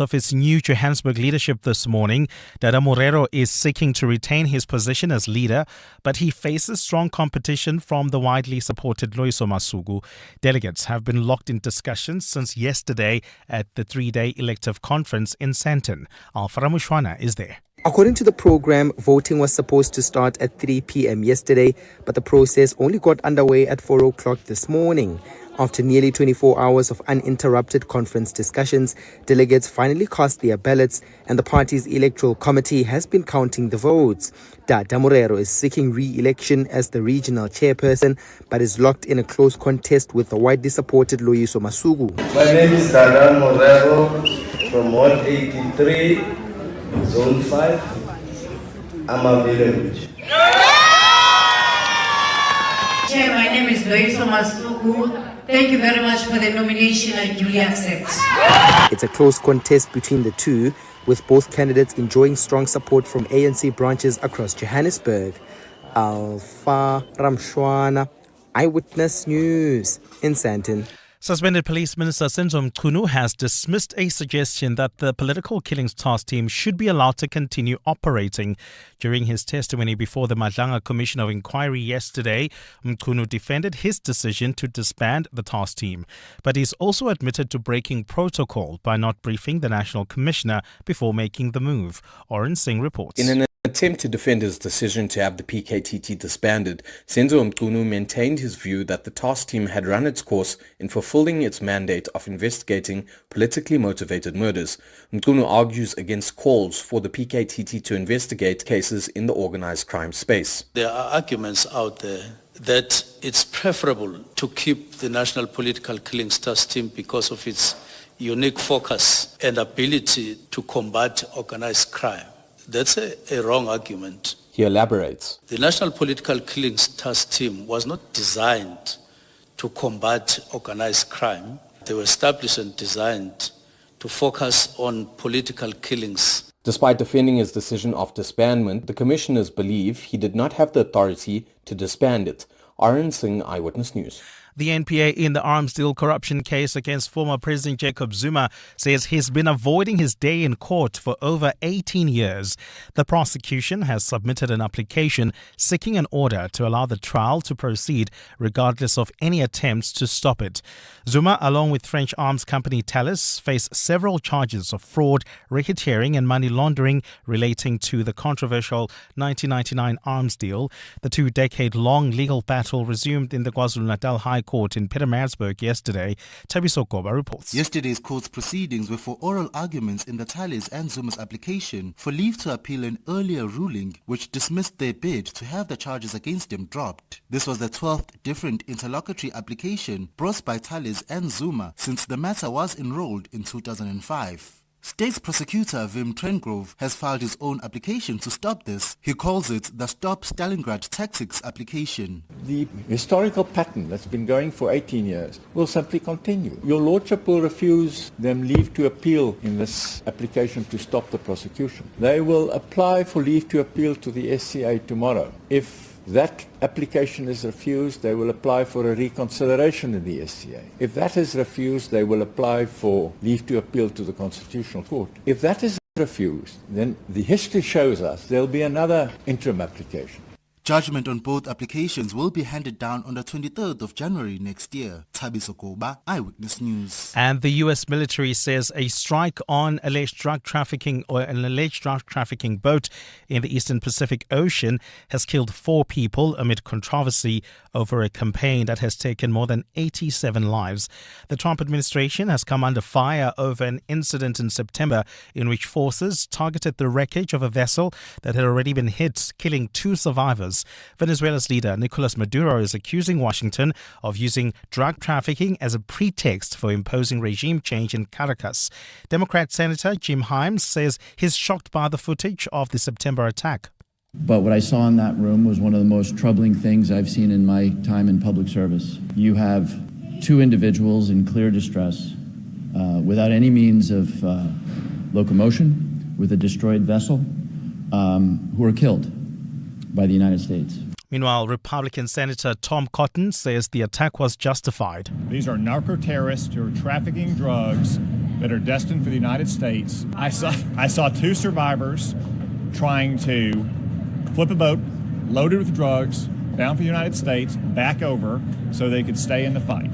of its new Johannesburg leadership this morning. Dada Morero is seeking to retain his position as leader, but he faces strong competition from the widely supported Loyiso Masuku. Delegates have been locked in discussions since yesterday at the three-day elective conference in Sandton. Alfara Mushwana is there. According to the program, voting was supposed to start at 3 p.m. yesterday, but the process only got underway at 4 o'clock this morning. After nearly 24 hours of uninterrupted conference discussions, delegates finally cast their ballots and the party's electoral committee has been counting the votes. Dada Morero is seeking re-election as the regional chairperson, but is locked in a close contest with the widely supported Loyiso Masuku. My name is Dada Morero from Ward 83, Zone 5. I'm available. Chair, my name is Loyiso Masuku. Thank you very much for the nomination. I duly accept. It's a close contest between the two, with both candidates enjoying strong support from ANC branches across Johannesburg. Alfa Ramshwana, Eyewitness News in Sandton. Suspended Police Minister Senzo Mchunu has dismissed a suggestion that the Political Killings Task Team should be allowed to continue operating. During his testimony before the Madlanga Commission of Inquiry yesterday, Mchunu defended his decision to disband the task team. But he's also admitted to breaking protocol by not briefing the National Commissioner before making the move. Oren Singh reports. In an attempt to defend his decision to have the PKTT disbanded, Senzo Mchunu maintained his view that the task team had run its course in fulfilling its mandate of investigating politically motivated murders. Mchunu argues against calls for the PKTT to investigate cases in the organized crime space. There are arguments out there that it's preferable to keep the National Political Killings Task Team because of its unique focus and ability to combat organized crime. That's a wrong argument. He elaborates. The National Political Killings Task Team was not designed to combat organized crime. They were established and designed to focus on political killings. Despite defending his decision of disbandment, the commissioners believe he did not have the authority to disband it. Oren Singh, Eyewitness News. The NPA in the arms deal corruption case against former President Jacob Zuma says he's been avoiding his day in court for over 18 years. The prosecution has submitted an application seeking an order to allow the trial to proceed regardless of any attempts to stop it. Zuma, along with French arms company Thales, face several charges of fraud, racketeering and money laundering relating to the controversial 1999 arms deal. The two-decade-long legal battle resumed in the KwaZulu-Natal High Court in Pietermaritzburg yesterday. Tabiso Koba reports. Yesterday's court's proceedings were for oral arguments in the Thales and Zuma's application for leave to appeal an earlier ruling which dismissed their bid to have the charges against them dropped. This was the 12th different interlocutory application brought by Thales and Zuma since the matter was enrolled in 2005. State prosecutor Wim Trengrove has filed his own application to stop this. He calls it the Stop Stalingrad Tactics application. The historical pattern that's been going for 18 years will simply continue. Your Lordship will refuse them leave to appeal in this application to stop the prosecution. They will apply for leave to appeal to the SCA tomorrow. If that application is refused, they will apply for a reconsideration in the SCA. If that is refused, they will apply for leave to appeal to the Constitutional Court. If that is refused, then the history shows us there will be another interim application. Judgment on both applications will be handed down on the 23rd of January next year. Tabiso Koba, Eyewitness News. And the U.S. military says a strike on an alleged drug trafficking boat in the Eastern Pacific Ocean has killed 4 people amid controversy over a campaign that has taken more than 87 lives. The Trump administration has come under fire over an incident in September in which forces targeted the wreckage of a vessel that had already been hit, killing 2 survivors. Venezuela's leader Nicolas Maduro is accusing Washington of using drug trafficking as a pretext for imposing regime change in Caracas. Democrat Senator Jim Himes says he's shocked by the footage of the September attack. But what I saw in that room was one of the most troubling things I've seen in my time in public service. You have 2 individuals in clear distress, without any means of locomotion, with a destroyed vessel, who were killed by the United States. Meanwhile, Republican Senator Tom Cotton says the attack was justified. These are narco-terrorists who are trafficking drugs that are destined for the United States. I saw 2 survivors trying to flip a boat loaded with drugs down for the United States, back over, so they could stay in the fight.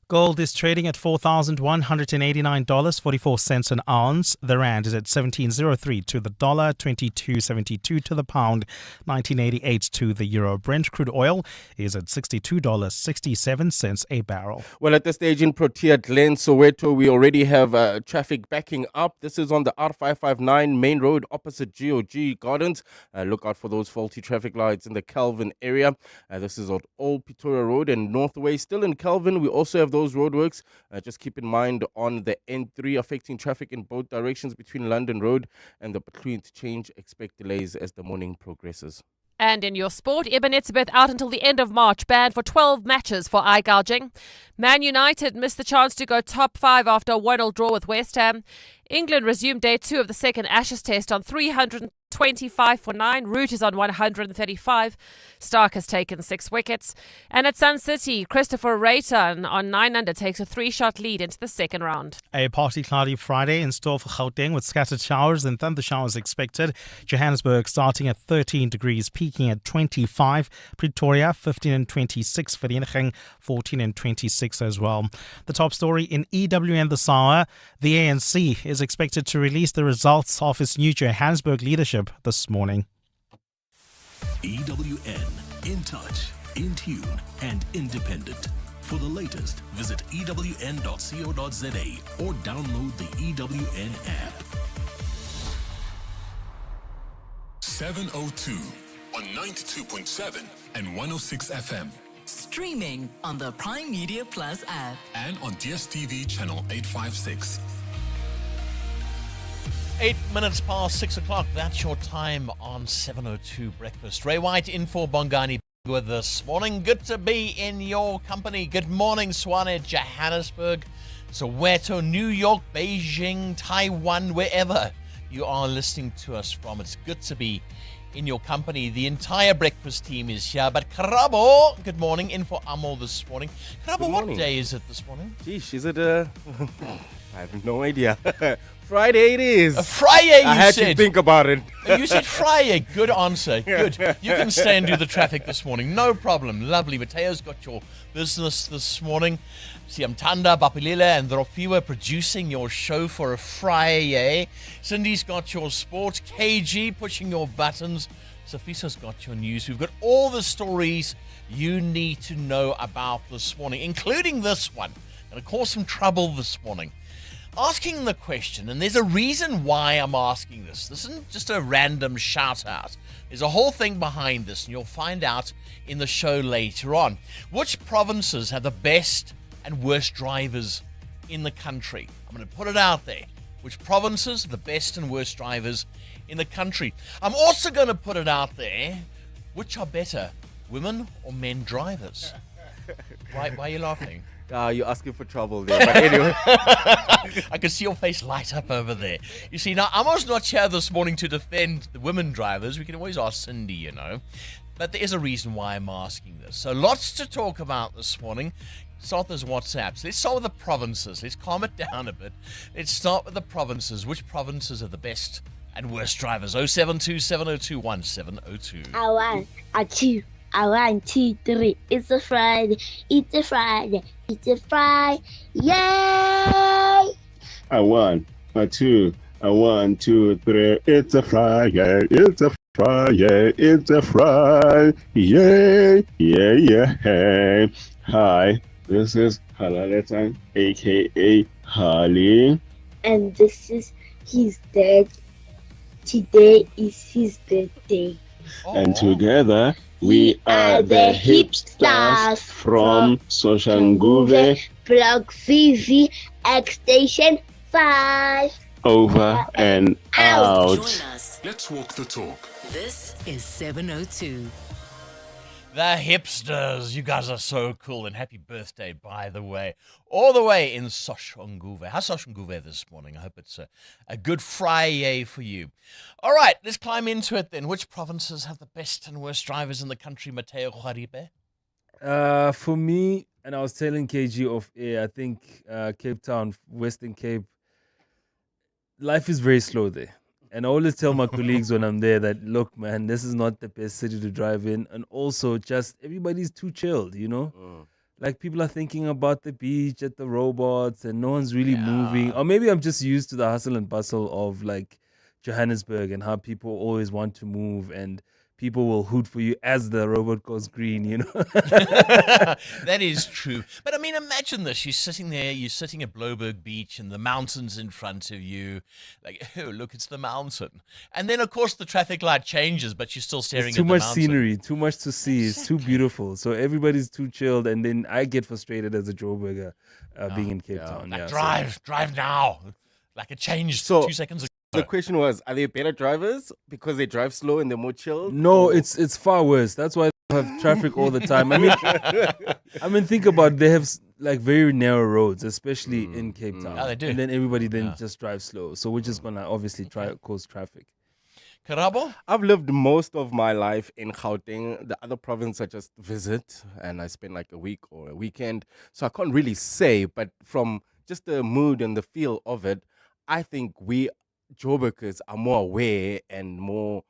Gold is trading at $4,189.44 an ounce. The rand is at 17.03 to the dollar, 22.72 to the pound, 19.88 to the euro. Brent crude oil is at $62.67 a barrel. Well, at this stage in Protea Glen, Soweto, we already have traffic backing up. This is on the R559 main road opposite GOG Gardens. Look out for those faulty traffic lights in the Calvin area. This is on Old Pretoria Road and Northway. Still in Calvin, we also have those roadworks. Just keep in mind on the N3 affecting traffic in both directions between London Road and the Butler interchange. Expect delays as the morning progresses. And in your sport, Ibn Itzbeth out until the end of March, banned for 12 matches for eye gouging. Man United missed the chance to go top 5 after a 1-1 draw with West Ham. England resumed day 2 of the second Ashes test on 325 for 9. Root is on 135. Stark has taken 6 wickets. And at Sun City, Christopher Rayton on 9 under takes a 3-shot lead into the second round. A partly cloudy Friday in store for Gauteng with scattered showers and thunder showers expected. Johannesburg starting at 13 degrees, peaking at 25. Pretoria 15 and 26. Vereeniging 14 and 26 as well. The top story in EWN this hour, the ANC is expected to release the results of its new Johannesburg leadership this morning. EWN, in touch, in tune, and independent. For the latest, visit ewn.co.za or download the EWN app. 702 on 92.7 and 106 FM. Streaming on the Prime Media Plus app. And on DSTV channel 856. 8 minutes past 6 o'clock. That's your time on 702 Breakfast. Ray White in for Bongani Bingwa this morning. Good to be in your company. Good morning, Swane, Johannesburg, Soweto, New York, Beijing, Taiwan, wherever you are listening to us from. It's good to be in your company. The entire breakfast team is here. But Karabo, good morning, in for Amol this morning. Karabo, what day is it this morning? Geesh, is it I have no idea. Friday it is. A Friday, you I had said. to think about it. You said Friday. Good answer. Good. You can stay and do the traffic this morning. No problem. Lovely. Mateo's got your business this morning. Siamtanda, Bapilile and Rofiwa producing your show for a Friday. Cindy's got your sports. KG pushing your buttons. Safisa's got your news. We've got all the stories you need to know about this morning, including this one. Going to cause some trouble this morning. Asking the question, and there's a reason why I'm asking this. This isn't just a random shout out. There's a whole thing behind this, and you'll find out in the show later on. Which provinces have the best and worst drivers in the country? I'm going to put it out there. Which provinces have the best and worst drivers in the country? I'm also going to put it out there. Which are better, women or men drivers? Why are you laughing? You're asking for trouble there, but anyway. I can see your face light up over there. You see, now, Amo's not here this morning to defend the women drivers. We can always ask Cindy, you know. But there is a reason why I'm asking this. So lots to talk about this morning. Start those WhatsApps. Let's start with the provinces. Let's calm it down a bit. Let's start with the provinces. Which provinces are the best and worst drivers? 072 702 1702. I 1, 2, 3. It's a Friday. It's a Friday. It's a Friday. Yay! I 1, 2, 1, 2, 3. It's a Friday. It's a Friday. It's a Friday. Yay! Yeah, yeah. Hey. Hi, this is Halaletan, aka Harley. And this is his dad. Today is his birthday. And together we are the hipsters from Soshanguve, Block CZ, X Station 5. Over and out. Join us. Let's walk the talk. This is 702. The hipsters, you guys are so cool, and happy birthday, by the way. All the way in Soshanguve. How's Soshanguve this morning? I hope it's a good Friday for you. All right, let's climb into it then. Which provinces have the best and worst drivers in the country, Mateo Kharibe? For me, and I was telling KG off air, I think Cape Town, Western Cape, life is very slow there. And I always tell my colleagues when I'm there that, look, man, this is not the best city to drive in. And also, just everybody's too chilled, you know? Like, people are thinking about the beach at the robots and no one's really moving. Or maybe I'm just used to the hustle and bustle of, like, Johannesburg and how people always want to move and people will hoot for you as the robot goes green, you know? That is true. But I mean, imagine this. You're sitting there, you're sitting at Bloberg Beach and the mountain's in front of you. Like, oh, look, it's the mountain. And then, of course, the traffic light changes, but you're still staring It's at too the much mountain. scenery, too much to see. It's too beautiful. So everybody's too chilled. And then I get frustrated as a Joburger being in Cape Town. Like, Yeah, drive now. Like, it changed So 2 seconds ago. the question was, are they better drivers because they drive slow and they're more chilled? No, it's far worse. That's why they have traffic all the time. I mean, think about it. They have like very narrow roads, especially in Cape Town. Yeah, they do. And then everybody just drives slow. So we're just gonna obviously try to cause traffic. Karabo? I've lived most of my life in Gauteng. The other province I just visit, and I spend like a week or a weekend. So I can't really say, but from just the mood and the feel of it, I think we Joburgers are more aware and more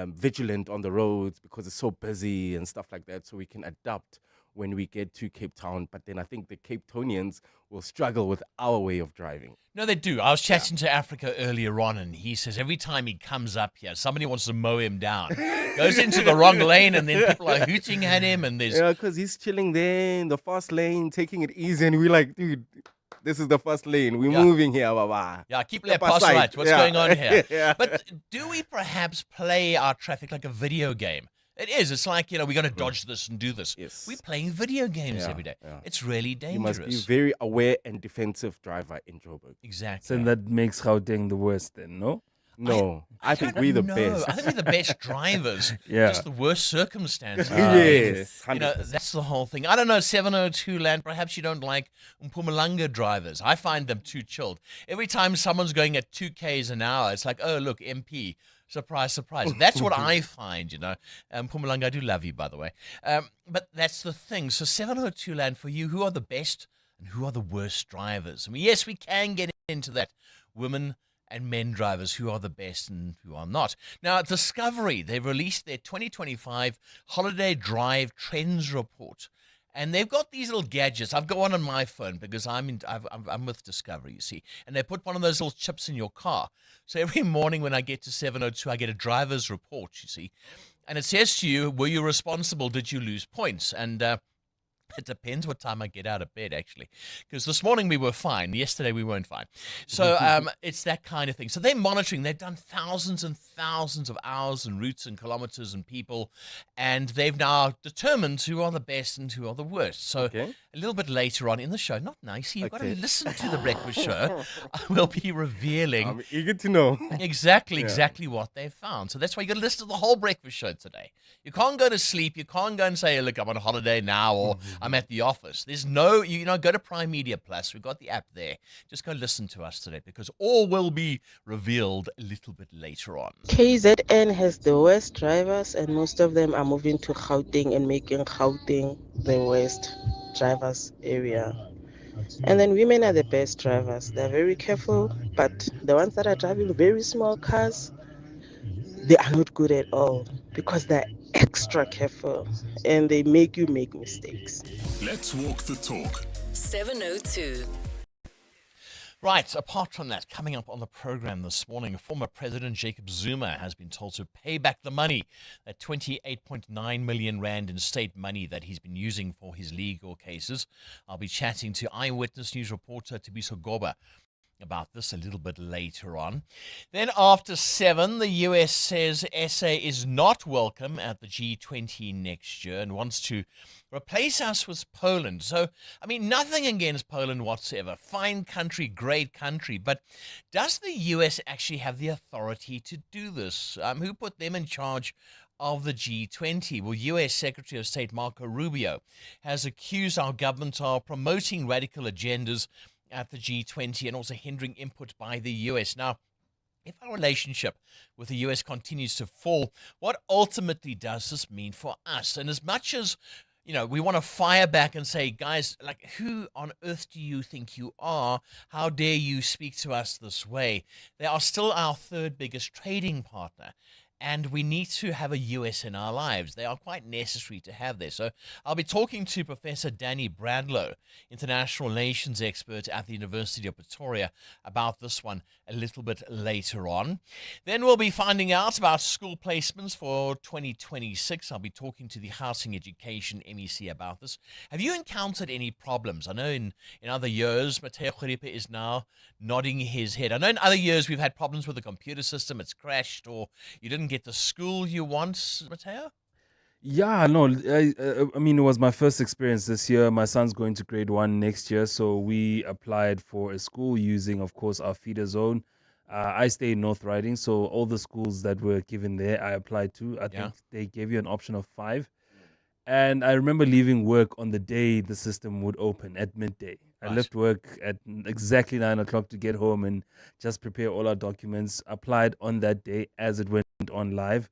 vigilant on the roads because it's so busy and stuff like that. So we can adapt when we get to Cape Town. But then I think the Cape Townians will struggle with our way of driving. No, they do. I was chatting to Africa earlier on, and he says every time he comes up here, somebody wants to mow him down. Goes into the wrong lane, and then people are hooting at him, and there's... Yeah, because he's chilling there in the fast lane, taking it easy, and we're like, dude, this is the first lane. We're moving here, baba. Yeah, keep left, pass right. What's going on here? But do we perhaps play our traffic like a video game? It is. It's like, we're going to dodge this and do this. Yes. We're playing video games every day. It's really dangerous. You must be very aware and defensive driver in Joburg. Exactly. So that makes Gauteng the worst then, no? No, I think we're the best. I think we're the best drivers. Yeah. Just the worst circumstances. Yes, That's the whole thing. I don't know, 702 land, perhaps you don't like Mpumalanga drivers. I find them too chilled. Every time someone's going at 2 Ks an hour, it's like, oh, look, MP. Surprise, surprise. That's what I find, Mpumalanga, I do love you, by the way. But that's the thing. So 702 land, for you, who are the best and who are the worst drivers? I mean, yes, we can get into that. Women and men drivers, who are the best and who are not. Now, at Discovery, they've released their 2025 Holiday Drive Trends Report. And they've got these little gadgets. I've got one on my phone because I'm with Discovery, you see. And they put one of those little chips in your car. So every morning when I get to 702, I get a driver's report, you see. And it says to you, were you responsible? Did you lose points? And it depends what time I get out of bed, actually. Because this morning we were fine. Yesterday we weren't fine. So it's that kind of thing. So they're monitoring. They've done thousands and thousands of hours and routes and kilometers and people. And they've now determined who are the best and who are the worst. So a little bit later on in the show, not nice, you've got to listen to the breakfast show. I will be revealing. I'm eager to know. Exactly what they've found. So that's why you got to listen to the whole breakfast show today. You can't go to sleep. You can't go and say, look, I'm on holiday now, or I'm at the office. There's no, go to Prime Media Plus. We've got the app there. Just go listen to us today because all will be revealed a little bit later on. KZN has the worst drivers, and most of them are moving to Gauteng and making Gauteng the worst drivers area. And then women are the best drivers. They're very careful, but the ones that are driving very small cars, they are not good at all because they're extra careful and they make you make mistakes. Let's walk the talk. 702. Right, apart from that, coming up on the program this morning, former President Jacob Zuma has been told to pay back the money, that 28.9 million rand in state money that he's been using for his legal cases. I'll be chatting to Eyewitness News reporter Tabiso Goba about this a little bit later on. Then after 7, the US says SA is not welcome at the G20 next year and wants to replace us with Poland. So, I mean, nothing against Poland whatsoever. Fine country, great country. But does the US actually have the authority to do this? Who put them in charge of the G20? Well, US Secretary of State Marco Rubio has accused our government of promoting radical agendas at the G20 and also hindering input by the US. Now, if our relationship with the US continues to fall, what ultimately does this mean for us? And as much as we want to fire back and say, guys, like, who on earth do you think you are? How dare you speak to us this way? They are still our third biggest trading partner. And we need to have a US in our lives. They are quite necessary to have there. So I'll be talking to Professor Danny Bradlow, international relations expert at the University of Pretoria, about this one a little bit later on. Then we'll be finding out about school placements for 2026. I'll be talking to the Housing Education MEC about this. Have you encountered any problems? I know in other years, Mateo Khoripe is now nodding his head. I know in other years we've had problems with the computer system. It's crashed, or you didn't get the school you want, Mateo? Yeah, no, I mean, it was my first experience this year. My son's going to grade 1 next year, so we applied for a school using, of course, our feeder zone. I stay in North Riding, so all the schools that were given there, I applied to. I think they gave you an option of 5. And I remember leaving work on the day the system would open at midday. I left work at exactly 9 o'clock to get home and just prepare all our documents. Applied on that day as it went on live.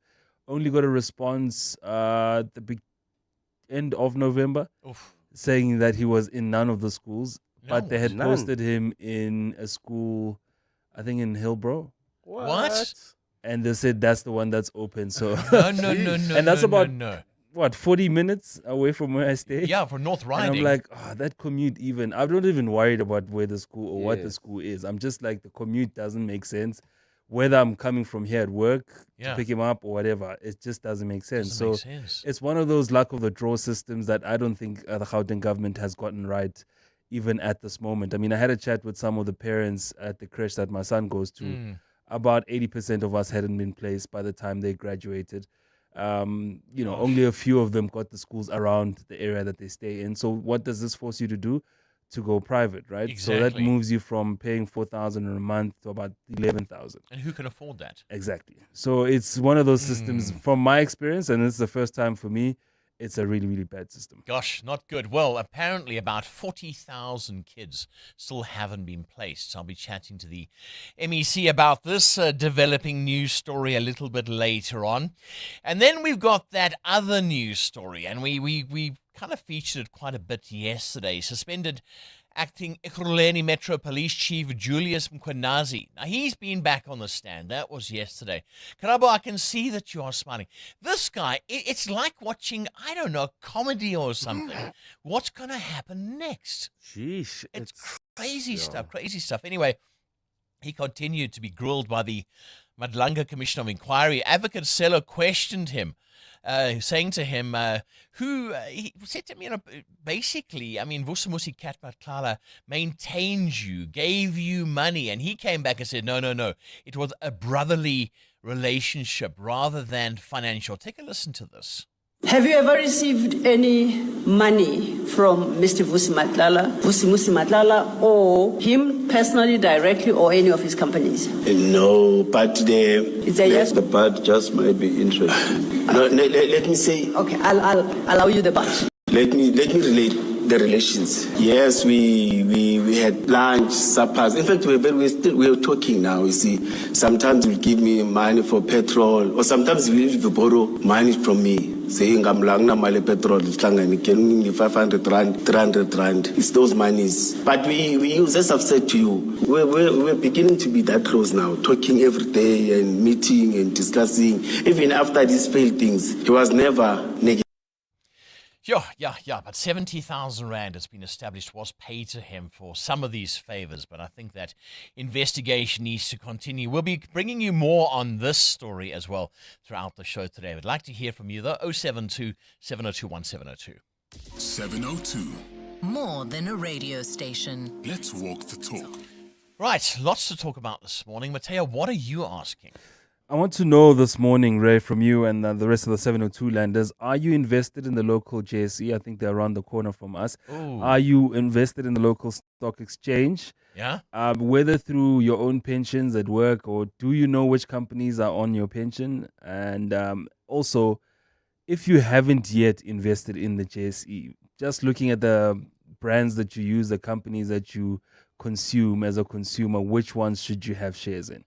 Only got a response at the end of November saying that he was in none of the schools, but they had posted him in a school, I think in Hillbrow. What? And they said that's the one that's open. So No. and that's about what, 40 minutes away from where I stay? Yeah, for North Riding. And I'm like, that commute even, I'm not even worried about where the school or what the school is. I'm just like, the commute doesn't make sense. Whether I'm coming from here at work to pick him up or whatever, it just doesn't make sense. It's one of those luck of the draw systems that I don't think the Gauteng government has gotten right, even at this moment. I mean, I had a chat with some of the parents at the creche that my son goes to. About 80% of us hadn't been placed by the time they graduated. Only a few of them got the schools around the area that they stay in. So what does this force you to do? To go private, right? Exactly. So that moves you from paying 4,000 a month to about 11,000. And who can afford that? Exactly. So it's one of those systems, from my experience, and it's the first time for me, it's a really, really bad system. Gosh, not good. Well, apparently about 40,000 kids still haven't been placed. So I'll be chatting to the MEC about this developing news story a little bit later on. And then we've got that other news story, and we kind of featured it quite a bit yesterday. Suspended acting Ekurhuleni Metro Police Chief Julius Mkhwanazi. Now, he's been back on the stand. That was yesterday. Karabo, I can see that you are smiling. This guy, it's like watching, I don't know, a comedy or something. What's going to happen next? Sheesh. It's crazy stuff. Anyway, he continued to be grilled by the Madlanga Commission of Inquiry. Advocate Sello questioned him, saying to him, he said to me, basically, I mean, Vusimusi Katmatlala maintained you, gave you money, and he came back and said, no, it was a brotherly relationship rather than financial. Take a listen to this. Have you ever received any money from Mr. Vusi Matlala, or him personally, directly, or any of his companies? No, but the part just might be interesting. No, let me say. Okay, I'll allow you the part. Let me relate the relations. Yes, we had lunch, suppers. In fact, we're talking now. You see, sometimes you'll give me money for petrol, or sometimes you borrow money from me. Saying I'm lang mali petrol, can you give 500 rand, 300 rand? It's those monies. But we use, as I've said to you, we're beginning to be that close now, talking every day and meeting and discussing. Even after these failed things, he was never negative. Yeah, but 70,000 Rand has been established, was paid to him for some of these favors, but I think that investigation needs to continue. We'll be bringing you more on this story as well throughout the show today. We'd like to hear from you, though. 072 702 1702. 702. More than a radio station. Let's walk the talk. Right, lots to talk about this morning. Mateo, what are you asking? I want to know this morning, Ray, from you and the rest of the 702 landers, are you invested in the local JSE? I think they're around the corner from us. Ooh. Are you invested in the local stock exchange? Yeah. Whether through your own pensions at work, or do you know which companies are on your pension? And also, if you haven't yet invested in the JSE, just looking at the brands that you use, the companies that you consume as a consumer, which ones should you have shares in?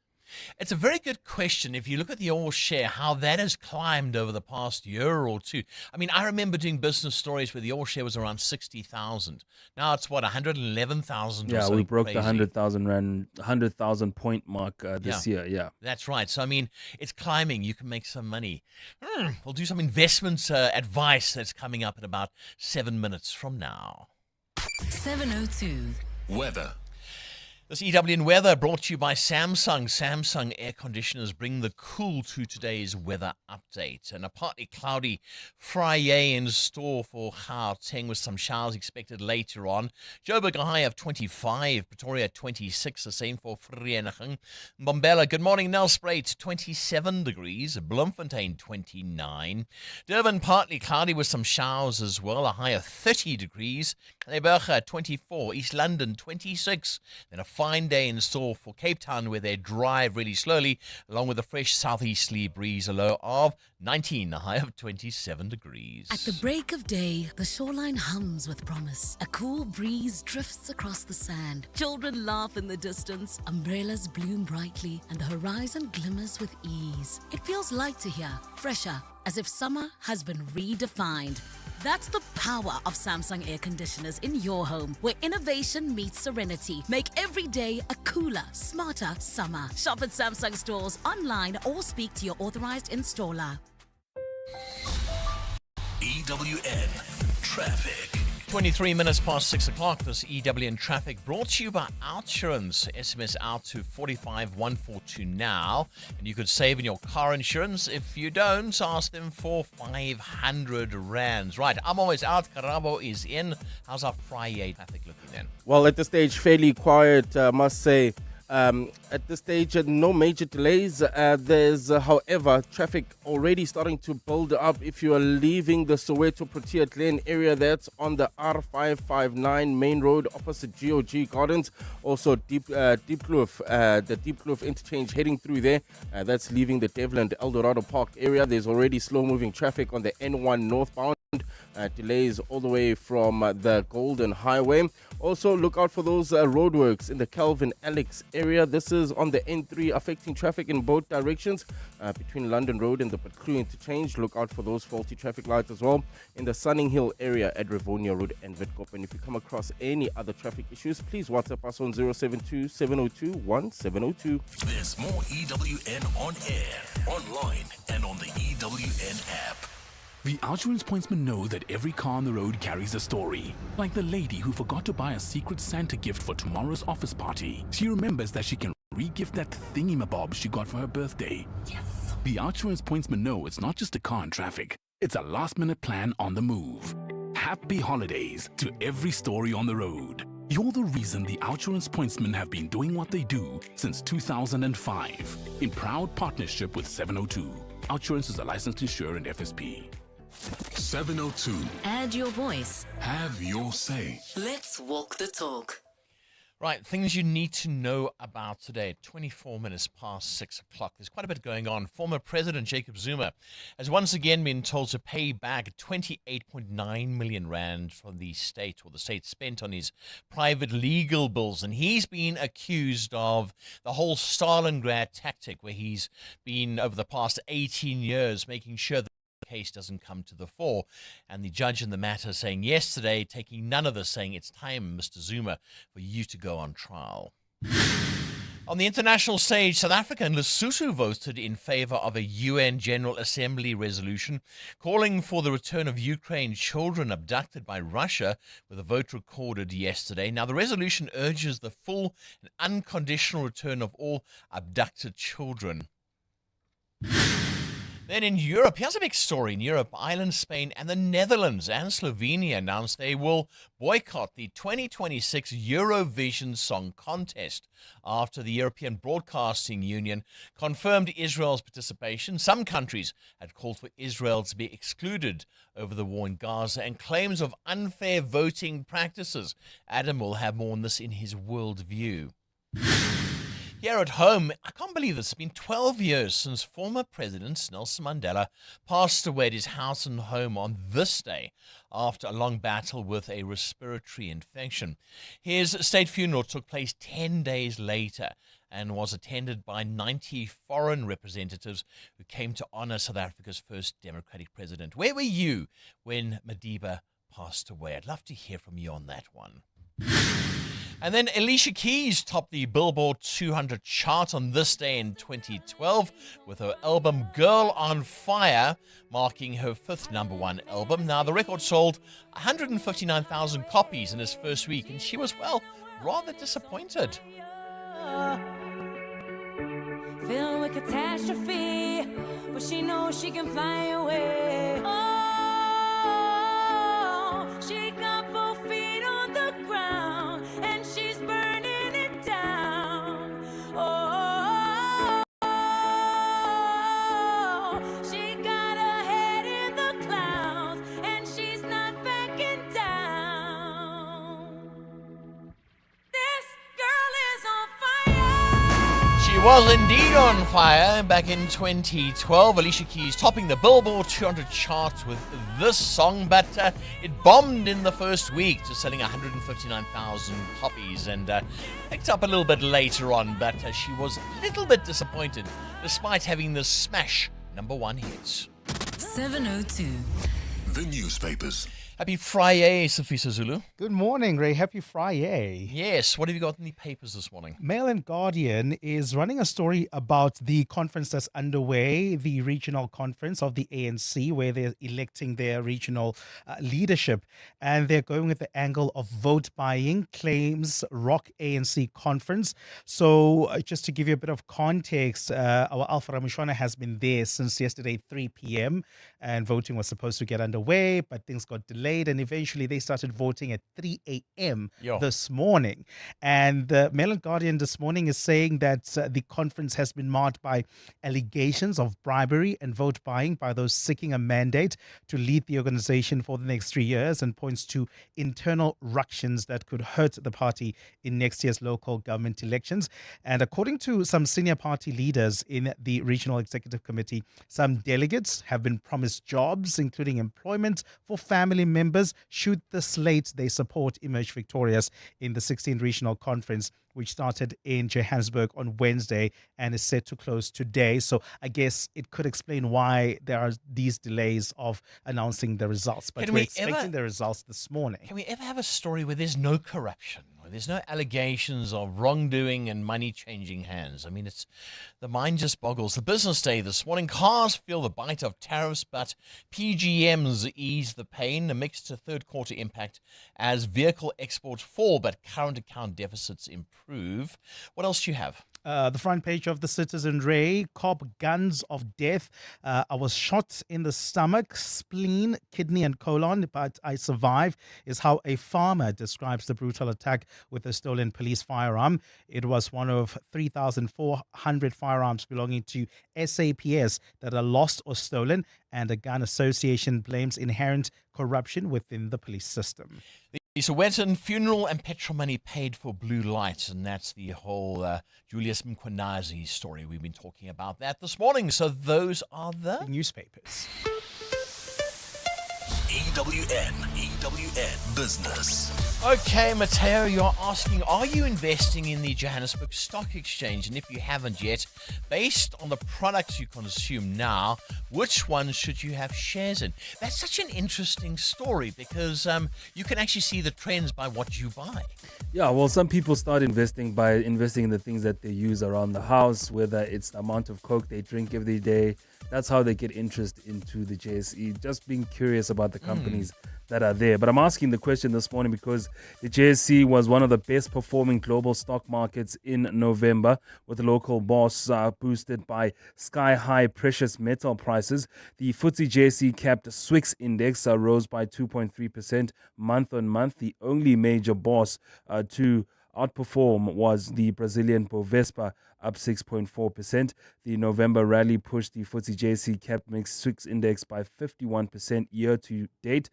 It's a very good question. If you look at the all share, how that has climbed over the past year or two. I mean, I remember doing business stories where the all share was around 60,000. Now it's what, 111,000 or Yeah, something we broke crazy. the 100,000 point mark this year. Yeah, that's right. So I mean, it's climbing. You can make some money. We'll do some investment advice that's coming up in about 7 minutes from now. 702. Weather. This EWN weather brought to you by Samsung. Samsung air conditioners bring the cool to today's weather update. And a partly cloudy Friday in store for Gauteng with some showers expected later on. Joburg a high of 25, Pretoria 26, the same for Vereeniging. Mbombela, good morning, Nelspruit 27 degrees, Bloemfontein 29. Durban partly cloudy with some showers as well, a high of 30 degrees. Neiburger 24, East London 26. Then a fine day in store for Cape Town where they drive really slowly along with a fresh southeasterly breeze, a low of 19, a high of 27 degrees. At the break of day, the shoreline hums with promise. A cool breeze drifts across the sand. Children laugh in the distance, umbrellas bloom brightly, and the horizon glimmers with ease. It feels lighter here, fresher, as if summer has been redefined. That's the power of Samsung air conditioners in your home, where innovation meets serenity. Make every day a cooler, smarter summer. Shop at Samsung stores online or speak to your authorized installer. EWN Traffic. 23 minutes past 6 o'clock. This EWN Traffic brought to you by Outsurance. SMS out to 45142 now. And you could save in your car insurance. If you don't, ask them for 500 rands. Right, I'm always out. Karabo is in. How's our Friday traffic looking then? Well, at this stage, fairly quiet, must say. At this stage, no major delays. There's, however, traffic already starting to build up. If you are leaving the Soweto Protea Glen area, that's on the R559 main road opposite GOG Gardens. Also, Deep Kloof, the Deep Kloof interchange heading through there. That's leaving the Devland Eldorado Park area. There's already slow-moving traffic on the N1 northbound. Delays all the way from the Golden Highway. Also, look out for those roadworks in the Calvin Alex area. This is on the N3, affecting traffic in both directions between London Road and the Patlu interchange. Look out for those faulty traffic lights as well in the Sunning Hill area at Rivonia Road and Witkoop. And if you come across any other traffic issues, please WhatsApp us on 072 702 1702. There's more EWN on air, online, and on the EWN app. The Outsurance pointsmen know that every car on the road carries a story. Like the lady who forgot to buy a secret Santa gift for tomorrow's office party. She remembers that she can re-gift that thingy-mabob she got for her birthday. Yes! The Outsurance pointsmen know it's not just a car in traffic. It's a last-minute plan on the move. Happy holidays to every story on the road. You're the reason the Outsurance pointsmen have been doing what they do since 2005. In proud partnership with 702. Outsurance is a licensed insurer and FSP. 702. Add your voice. Have your say. Let's walk the talk. Right, things you need to know about today. 24 minutes past 6 o'clock. There's quite a bit going on. Former President Jacob Zuma has once again been told to pay back 28.9 million rand from the state, or the state spent on his private legal bills. And he's been accused of the whole Stalingrad tactic, where he's been, over the past 18 years, making sure that case doesn't come to the fore. And the judge in the matter saying yesterday, taking none of this, saying it's time, Mr. Zuma, for you to go on trial. On the international stage, South Africa and Lesotho voted in favor of a UN General Assembly resolution calling for the return of Ukraine children abducted by Russia, with a vote recorded yesterday. Now, the resolution urges the full and unconditional return of all abducted children. Then in Europe, here's a big story. In Europe, Ireland, Spain, and the Netherlands and Slovenia announced they will boycott the 2026 Eurovision Song Contest after the European Broadcasting Union confirmed Israel's participation. Some countries had called for Israel to be excluded over the war in Gaza and claims of unfair voting practices. Adam will have more on this in his World View. Here at home, I can't believe it's been 12 years since former President Nelson Mandela passed away at his house and home on this day after a long battle with a respiratory infection. His state funeral took place 10 days later, and was attended by 90 foreign representatives who came to honor South Africa's first democratic president. Where were you when Madiba passed away? I'd love to hear from you on that one. And then Alicia Keys topped the Billboard 200 chart on this day in 2012 with her album Girl on Fire, marking her 5th #1 album. Now, the record sold 159,000 copies in its first week, and she was, well, rather disappointed. Filled with catastrophe, but she knows she can fly away. Oh, she got both feet on the ground, and she's burning it down. Oh, she got her head in the clouds, and she's not backing down. This girl is on fire. She was indeed on fire back in 2012. Alicia Keys topping the Billboard 200 chart with this song, but it bombed in the first week, just selling 159,000 copies, and picked up a little bit later on, but she was a little bit disappointed despite having the smash #1 hits. 702. The newspapers. Happy Friday, Safisa Zulu. Good morning, Ray. Happy Friday. Yes, what have you got in the papers this morning? Mail and Guardian is running a story about the conference that's underway, the regional conference of the ANC, where they're electing their regional leadership. And they're going with the angle of vote buying, claims rock ANC conference. So just to give you a bit of context, our Alpha Ramushwana has been there since yesterday, 3 p.m. And voting was supposed to get underway, but things got delayed. And eventually they started voting at 3 a.m. this morning. And the Mail and Guardian this morning is saying that the conference has been marked by allegations of bribery and vote buying by those seeking a mandate to lead the organization for the next 3 years, and points to internal ructions that could hurt the party in next year's local government elections. And according to some senior party leaders in the Regional Executive Committee, some delegates have been promised jobs, including employment for family members, should the slate they support emerge victorious in the 16th Regional Conference, which started in Johannesburg on Wednesday and is set to close today. So I guess it could explain why there are these delays of announcing the results. But we're expecting the results this morning. Can we ever have a story where there's no corruption, where there's no allegations of wrongdoing and money changing hands? I mean, the mind just boggles. The Business Day this morning, cars feel the bite of tariffs, but PGMs ease the pain, a mixed third quarter impact as vehicle exports fall, but current account deficits improve. What else do you have? The front page of the Citizen, Ray, cop guns of death. I was shot in the stomach, spleen, kidney and colon, but I survived, is how a farmer describes the brutal attack with a stolen police firearm. It was one of 3,400 firearms belonging to SAPS that are lost or stolen, and the Gun Association blames inherent corruption within the police system. The Sowetan funeral and petrol money paid for blue lights, and that's the whole Julius Mkhwanazi story. We've been talking about that this morning. So those are the newspapers. EWN Business. Okay, Mateo, you're asking, are you investing in the Johannesburg Stock Exchange? And if you haven't yet, based on the products you consume now, which ones should you have shares in? That's such an interesting story because you can actually see the trends by what you buy. Yeah, well, some people start investing by investing in the things that they use around the house, whether it's the amount of Coke they drink every day. That's how they get interest into the JSE, just being curious about the companies that are there. But I'm asking the question this morning because the JSE was one of the best performing global stock markets in November, with the local boss boosted by sky-high precious metal prices. The FTSE JSE capped Swix index rose by 2.3% month on month. The only major boss to outperform was the Brazilian Bovespa, up 6.4%. The November rally pushed the FTSE JSE capped mixed Swix index by 51% year to date,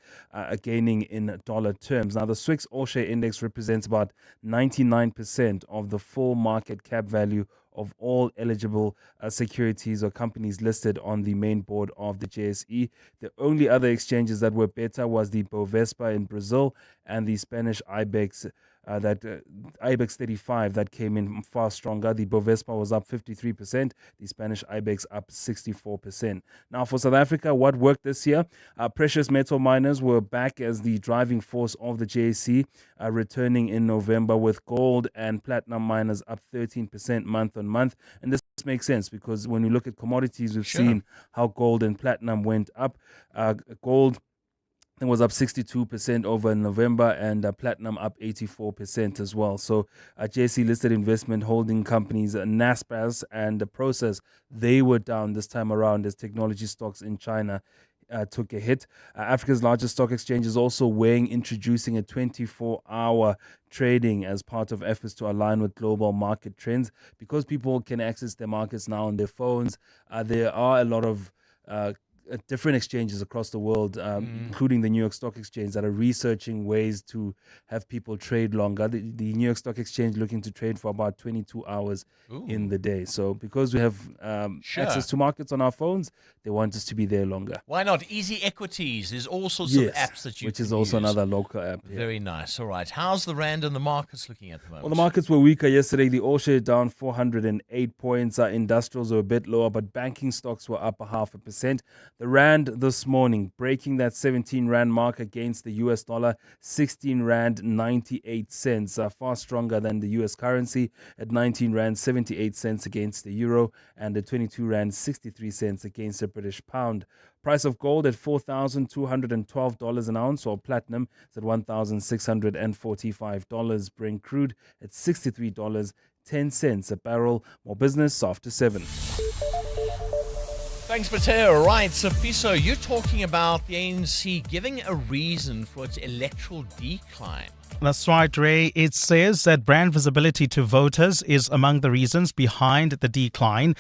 gaining in dollar terms. Now, the Swix all-share index represents about 99% of the full market cap value of all eligible securities or companies listed on the main board of the JSE. The only other exchanges that were better was the Bovespa in Brazil and the Spanish IBEX IBEX 35 that came in far stronger. The Bovespa was up 53%. The Spanish IBEX up 64%. Now for South Africa, what worked this year? Precious metal miners were back as the driving force of the JSE, returning in November with gold and platinum miners up 13% month on month. And this makes sense because when we look at commodities, we've seen how gold and platinum went up. Gold was up 62% over November, and platinum up 84% as well. So JSE listed investment holding companies, Naspers and Process, they were down this time around as technology stocks in China took a hit. Africa's largest stock exchange is also weighing introducing a 24-hour trading as part of efforts to align with global market trends. Because people can access their markets now on their phones, there are a lot of different exchanges across the world, including the New York Stock Exchange, that are researching ways to have people trade longer. The New York Stock Exchange looking to trade for about 22 hours in the day. So because we have access to markets on our phones, they want us to be there longer. Why not? Easy Equities. There's all sorts of apps that you which can is also use. another local app. Yeah. Very nice. All right. How's the rand and the markets looking at the moment? Well, the markets were weaker yesterday. The All-Share down 408 points. Industrials were a bit lower, but banking stocks were up 0.5%. The rand this morning breaking that 17 rand mark against the US dollar, 16 rand 98 cents, far stronger than the US currency at 19 rand 78 cents against the euro and at 22 rand 63 cents against the British pound. Price of gold at $4,212 an ounce, or platinum is at $1,645. Brent crude at $63.10 a barrel. More business after 7. Thanks, Mateo. Right, so Fiso, you're talking about the ANC giving a reason for its electoral decline. That's right, Ray. It says that brand visibility to voters is among the reasons behind the decline.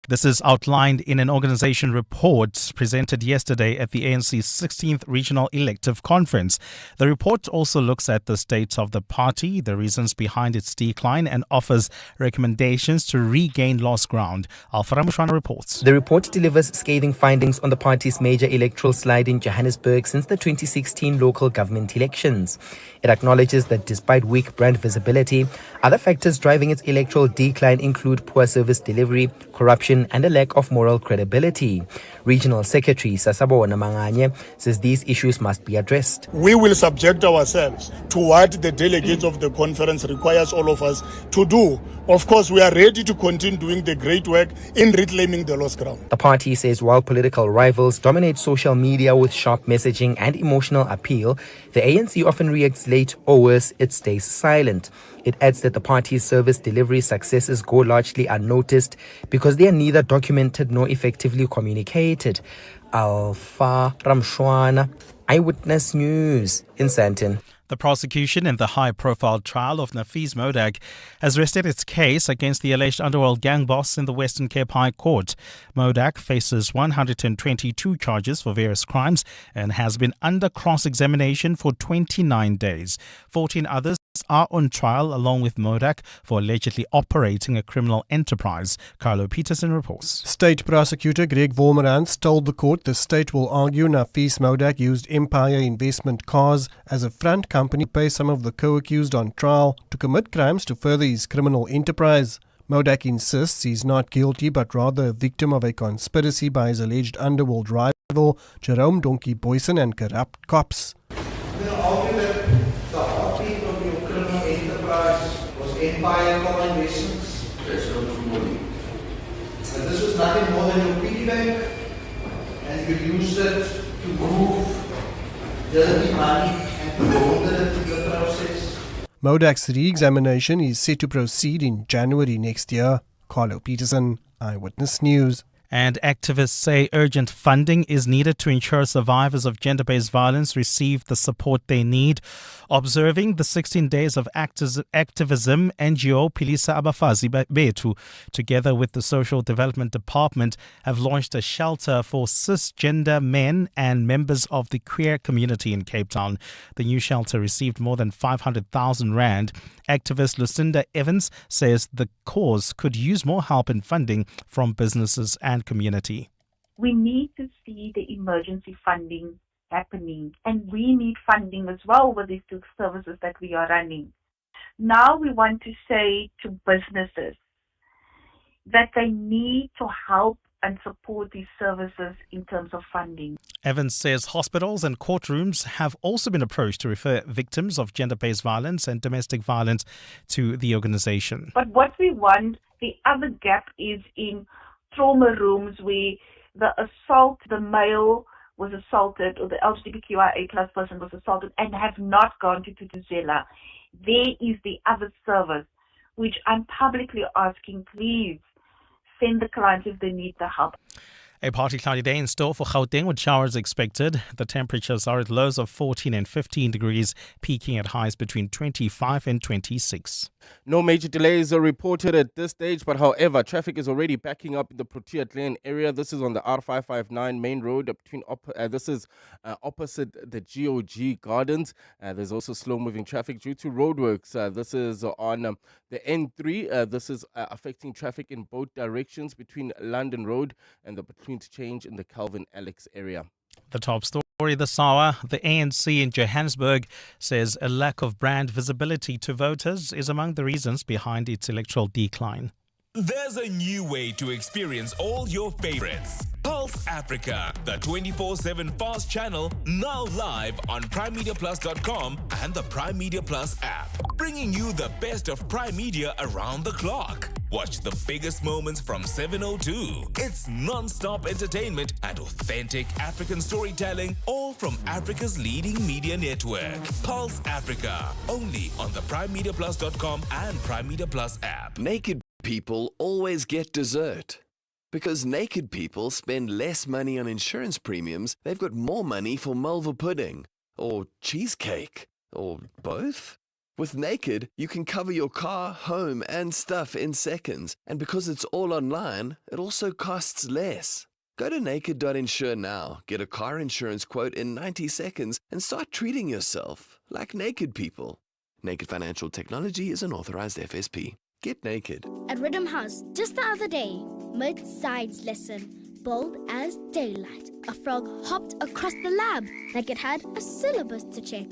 This is outlined in an organization report presented yesterday at the ANC's 16th Regional Elective Conference. The report also looks at the state of the party, the reasons behind its decline, and offers recommendations to regain lost ground. Alpha Ramushwana reports. The report delivers scathing findings on the party's major electoral slide in Johannesburg since the 2016 local government elections. It acknowledges that despite weak brand visibility, other factors driving its electoral decline include poor service delivery, corruption, and a lack of moral credibility. Regional Secretary Sasabona Manganye says these issues must be addressed. We will subject ourselves to what the delegates of the conference requires all of us to do. Of course, we are ready to continue doing the great work in reclaiming the lost ground. The party says while political rivals dominate social media with sharp messaging and emotional appeal, the ANC often reacts late, or worse, it stays silent. It adds that the party's service delivery successes go largely unnoticed because they are neither documented nor effectively communicated. Alpha Ramshwana, Eyewitness News in Sandton. The prosecution in the high-profile trial of Nafis Modak has rested its case against the alleged underworld gang boss in the Western Cape High Court. Modak faces 122 charges for various crimes and has been under cross-examination for 29 days. 14 others are on trial along with Modak for allegedly operating a criminal enterprise. Carlo Peterson reports. State Prosecutor Greg Vormerans told the court the state will argue Nafis Modak used Empire Investment Cars as a front company to pay some of the co-accused on trial to commit crimes to further his criminal enterprise. Modak insists he's not guilty but rather a victim of a conspiracy by his alleged underworld rival Jerome Donkey Boyson and corrupt cops. Empire Car Investments. That's not true money. And this was nothing more than your piggy bank, and you used it to move dirty money and to launder it in the process. Modak's re-examination is set to proceed in January next year. Carlo Peterson, Eyewitness News. And activists say urgent funding is needed to ensure survivors of gender-based violence receive the support they need. Observing the 16 days of activism, NGO Pilisa Abafazi Betu, together with the Social Development Department, have launched a shelter for cisgender men and members of the queer community in Cape Town. The new shelter received more than 500,000 rand. Activist Lucinda Evans says the cause could use more help in funding from businesses and community. We need to see the emergency funding happening, and we need funding as well with these two services that we are running. Now we want to say to businesses that they need to help and support these services in terms of funding. Evans says hospitals and courtrooms have also been approached to refer victims of gender-based violence and domestic violence to the organization. But what we want, the other gap is in trauma rooms where the male was assaulted or the LGBTQIA plus person was assaulted and have not gone to Tutuzela. There is the other service, which I'm publicly asking, please send the clients if they need the help. A partly cloudy day in store for Gauteng with showers expected. The temperatures are at lows of 14 and 15 degrees, peaking at highs between 25 and 26. No major delays are reported at this stage, but however, traffic is already backing up in the Protea Glen area. This is on the R559 main road between opposite the GOG Gardens. There's also slow-moving traffic due to roadworks. This is on the N3. This is affecting traffic in both directions between London Road and the between change in the Calvin Alex area. The top story this hour, the ANC in Johannesburg says a lack of brand visibility to voters is among the reasons behind its electoral decline. There's a new way to experience all your favorites. Pulse Africa, the 24/7 fast channel, now live on primemediaplus.com and the Prime Media Plus app, bringing you the best of Prime Media around the clock. Watch the biggest moments from 7:02. It's non-stop entertainment and authentic African storytelling, all from Africa's leading media network. Pulse Africa, only on the primemediaplus.com and Prime Media Plus app. Naked people always get dessert. Because naked people spend less money on insurance premiums, they've got more money for Malva pudding, or cheesecake, or both. With Naked, you can cover your car, home, and stuff in seconds. And because it's all online, it also costs less. Go to naked.insure now, get a car insurance quote in 90 seconds, and start treating yourself like naked people. Naked Financial Technology is an authorized FSP. Get naked. At Rhythm House, just the other day, mid-sides lesson, bold as daylight. A frog hopped across the lab like it had a syllabus to check.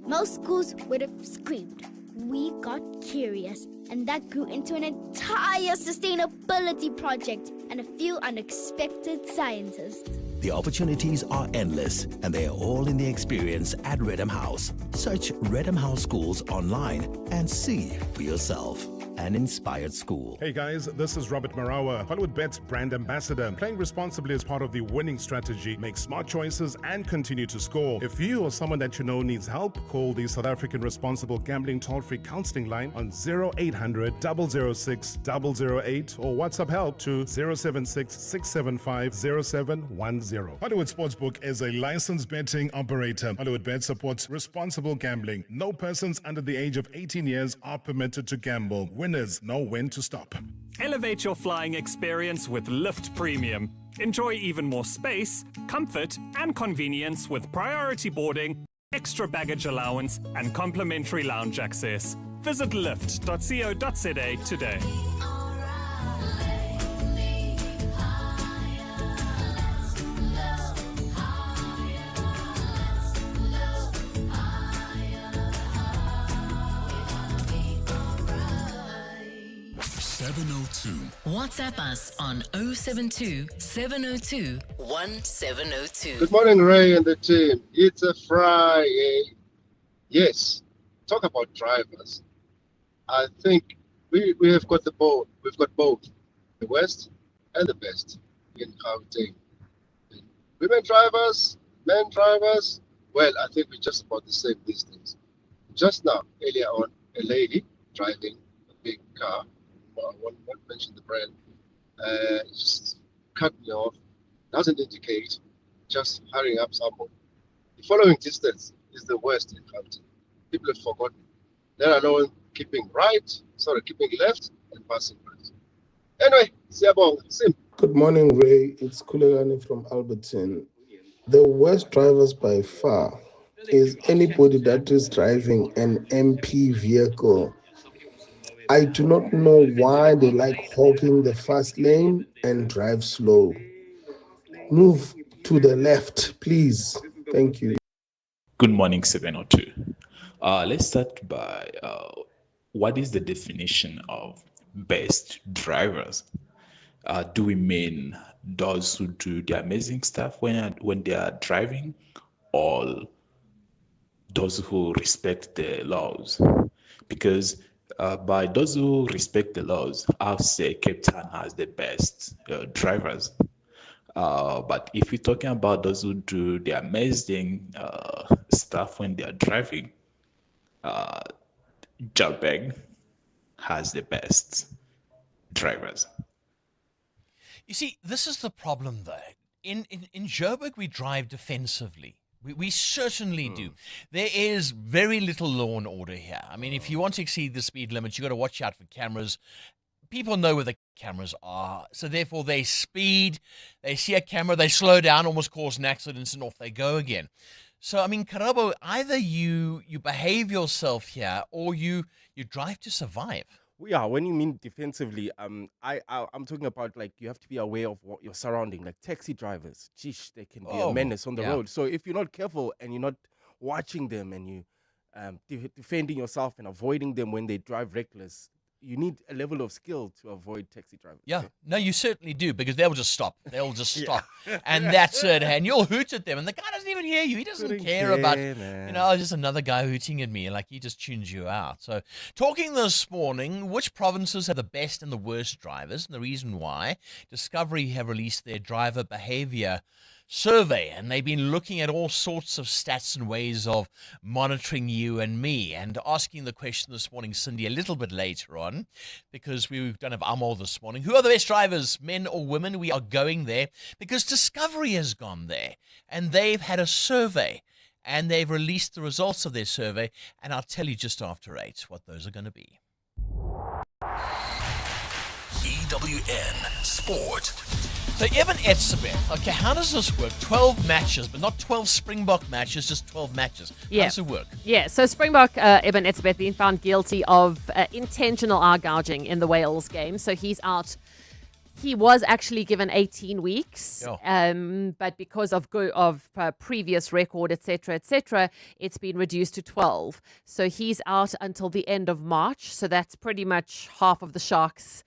Most schools would have screamed. We got curious, and that grew into an entire sustainability project and a few unexpected scientists. The opportunities are endless, and they are all in the experience at Rhythm House. Search Rhythm House Schools online and see for yourself. An inspired school. Hey guys, this is Robert Marawa, HollywoodBet's brand ambassador. Playing responsibly is part of the winning strategy. Make smart choices and continue to score. If you or someone that you know needs help, call the South African Responsible Gambling Toll-Free Counseling Line on 0800 006 008 or WhatsApp help to 076 675 0710. Hollywood Sportsbook is a licensed betting operator. HollywoodBet supports responsible gambling. No persons under the age of 18 years are permitted to gamble. Winners know when to stop. Elevate your flying experience with Lift Premium. Enjoy even more space, comfort, and convenience with priority boarding, extra baggage allowance, and complimentary lounge access. Visit lift.co.za today. 702. WhatsApp us on 072 702 1702. Good morning, Ray and the team. It's a Friday. Yes, talk about drivers. I think we have got the both. We've got both, the West and the best in Gauteng. Women drivers, men drivers. Well, I think we're just about the same these days. Just now, earlier on, a lady driving a big car. I won't mention the brand. Just cut me off. Doesn't indicate. Just hurrying up someone. The following distance is the worst in Gauteng. People have forgotten. Let alone keeping left and passing right. Anyway, siyabonga. Sim. Good morning, Ray. It's Kulegani from Alberton. The worst drivers by far is anybody that is driving an MP vehicle. I do not know why they like hogging the fast lane and drive slow. Move to the left, please. Thank you. Good morning, 702. Let's start by what is the definition of best drivers? Do we mean those who do the amazing stuff when they are driving, or those who respect the laws? Because by those who respect the laws, I'll say Cape Town has the best drivers. But if you're talking about those who do the amazing stuff when they are driving, Joburg has the best drivers. You see, this is the problem, though. In Joburg, we drive defensively. We certainly do. There is very little law and order here. I mean, if you want to exceed the speed limit, you've got to watch out for cameras. People know where the cameras are, so therefore they speed, they see a camera, they slow down, almost cause an accident, and off they go again. So, I mean, Karabo, either you behave yourself here, or you drive to survive. Yeah, when you mean defensively, I'm talking about, like, you have to be aware of what you're surrounding. Like taxi drivers, geesh, they can be a menace on the road. So if you're not careful and you're not watching them and you defending yourself and avoiding them when they drive reckless, you need a level of skill to avoid taxi drivers. Yeah, no, you certainly do, because they'll just stop. They'll just stop. And that's it. And you'll hoot at them, and the guy doesn't even hear you. He doesn't care about, just another guy hooting at me. Like, he just tunes you out. So, talking this morning, which provinces have the best and the worst drivers, and the reason why. Discovery have released their driver behavior survey, and they've been looking at all sorts of stats and ways of monitoring you and me, and asking the question this morning, Cindy, a little bit later on, because we don't have Amal this morning. Who are the best drivers, men or women? We are going there because Discovery has gone there, and they've had a survey, and they've released the results of their survey, and I'll tell you just after 8 what those are going to be. EWN Sport. So Evan Etzebeth, okay, how does this work? 12 matches, but not 12 Springbok matches, just 12 matches. How does it work? Yeah, so Springbok Evan Etzebeth being found guilty of intentional eye gouging in the Wales game. So he's out. He was actually given 18 weeks, but because of previous record, etc., it's been reduced to 12. So he's out until the end of March. So that's pretty much half of the Sharks'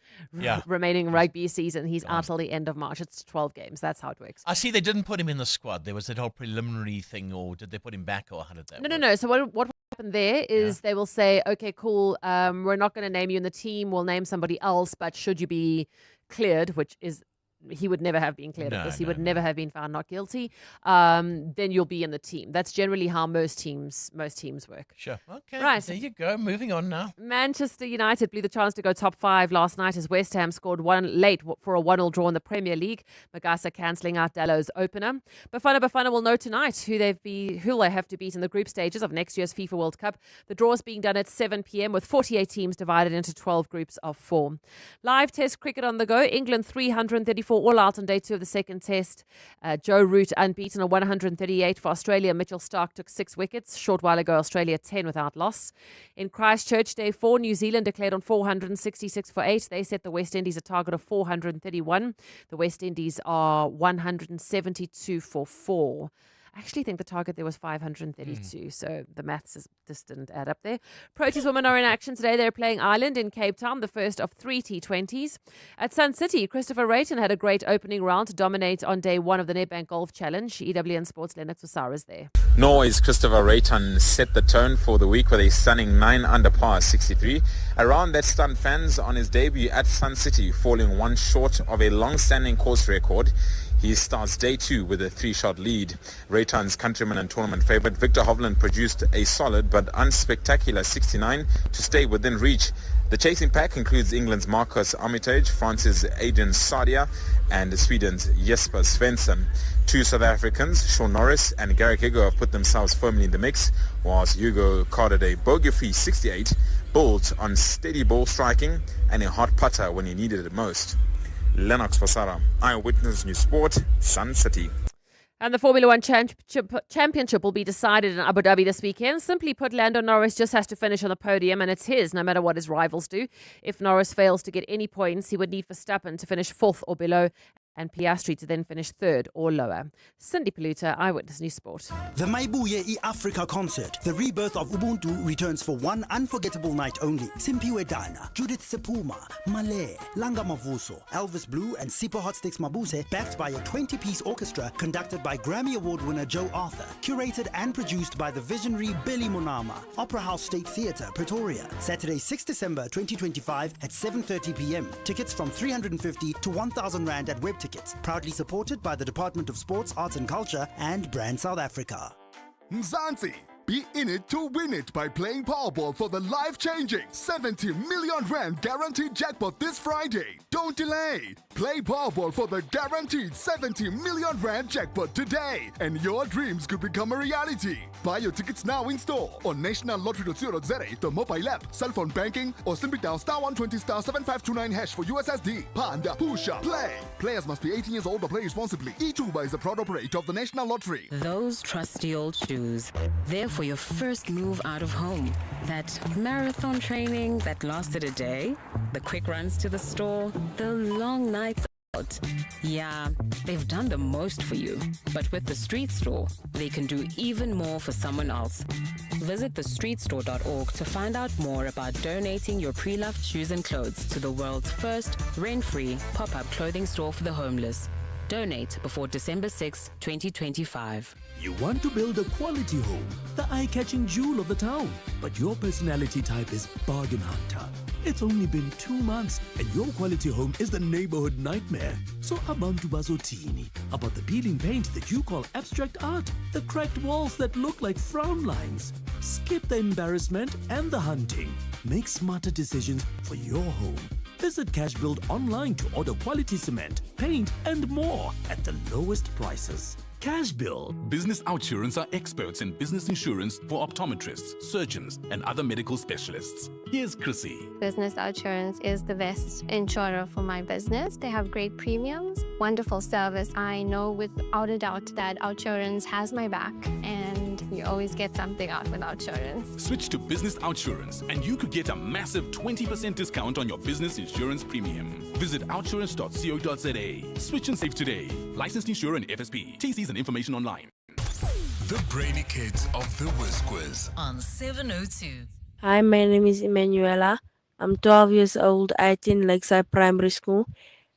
remaining rugby season. He's out till the end of March. It's 12 games. That's how it works. I see they didn't put him in the squad. There was that whole preliminary thing, or did they put him back, or how did that work? No. So what happened there is they will say, okay, cool, we're not going to name you in the team. We'll name somebody else, but should you be cleared, which is he would never have been cleared of this. He would never have been found not guilty. Then you'll be in the team. That's generally how most teams work. Sure. Okay. Right. There you go. Moving on now. Manchester United blew the chance to go top 5 last night as West Ham scored one late for a 1-1 draw in the Premier League. Magasa cancelling out Dalot's opener. Bafana will know tonight who they have to beat in the group stages of next year's FIFA World Cup. The draw is being done at 7 p.m. with 48 teams divided into 12 groups of 4. Live Test cricket on the go. England 334 all out on day 2 of the second test. Joe Root unbeaten on 138 for Australia. Mitchell Starc took 6 wickets. Short while ago, Australia 10 without loss. In Christchurch, day 4, New Zealand declared on 466 for 8. They set the West Indies a target of 431. The West Indies are 172 for 4. I actually think the target there was 532, so the maths just didn't add up there. Proteas women are in action today. They're playing Ireland in Cape Town, the first of 3 T20s. At Sun City, Christopher Rayton had a great opening round to dominate on day 1 of the Nedbank Golf Challenge. EWN Sports' Lennox Wasara is there. Norway's Christopher Rayton set the tone for the week with a stunning 9 under par 63. Around that stunned fans on his debut at Sun City, falling one short of a long-standing course record. He starts day 2 with a 3-shot lead. Rayton's countryman and tournament favourite Victor Hovland produced a solid but unspectacular 69 to stay within reach. The chasing pack includes England's Marcus Armitage, France's Adrian Sardia, and Sweden's Jesper Svensson. 2 South Africans, Sean Norris and Garrick Higo, have put themselves firmly in the mix, whilst Hugo carded a bogey-free 68, built on steady ball striking and a hot putter when he needed it most. Lennox Wasara, Eyewitness News Sport, Sun City. And the Formula One championship will be decided in Abu Dhabi this weekend. Simply put, Lando Norris just has to finish on the podium, and it's his, no matter what his rivals do. If Norris fails to get any points, he would need Verstappen to finish 4th or below. and Piastri to then finish third or lower. Cindy Paluta, Eyewitness News Sport. The Maibuye i-Africa concert, the rebirth of Ubuntu, returns for one unforgettable night only. Simpiwe Dana, Judith Sepuma, Malé, Langa Mavuso, Elvis Blue and Sipho Hotsticks Mabuse, backed by a 20-piece orchestra conducted by Grammy Award winner Joe Arthur, curated and produced by the visionary Billy Monama. Opera House State Theatre, Pretoria, Saturday 6 December 2025 at 7:30 p.m. Tickets from 350 to 1,000 Rand at Web Tickets. Proudly supported by the Department of Sports, Arts and Culture and Brand South Africa. Mzansi, be in it to win it by playing Powerball for the life-changing 70 million Rand guaranteed jackpot this Friday. Don't delay. Play Powerball for the guaranteed 70 million Rand jackpot today, and your dreams could become a reality. Buy your tickets now in store on nationallottery.co.za, the mobile app, cell phone banking, or simply dial *120 *7529# for USSD. Panda, Pusha, play. Players must be 18 years old or play responsibly. eTuba is the proud operator of the National Lottery. Those trusty old shoes. They're for your first move out of home. That marathon training that lasted a day. The quick runs to the store. The long nights out. Yeah, they've done the most for you. But with the Street Store, they can do even more for someone else. Visit thestreetstore.org to find out more about donating your pre-loved shoes and clothes to the world's first rent-free pop-up clothing store for the homeless. Donate before December 6, 2025. You want to build a quality home, the eye-catching jewel of the town, but your personality type is bargain hunter. It's only been 2 months and your quality home is the neighborhood nightmare. So abantu bazotini about the peeling paint that you call abstract art, the cracked walls that look like frown lines. Skip the embarrassment and the hunting. Make smarter decisions for your home. Visit Cash Build online to order quality cement, paint, and more at the lowest prices. Cash Build. Business Outsurance are experts in business insurance for optometrists, surgeons, and other medical specialists. Here's Chrissy. Business Outsurance is the best insurer for my business. They have great premiums, wonderful service. I know without a doubt that Outsurance has my back, and you always get something out with Outsurance. Switch to Business Outsurance and you could get a massive 20% discount on your business insurance premium. Visit outsurance.co.za. Switch and save today. Licensed insurer and FSP. TCs and information online. The Brainy Kids of the Whiz Quiz on 702. Hi, my name is Emanuela. I'm 12 years old. I attend Lakeside Primary School.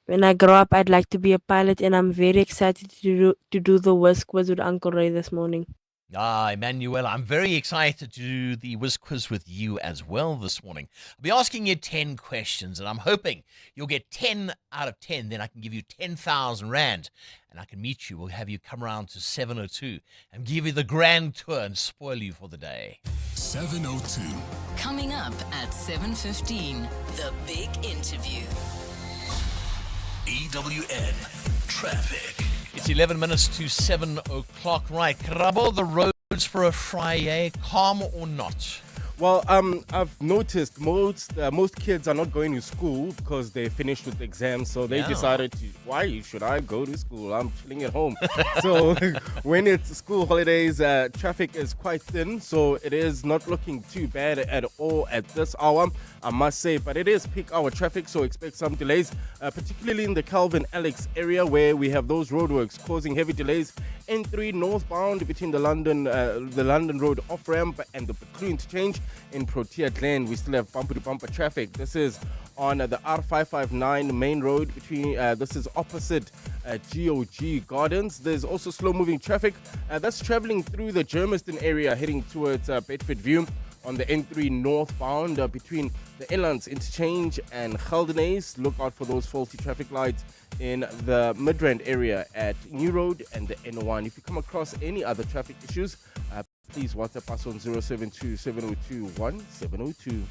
When I grow up, I'd like to be a pilot, and I'm very excited to do the Whiz Quiz with Uncle Ray this morning. Emmanuel, I'm very excited to do the Whiz Quiz with you as well this morning. I'll be asking you 10 questions, and I'm hoping you'll get 10 out of 10. Then I can give you 10,000 Rand, and I can meet you. We'll have you come around to 702 and give you the grand tour and spoil you for the day. 702. Coming up at 7:15, the big interview. EWN Traffic. It's 11 minutes to 7 o'clock. Right, Krabo, the roads for a Friday, calm or not? Well, I've noticed most kids are not going to school because they finished with exams, so they decided why should I go to school? I'm chilling at home. So when it's school holidays, traffic is quite thin, so it is not looking too bad at all at this hour, I must say. But it is peak hour traffic, so expect some delays, particularly in the Calvin Alex area where we have those roadworks causing heavy delays. N3 northbound between the London Road off-ramp and the Petru interchange. In Protea Glen, we still have bumper-to-bumper traffic. This is on the R559 main road between, this is opposite GOG Gardens. There's also slow-moving traffic that's traveling through the Germiston area heading towards Bedford View on the N3 northbound between the Elands interchange and Geldenays. Look out for those faulty traffic lights in the Midrand area at New Road and the N1. If you come across any other traffic issues, please WhatsApp us on 072-702-1702.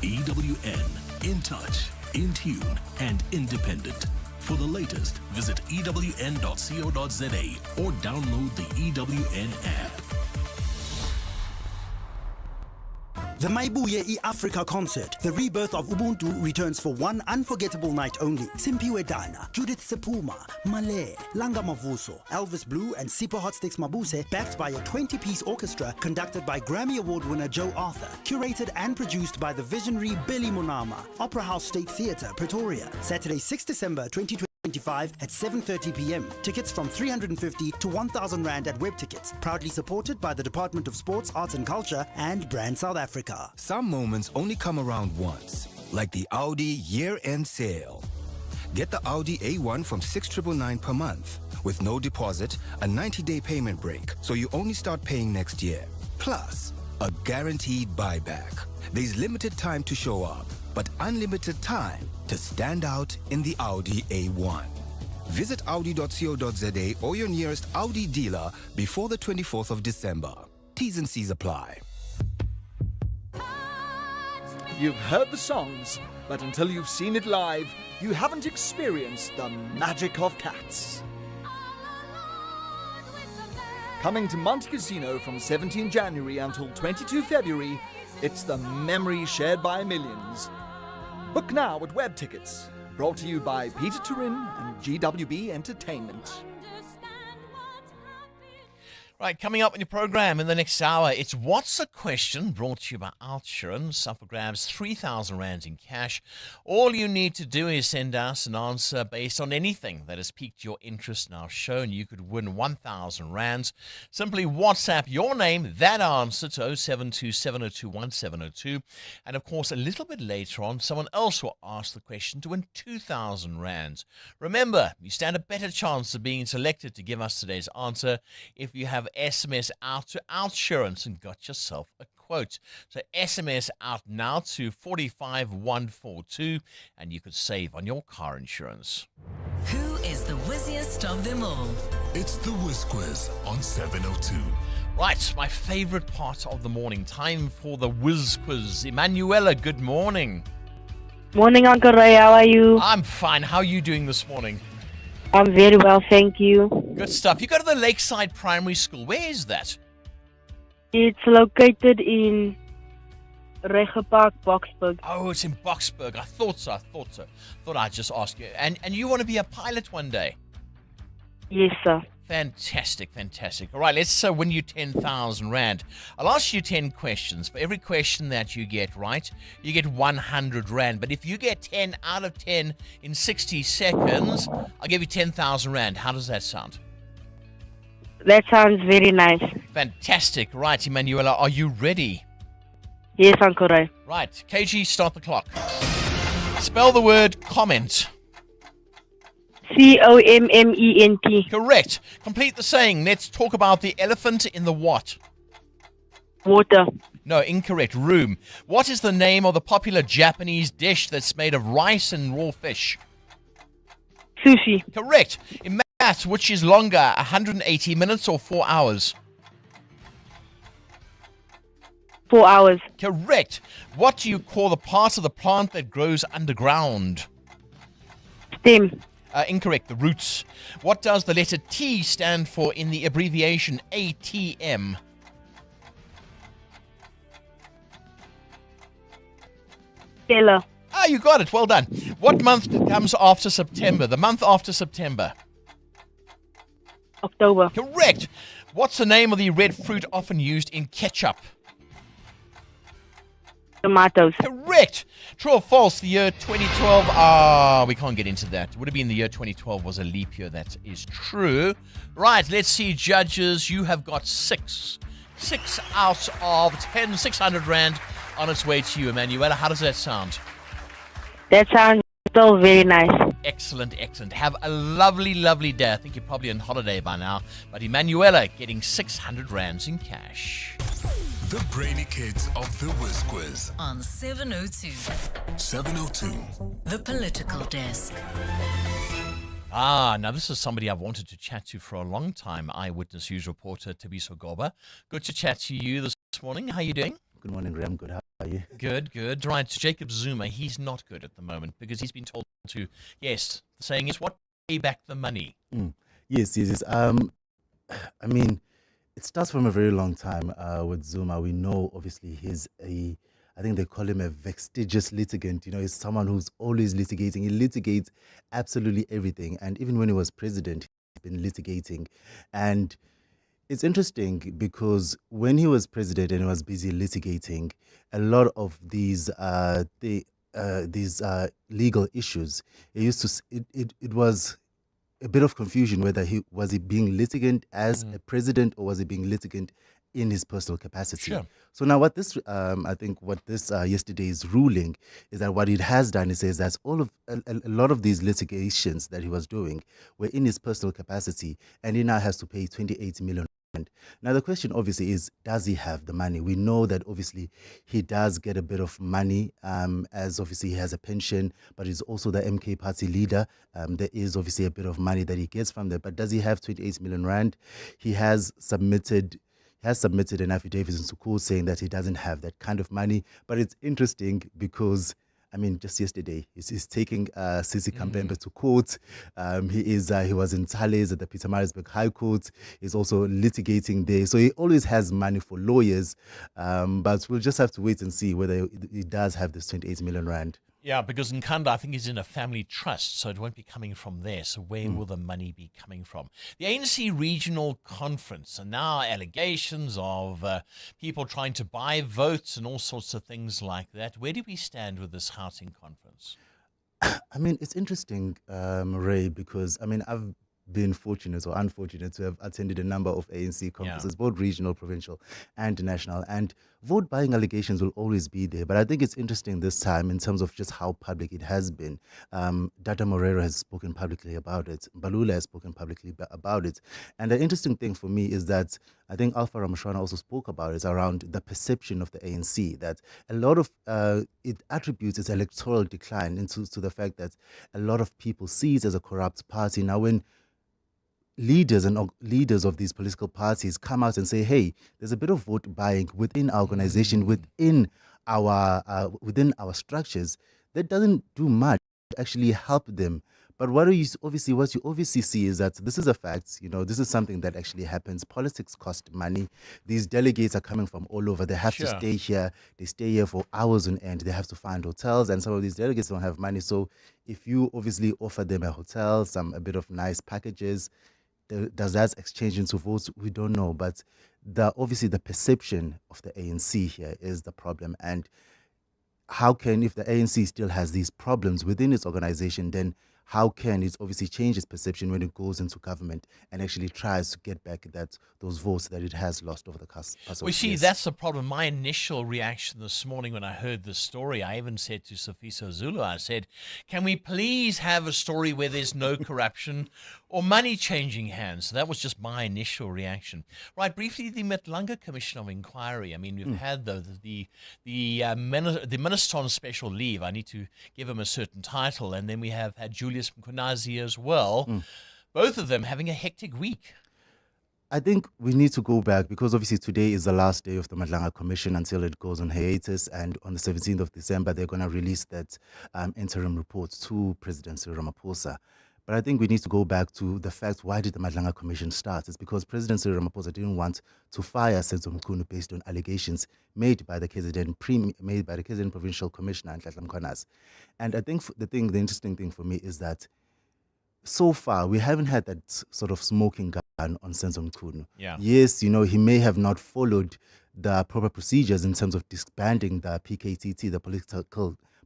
EWN, in touch, in tune, and independent. For the latest, visit ewn.co.za or download the EWN app. The Maibuye i-Africa concert, the rebirth of Ubuntu, returns for one unforgettable night only. Simpiwe Dana, Judith Sepuma, Malé, Langa Mavuso, Elvis Blue and Sipho Hotsticks Mabuse, backed by a 20-piece orchestra conducted by Grammy Award winner Joe Arthur, curated and produced by the visionary Billy Monama. Opera House State Theatre, Pretoria, Saturday 6 December 2025 2025 at 7:30 p.m. Tickets from 350 to 1,000 Rand at Web Tickets. Proudly supported by the Department of Sports, Arts and Culture and Brand South Africa. Some moments only come around once, like the Audi year-end sale. Get the Audi A1 from 6,999 per month with no deposit, a 90-day payment break, so you only start paying next year. Plus, a guaranteed buyback. There's limited time to show up, but unlimited time to stand out in the Audi A1. Visit audi.co.za or your nearest Audi dealer before the 24th of December. T's and C's apply. You've heard the songs, but until you've seen it live, you haven't experienced the magic of Cats. Coming to Monte Casino from 17 January until 22 February, it's the memory shared by millions. Book now at Web Tickets. Brought to you by Peter Turin and GWB Entertainment. Right, coming up in your program in the next hour, it's What's the Question, brought to you by Outsurance. Up for grabs, 3,000 Rands in cash. All you need to do is send us an answer based on anything that has piqued your interest in our show, and you could win 1,000 Rands. Simply WhatsApp your name, that answer, to 0727021702. And of course, a little bit later on, someone else will ask the question to win 2,000 Rands. Remember, you stand a better chance of being selected to give us today's answer if you have SMS out to Outsurance and got yourself a quote. So SMS out now to 45142 and you could save on your car insurance. Who is the whizziest of them all? It's the Whiz Quiz on 702. Right, my favorite part of the morning. Time for the Whiz Quiz. Emanuela, good morning. Morning, Uncle Ray. How are you? I'm fine. How are you doing this morning? I'm very well, thank you. Good stuff. You go to the Lakeside Primary School. Where is that? It's located in Rege Park, Boksburg. Oh, it's in Boksburg. I thought so. Thought I'd just ask you. And you want to be a pilot one day? Yes, sir. Fantastic. All right, let's win you 10,000 Rand. I'll ask you 10 questions. For every question that you get right, you get 100 Rand. But if you get 10 out of 10 in 60 seconds, I'll give you 10,000 Rand. How does that sound? That sounds very nice. Fantastic. Right, Emanuela, are you ready? Yes, Uncle Ray. Right, KG, start the clock. Spell the word comment. COMMENT. Correct. Complete the saying. Let's talk about the elephant in the what? Water. No, incorrect. Room. What is the name of the popular Japanese dish that's made of rice and raw fish? Sushi. Correct. In maths, which is longer, 180 minutes or 4 hours? 4 hours. Correct. What do you call the part of the plant that grows underground? Stem. Incorrect. The roots. What does the letter T stand for in the abbreviation ATM? Teller. Ah, you got it. Well done. What month comes after September? The month after September. October. Correct. What's the name of the red fruit often used in ketchup? Tomatoes. Correct. True or false, the year 2012, we can't get into that. It would have been the year 2012 was a leap year. That is true. Right, let's see, judges. You have got 6. 6 out of 10, 600 Rand on its way to you, Emanuela. How does that sound? That sounds still very nice. Excellent. Have a lovely day. I think you're probably on holiday by now. But Emanuela getting 600 Rands in cash. The brainy kids of the Whiz Quiz On 702. 702. The Political Desk. Now this is somebody I've wanted to chat to for a long time. Eyewitness News reporter Tabiso Goba. Good to chat to you this morning. How are you doing? Good morning, Graham. Good. How are you? Good. Right, Jacob Zuma, he's not good at the moment because he's been told to, yes, the saying is what? Pay back the money. Yes. I mean, it starts from a very long time with Zuma. We know, obviously, I think they call him a vexatious litigant. You know, he's someone who's always litigating. He litigates absolutely everything. And even when he was president, he's been litigating. And it's interesting because when he was president and he was busy litigating, a lot of these legal issues, it was a bit of confusion whether he being litigant as a president or was he being litigant in his personal capacity. Sure. So now what this, I think what this yesterday's ruling is that what it has done, it says that a lot of these litigations that he was doing were in his personal capacity, and he now has to pay 28 million. Now the question obviously is, does he have the money? We know that obviously he does get a bit of money, as obviously he has a pension, but he's also the MK party leader. There is obviously a bit of money that he gets from there, but does he have 28 million rand? He has submitted an affidavit into court saying that he doesn't have that kind of money. But it's interesting because, I mean, just yesterday, he's taking Sisi Kambembe to court. He was in Tales at the Pietermaritzburg High Court. He's also litigating there. So he always has money for lawyers. But we'll just have to wait and see whether he does have this 28 million rand. Yeah, because Nkanda, I think, is in a family trust, so it won't be coming from there. So where will the money be coming from? The ANC Regional Conference, and now allegations of people trying to buy votes and all sorts of things like that. Where do we stand with this Gauteng conference? I mean, it's interesting, Ray, because, I mean, I've been fortunate or unfortunate to have attended a number of ANC conferences, both regional, provincial, and national. And vote buying allegations will always be there. But I think it's interesting this time in terms of just how public it has been. Data Morero has spoken publicly about it. Balula has spoken publicly about it. And the interesting thing for me is that I think Alpha Ramashwana also spoke about it around the perception of the ANC, that a lot of it attributes its electoral decline to the fact that a lot of people see it as a corrupt party. Now, when leaders of these political parties come out and say, hey, there's a bit of vote buying within our organization, within our structures, that doesn't do much to actually help them. But what you obviously see is that this is a fact. This is something that actually happens. Politics cost money. These delegates are coming from all over. They have to stay here. They stay here for hours on end. They have to find hotels, and some of these delegates don't have money. So if you obviously offer them a hotel, a bit of nice packages, does that exchange into votes? We don't know. But obviously the perception of the ANC here is the problem. And how can, if the ANC still has these problems within its organization, then how can it obviously change its perception when it goes into government and actually tries to get back those votes that it has lost over the past Well, you see, that's the problem. My initial reaction this morning when I heard this story, I even said to Sifiso Zulu, I said, can we please have a story where there's no corruption or money changing hands? So that was just my initial reaction. Right, briefly, the Matlanga Commission of Inquiry. I mean, we've had the Minister on Special Leave. I need to give him a certain title. And then we have had Julius Mkunazi as well. Both of them having a hectic week. I think we need to go back because obviously today is the last day of the Matlanga Commission until it goes on hiatus, and on the 17th of December they're going to release that interim report to President Cyril Ramaphosa. But I think we need to go back to the fact, why did the Matlanga Commission start? It's because President Cyril Ramaphosa didn't want to fire Senzo Mkhunu based on allegations made by the KZN Provincial Commissioner, Nhlanhla Mkhwanazi. And I think the interesting thing for me is that so far we haven't had that sort of smoking gun on Senzo Mkhunu. Yeah. Yes, he may have not followed the proper procedures in terms of disbanding the PKTT, the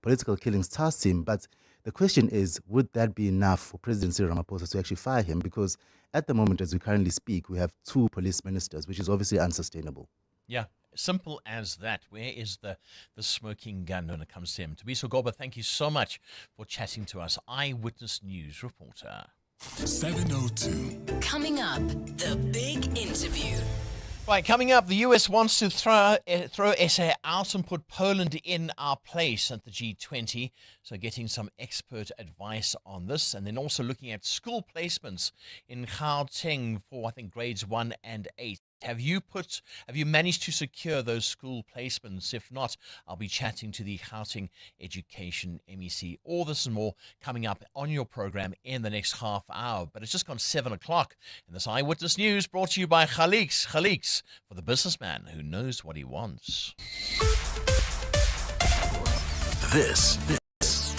Political Killings Task Team, but the question is, would that be enough for President Cyril Ramaphosa to actually fire him? Because at the moment, as we currently speak, we have 2 police ministers, which is obviously unsustainable. Yeah, simple as that. Where is the smoking gun when it comes to him? Tabiso Goba, thank you so much for chatting to us. Eyewitness News reporter. 702. Coming up, the big interview. Right, coming up, the US wants to throw SA out and put Poland in our place at the G20. So getting some expert advice on this, and then also looking at school placements in Gauteng for, I think, grades 1 and 8. Have you managed to secure those school placements? If not, I'll be chatting to the Gauteng Education MEC. All this and more coming up on your program in the next half hour. But it's just gone 7 o'clock. And this Eyewitness News brought to you by Khalix. Khalix, for the businessman who knows what he wants. This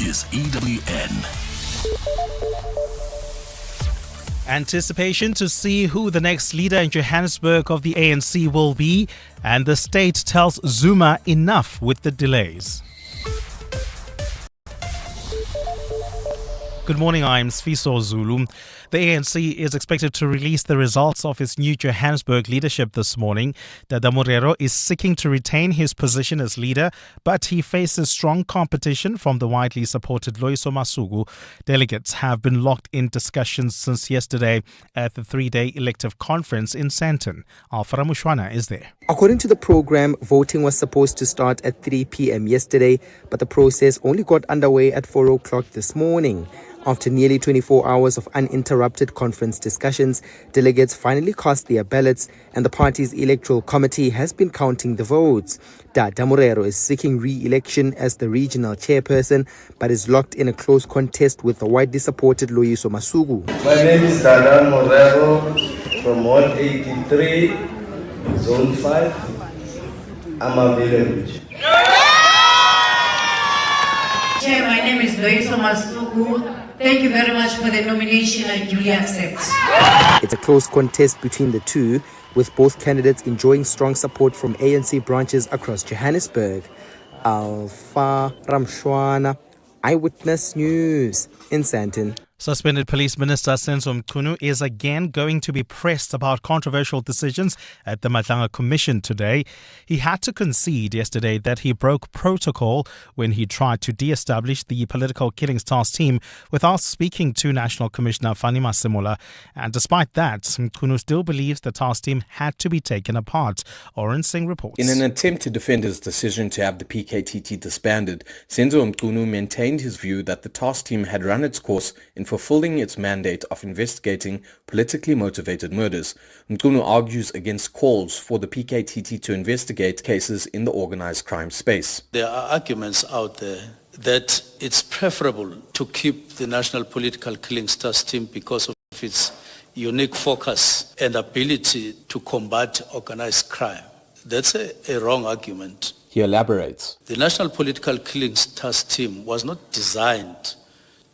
is EWN. Anticipation to see who the next leader in Johannesburg of the ANC will be, and the state tells Zuma enough with the delays. Good morning, I'm Sfiso Zulu. The ANC is expected to release the results of its new Johannesburg leadership this morning. Dada Morero is seeking to retain his position as leader, but he faces strong competition from the widely supported Loyiso Masuku. Delegates have been locked in discussions since yesterday at the three-day elective conference in Sandton. Alfara Mushwana is there. According to the program, voting was supposed to start at 3 p.m. yesterday, but the process only got underway at 4 o'clock this morning. After nearly 24 hours of uninterrupted conference discussions, delegates finally cast their ballots and the party's electoral committee has been counting the votes. Dada Morero is seeking re-election as the regional chairperson, but is locked in a close contest with the widely supported Loyiso Masuku. My name is Dada Morero from Ward 83, Zone 5. I'm available. Chair, my name is Loyiso Masuku. Thank you very much for the nomination. I duly accept. It's a close contest between the two, with both candidates enjoying strong support from ANC branches across Johannesburg. Alfa Ramshwana, Eyewitness News in Sandton. Suspended Police Minister Senzo Mchunu is again going to be pressed about controversial decisions at the Madlanga Commission today. He had to concede yesterday that he broke protocol when he tried to de-establish the Political Killings Task Team without speaking to National Commissioner Fani Masemola. And despite that, Mchunu still believes the task team had to be taken apart. Oren Singh reports. In an attempt to defend his decision to have the PKTT disbanded, Senzo Mchunu maintained his view that the task team had run its course in fulfilling its mandate of investigating politically motivated murders. Mchunu argues against calls for the PKTT to investigate cases in the organized crime space. There are arguments out there that it's preferable to keep the National Political Killings Task Team because of its unique focus and ability to combat organized crime. That's a wrong argument. He elaborates. The National Political Killings Task Team was not designed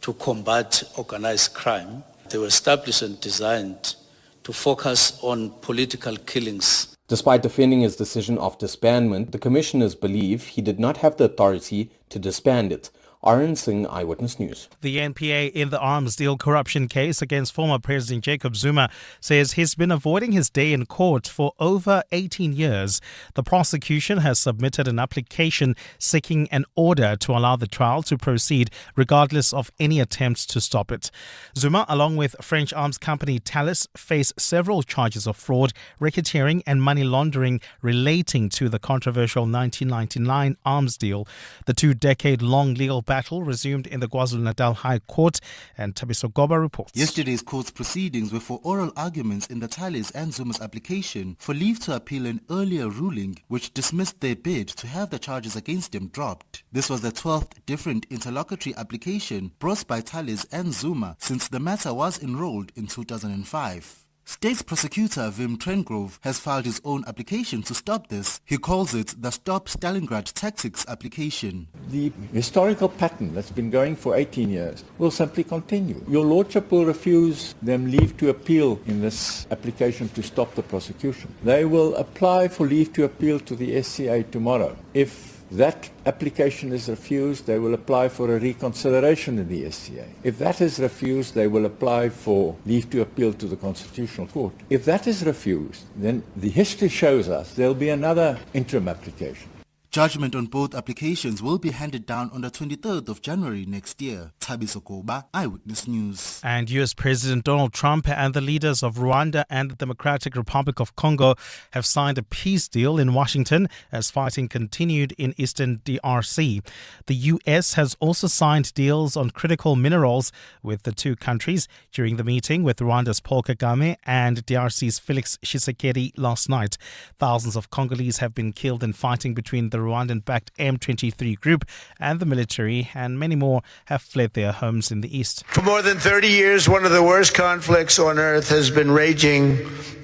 to combat organized crime. They were established and designed to focus on political killings. Despite defending his decision of disbandment, the commissioners believe he did not have the authority to disband it. Oren Singh, Eyewitness News. The NPA in the arms deal corruption case against former President Jacob Zuma says he's been avoiding his day in court for over 18 years. The prosecution has submitted an application seeking an order to allow the trial to proceed regardless of any attempts to stop it. Zuma, along with French arms company Thales, face several charges of fraud, racketeering and money laundering relating to the controversial 1999 arms deal. The two-decade-long legal battle resumed in the KwaZulu-Natal High Court, and Tabiso Goba reports. Yesterday's court's proceedings were for oral arguments in the Thales and Zuma's application for leave to appeal an earlier ruling which dismissed their bid to have the charges against them dropped. This was the 12th different interlocutory application brought by Thales and Zuma since the matter was enrolled in 2005. State prosecutor Wim Trengrove has filed his own application to stop this. He calls it the Stop Stalingrad Tactics application. The historical pattern that's been going for 18 years will simply continue. Your Lordship will refuse them leave to appeal in this application to stop the prosecution. They will apply for leave to appeal to the SCA tomorrow. If that application is refused, they will apply for a reconsideration in the SCA. If that is refused, they will apply for leave to appeal to the Constitutional Court. If that is refused, then the history shows us there'll be another interim application. Judgment on both applications will be handed down on the 23rd of January next year. Tabiso Goba, Eyewitness News. And US President Donald Trump and the leaders of Rwanda and the Democratic Republic of Congo have signed a peace deal in Washington as fighting continued in eastern DRC. The US has also signed deals on critical minerals with the two countries during the meeting with Rwanda's Paul Kagame and DRC's Felix Tshisekedi last night. Thousands of Congolese have been killed in fighting between the Rwandan-backed M23 group and the military, and many more have fled their homes in the east. For more than 30 years, one of the worst conflicts on earth has been raging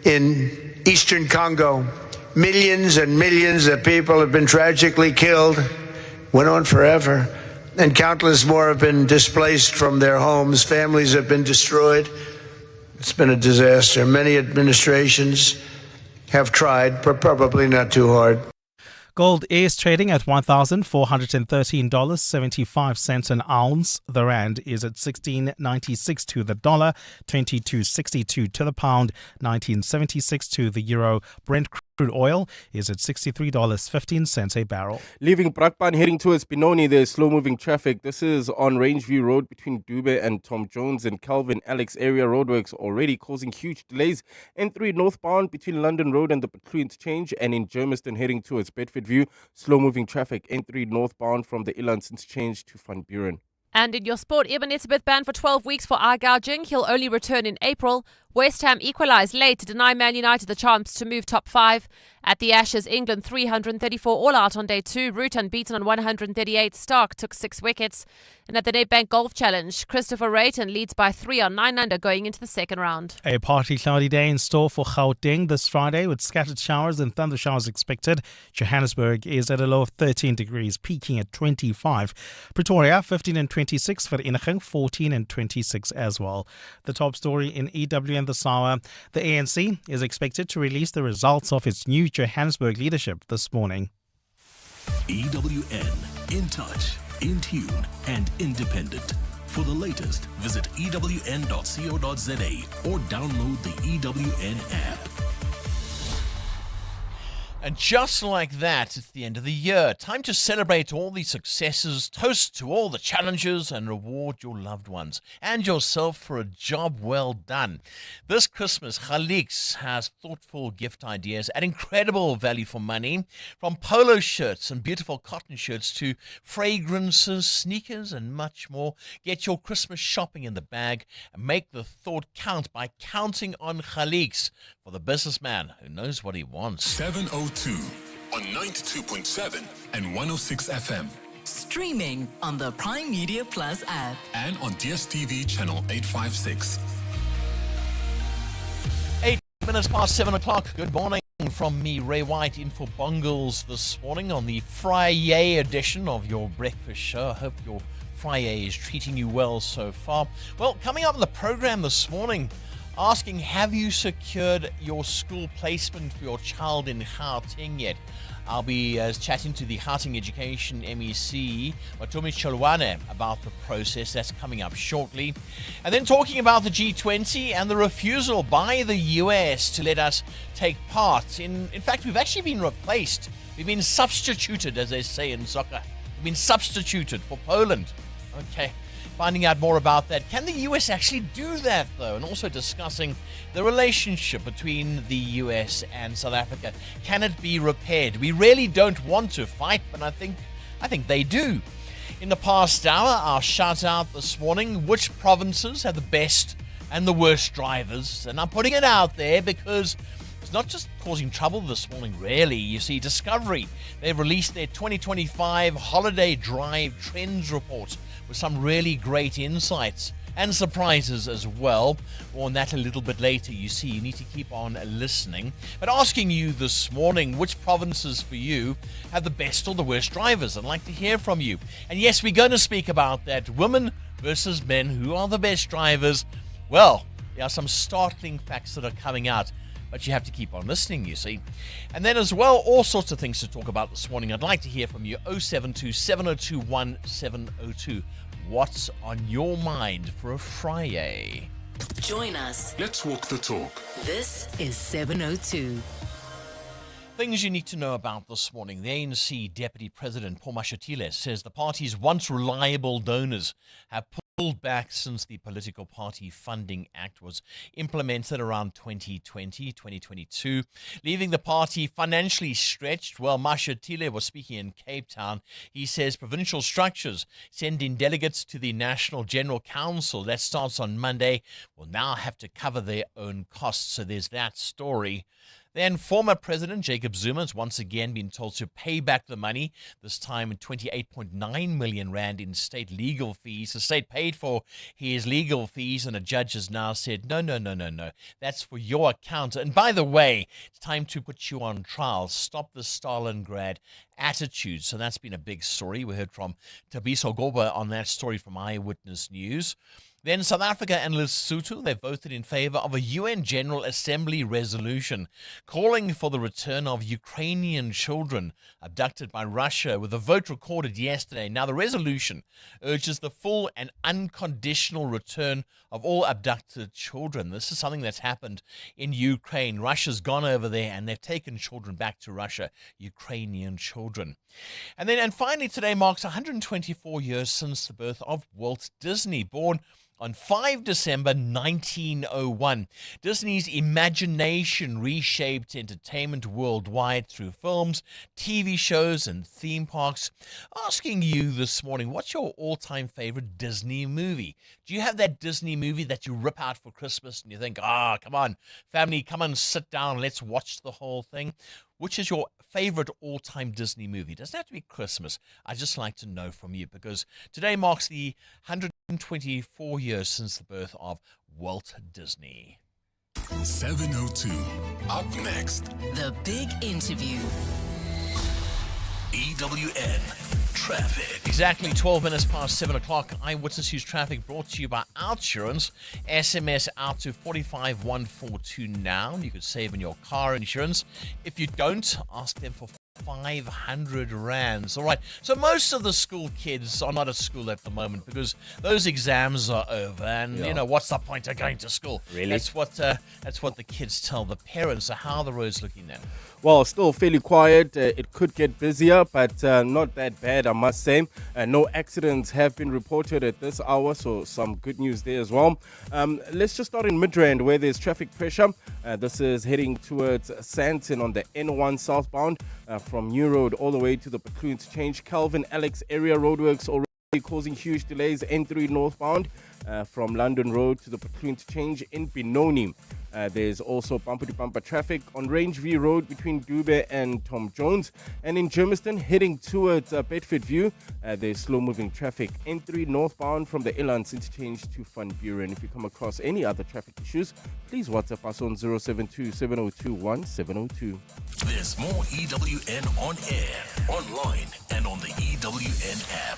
in eastern Congo. Millions and millions of people have been tragically killed, went on forever, and countless more have been displaced from their homes. Families have been destroyed. It's been a disaster. Many administrations have tried, but probably not too hard. Gold is trading at $1,413.75 an ounce. The rand is at 16.96 to the dollar, 22.62 to the pound, 19.76 to the euro. Brent crude oil is at $63.15 a barrel. Leaving Brakpan heading towards Benoni, there's slow-moving traffic. This is on Rangeview Road between Dube and Tom Jones and Calvin Alex area. Roadworks already causing huge delays. N3 northbound between London Road and the Petru interchange, and in Germiston heading towards Bedford View, slow-moving traffic. N3 northbound from the Ilans interchange to Van Buren. And in your sport, Ebenezer banned for 12 weeks for eye gouging. He'll only return in April. West Ham equalised late to deny Man United the chance to move top 5. At the Ashes, England 334 all out on day 2. Root unbeaten on 138. Stark took 6 wickets. And at the Nedbank Golf Challenge, Christopher Rayton leads by 3 on 9 under going into the second round. A partly cloudy day in store for Gauteng this Friday with scattered showers and thunder showers expected. Johannesburg is at a low of 13 degrees, peaking at 25. Pretoria 15 and 26, Vereeniging 14 and 26 as well. The top story in EW this hour, the ANC is expected to release the results of its new Johannesburg leadership this morning. EWN, in touch, in tune, and independent. For the latest, visit ewn.co.za or download the EWN app. And just like that, it's the end of the year. Time to celebrate all the successes, toast to all the challenges, and reward your loved ones and yourself for a job well done. This Christmas, Khalix has thoughtful gift ideas at incredible value for money. From polo shirts and beautiful cotton shirts to fragrances, sneakers, and much more. Get your Christmas shopping in the bag and make the thought count by counting on Khalix, for the businessman who knows what he wants. 702 on 92.7 and 106 FM. Streaming on the Prime Media Plus app. And on DSTV channel 856. 8 minutes past 7 o'clock. Good morning from me, Ray White, in for Bongles this morning on the Friday edition of your breakfast show. I hope your Friday is treating you well so far. Well, coming up on the program this morning, asking, have you secured your school placement for your child in Gauteng yet? I'll be chatting to the Gauteng Education MEC, Matumi Cholwane, about the process. That's coming up shortly. And then talking about the G20 and the refusal by the US to let us take part. In fact, we've actually been replaced. We've been substituted, as they say in soccer. We've been substituted for Poland. Okay. Finding out more about that. Can the US actually do that, though? And also discussing the relationship between the US and South Africa. Can it be repaired? We really don't want to fight, but I think they do. In the past hour, our shout out this morning, which provinces have the best and the worst drivers? And I'm putting it out there because it's not just causing trouble this morning, really. You see, Discovery, they've released their 2025 Holiday Drive Trends Report with some really great insights and surprises as well. More on that a little bit later. You see, you need to keep on listening. But asking you this morning, which provinces for you have the best or the worst drivers? I'd like to hear from you. And yes, we're going to speak about that. Women versus men, who are the best drivers? Well, there are some startling facts that are coming out, but you have to keep on listening, you see. And then as well, all sorts of things to talk about this morning. I'd like to hear from you. 072 702 1702. What's on your mind for a Friday? Join us. Let's walk the talk. This is 702. Things you need to know about this morning. The ANC Deputy President Paul Mashatile says the party's once reliable donors have pulled back since the Political Party Funding Act was implemented around 2020-2022, leaving the party financially stretched. Well, Mashatile was speaking in Cape Town. He says provincial structures sending delegates to the National General Council, that starts on Monday, will now have to cover their own costs. So there's that story. Then former President Jacob Zuma has once again been told to pay back the money, this time 28.9 million rand in state legal fees. The state paid for his legal fees, and a judge has now said, no, that's for your account. And by the way, it's time to put you on trial. Stop the Stalingrad attitude. So that's been a big story. We heard from Tabiso Goba on that story from Eyewitness News. Then South Africa and Lesotho, they voted in favor of a UN General Assembly resolution calling for the return of Ukrainian children abducted by Russia, with a vote recorded yesterday. Now, the resolution urges the full and unconditional return of all abducted children. This is something that's happened in Ukraine. Russia's gone over there and they've taken children back to Russia, Ukrainian children. And finally, today marks 124 years since the birth of Walt Disney, born on 5 December 1901. Disney's imagination reshaped entertainment worldwide through films, TV shows, and theme parks. Asking you this morning, what's your all-time favorite Disney movie? Do you have that Disney movie that you rip out for Christmas and you think, come on, family, come and sit down, let's watch the whole thing? Which is your favorite all-time Disney movie? It doesn't have to be Christmas. I'd just like to know from you, because today marks the 124 years since the birth of Walt Disney. 7:02. Up next, The Big Interview. EWN Traffic. Exactly 12 minutes past 7 o'clock. Eyewitness News Traffic brought to you by Outsurance. SMS out to 45142 now. You could save on your car insurance. If you don't, ask them for 500 rands. All right. So most of the school kids are not at school at the moment because those exams are over. And, you know, what's the point of going to school? Really? That's what the kids tell the parents. So how are the roads looking then? Well, still fairly quiet. It could get busier, but not that bad, I must say. No accidents have been reported at this hour, so some good news there as well. Let's just start in Midrand, where there's traffic pressure. This is heading towards Sandton on the N1 southbound from New Road all the way to the Platoon Interchange. Calvin Alex area roadworks already causing huge delays. N3 northbound from London Road to the Platoon Interchange in Benoni. There's also bumper-to-bumper traffic on Rangeview Road between Dube and Tom Jones. And in Germiston, heading towards Bedford View, there's slow-moving traffic. N3 northbound from the Elands Interchange to Van Buren. If you come across any other traffic issues, please WhatsApp us on 072-7021-702. There's more EWN on air, online, and on the EWN app.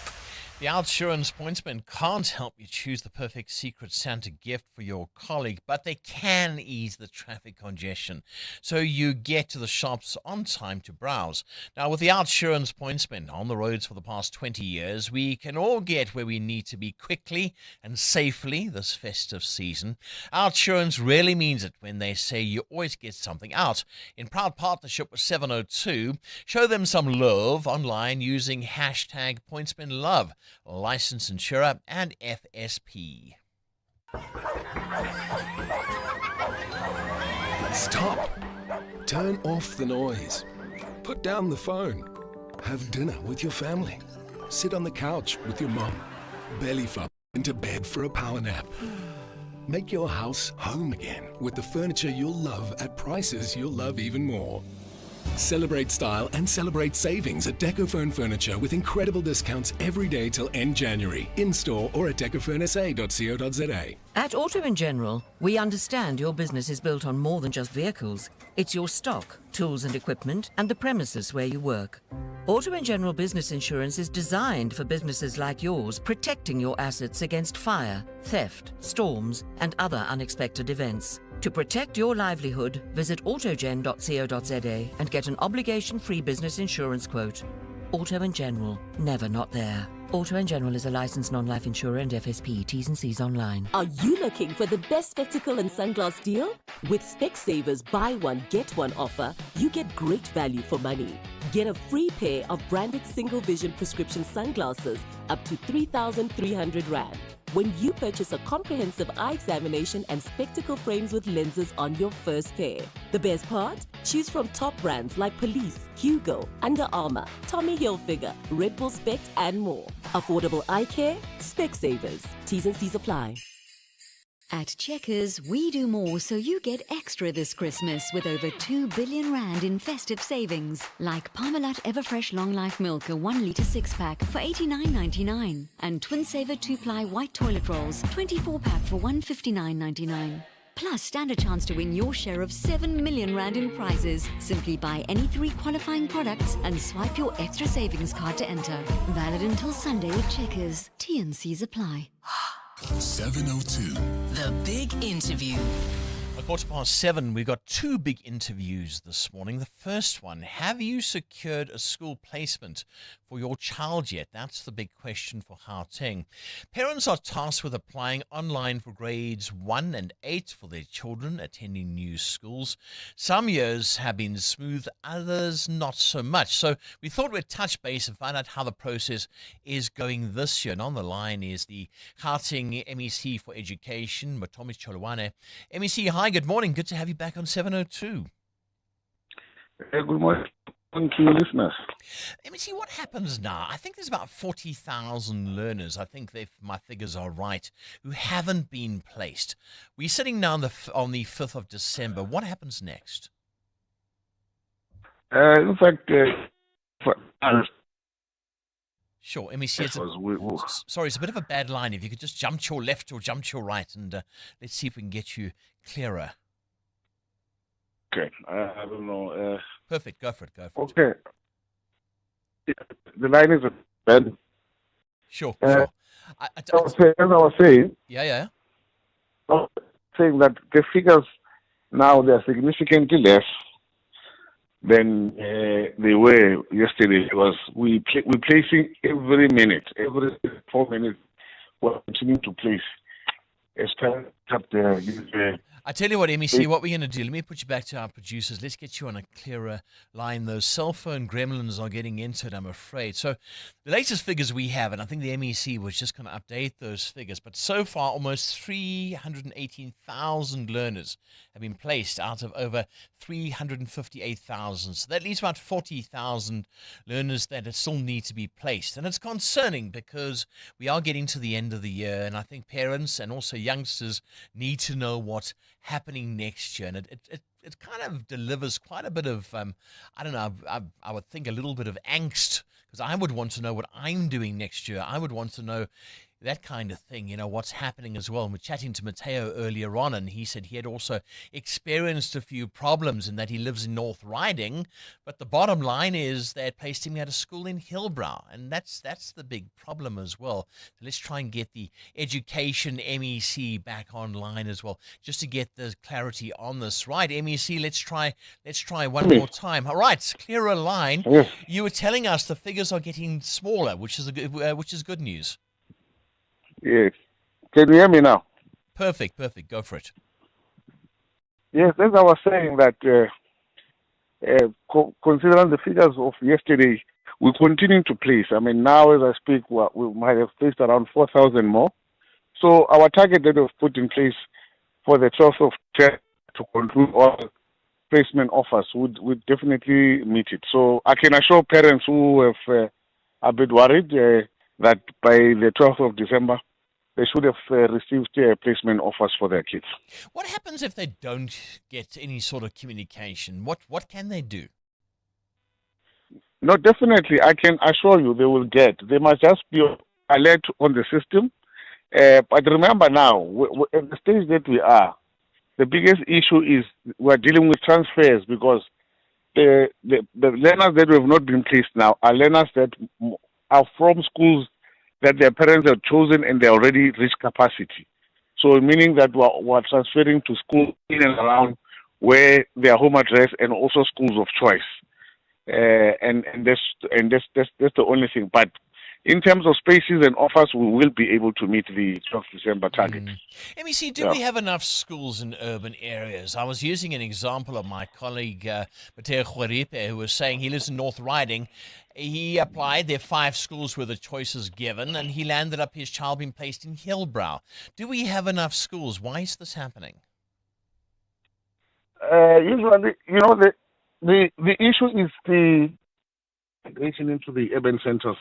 The Outsurance pointsmen can't help you choose the perfect Secret Santa gift for your colleague, but they can ease the traffic congestion so you get to the shops on time to browse. Now, with the Outsurance pointsmen on the roads for the past 20 years, we can all get where we need to be quickly and safely this festive season. Outsurance really means it when they say you always get something out. In proud partnership with 702, show them some love online using hashtag pointsmenlove. Licensed insurer and FSP. Stop. Turn off the noise. Put down the phone. Have dinner with your family. Sit on the couch with your mom. Belly flop into bed for a power nap. Make your house home again with the furniture you'll love at prices you'll love even more. Celebrate style and celebrate savings at Decophone Furniture with incredible discounts every day till end January. In-store or at decophoneSA.co.za. At Auto & General, we understand your business is built on more than just vehicles. It's your stock, tools and equipment, and the premises where you work. Auto & General Business Insurance is designed for businesses like yours, protecting your assets against fire, theft, storms, and other unexpected events. To protect your livelihood, visit autogen.co.za and get an obligation-free business insurance quote. Auto & General, never not there. Auto & General is a licensed non-life insurer and FSP. T's and C's online. Are you looking for the best spectacle and sunglass deal? With Specsavers buy one, get one offer, you get great value for money. Get a free pair of branded single vision prescription sunglasses up to 3,300 Rand. When you purchase a comprehensive eye examination and spectacle frames with lenses on your first pair. The best part? Choose from top brands like Police, Hugo, Under Armour, Tommy Hilfiger, Red Bull Spect, and more. Affordable eye care? Specsavers. T's and C's apply. At Checkers, we do more so you get extra this Christmas with over 2 billion Rand in festive savings. Like Parmalat Everfresh Long Life Milk, a 1 litre 6-pack for 89.99. And Twin Saver 2-ply white toilet rolls, 24-pack for 159.99. Plus, stand a chance to win your share of 7 million Rand in prizes. Simply buy any 3 qualifying products and swipe your extra savings card to enter. Valid until Sunday at Checkers. T&Cs apply. 702. The big interview. At 7:15, we've got two big interviews this morning. The first one, have you secured a school placement for your child yet? That's the big question for Gauteng. Parents are tasked with applying online for grades 1 and 8 for their children attending new schools. Some years have been smooth, others not so much. So we thought we'd touch base and find out how the process is going this year. And on the line is the Gauteng MEC for Education, Matomi Cholwane. MEC, hi, good morning. Good to have you back on 702. Good morning to your listeners. Let me see what happens now. I think there's about 40,000 learners, I think if my figures are right, who haven't been placed. We're sitting now on the 5th of December. What happens next? In fact, sure, MEC, sorry, it's a bit of a bad line. If you could just jump to your left or jump to your right, and let's see if we can get you clearer. Okay, I don't know. Perfect, go for it, Okay. The line is bad. Sure. As I was saying, Yeah. saying that the figures now they're significantly less than they were yesterday. Because we placing every minute, every 4 minutes, we're continuing to place. I tell you what, MEC, what we're going to do, let me put you back to our producers. Let's get you on a clearer line. Those cell phone gremlins are getting into it, I'm afraid. So the latest figures we have, and I think the MEC was just going to update those figures, but so far almost 318,000 learners have been placed out of over 358,000. So that leaves about 40,000 learners that still need to be placed. And it's concerning because we are getting to the end of the year, and I think parents and also youngsters need to know what's happening next year. And it kind of delivers quite a bit of, I don't know, I would think a little bit of angst, because I would want to know what I'm doing next year. I would want to know that kind of thing, you know, what's happening as well. And we're chatting to Mateo earlier on, and he said he had also experienced a few problems in that he lives in North Riding, but the bottom line is they had placed him at a school in Hillbrow, and that's the big problem as well. So let's try and get the education MEC back online as well, just to get the clarity on this. Right, MEC, let's try one more time. All right, clearer line. Yes. You were telling us the figures are getting smaller, which is good news. Yes. Can you hear me now? Perfect. Go for it. Yes, as I was saying that considering the figures of yesterday, we continue to place. I mean, now as I speak, we might have placed around 4,000 more. So our target that we've put in place for the 12th of January to conclude all placement offers would definitely meet it. So I can assure parents who have a bit worried that by the 12th of December, they should have received placement offers for their kids. What happens if they don't get any sort of communication? What can they do? No, definitely. I can assure you they will get. They must just be alert on the system. But remember now, at the stage that we are, the biggest issue is we're dealing with transfers, because the learners that have not been placed now are learners that are from schools that their parents have chosen and they already reached capacity. So meaning that we're transferring to schools in and around where their home address and also schools of choice. And that's the only thing. But in terms of spaces and offers, we will be able to meet the 12th December target. MEC, do we have enough schools in urban areas? I was using an example of my colleague, Mateo Juaripe, who was saying he lives in North Riding. He applied, there are 5 schools where the choices given, and he landed up his child being placed in Hillbrow. Do we have enough schools? Why is this happening? Usually, you know, the issue is the migration into the urban centers.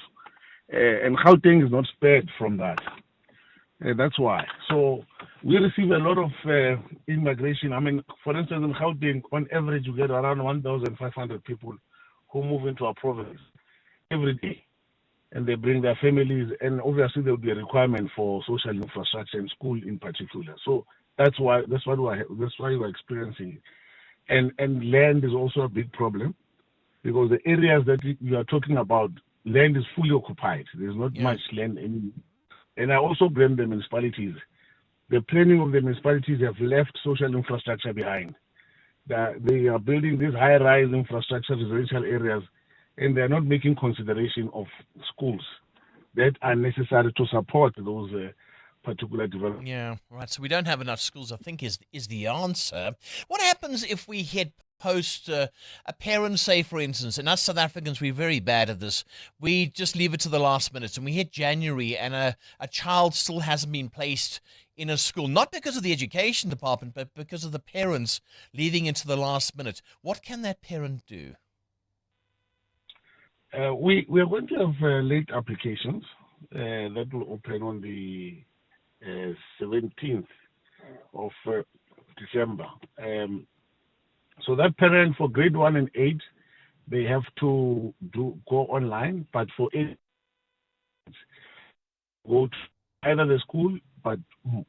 And Gauteng is not spared from that. That's why. So we receive a lot of immigration. I mean, for instance, in Gauteng, on average, you get around 1,500 people who move into our province every day. And they bring their families, and obviously there will be a requirement for social infrastructure and school in particular. So that's why we're experiencing it. And land is also a big problem, because the areas that you are talking about, land is fully occupied. There's not much land anymore. And I also blame the municipalities. The planning of the municipalities have left social infrastructure behind. They are building these high-rise infrastructure residential areas, and they are not making consideration of schools that are necessary to support those particular developments. Yeah, right. So we don't have enough schools, I think, is the answer. What happens if we hit post a parent, say, for instance, and us South Africans, we're very bad at this. We just leave it to the last minute, and we hit January, and a child still hasn't been placed in a school, not because of the education department, but because of the parents leaving it to the last minute. What can that parent do? We are going to have late applications that will open on the 17th of December. So that parent for grade 1 and 8, they have to go online, but for 8, go to either the school, but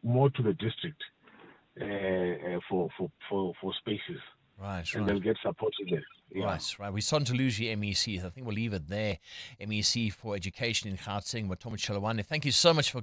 more to the district for spaces. Right, and they'll get support there. Yeah. Right. We're starting to lose your MEC. I think we'll leave it there. MEC for Education in Gauteng, Matomi Chalawane. Thank you so much for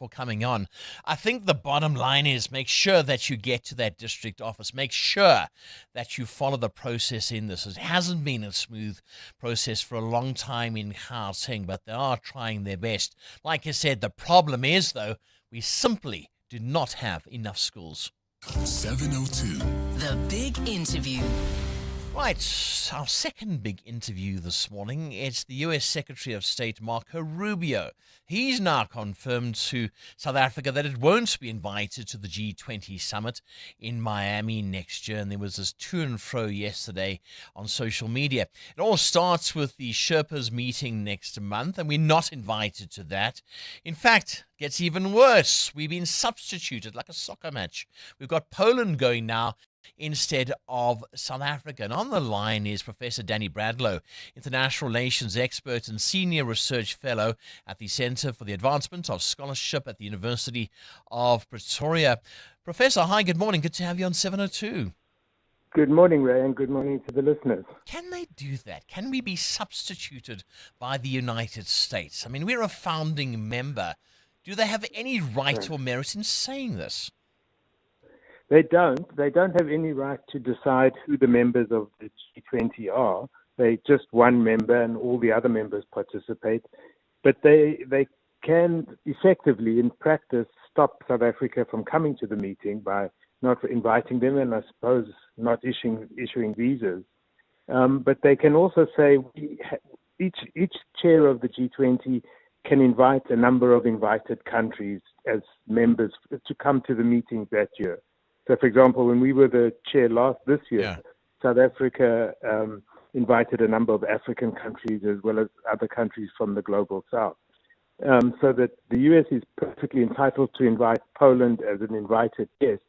coming on. I think the bottom line is make sure that you get to that district office. Make sure that you follow the process in this. It hasn't been a smooth process for a long time in Gauteng, but they are trying their best. Like I said, the problem is, though, we simply do not have enough schools. 702. The Big Interview. Right, our second big interview this morning, it's the U.S. Secretary of State Marco Rubio. He's now confirmed to South Africa that it won't be invited to the G20 summit in Miami next year, and there was this to and fro yesterday on social media. It all starts with the Sherpas meeting next month, and we're not invited to that. In fact, it gets even worse. We've been substituted like a soccer match. We've got Poland going now instead of South Africa. And on the line is Professor Danny Bradlow, International Relations expert and Senior Research Fellow at the Centre for the Advancement of Scholarship at the University of Pretoria. Professor, hi, good morning. Good to have you on 702. Good morning, Ray, and good morning to the listeners. Can they do that? Can we be substituted by the United States? I mean, we're a founding member. Do they have any right or merit in saying this? They don't. They don't have any right to decide who the members of the G20 are. They're just one member and all the other members participate. But they can effectively, in practice, stop South Africa from coming to the meeting by not inviting them and I suppose not issuing visas. But they can also say each chair of the G20 can invite a number of invited countries as members to come to the meeting that year. So, for example, when we were the chair this year, South Africa invited a number of African countries as well as other countries from the global south. So that the U.S. is perfectly entitled to invite Poland as an invited guest,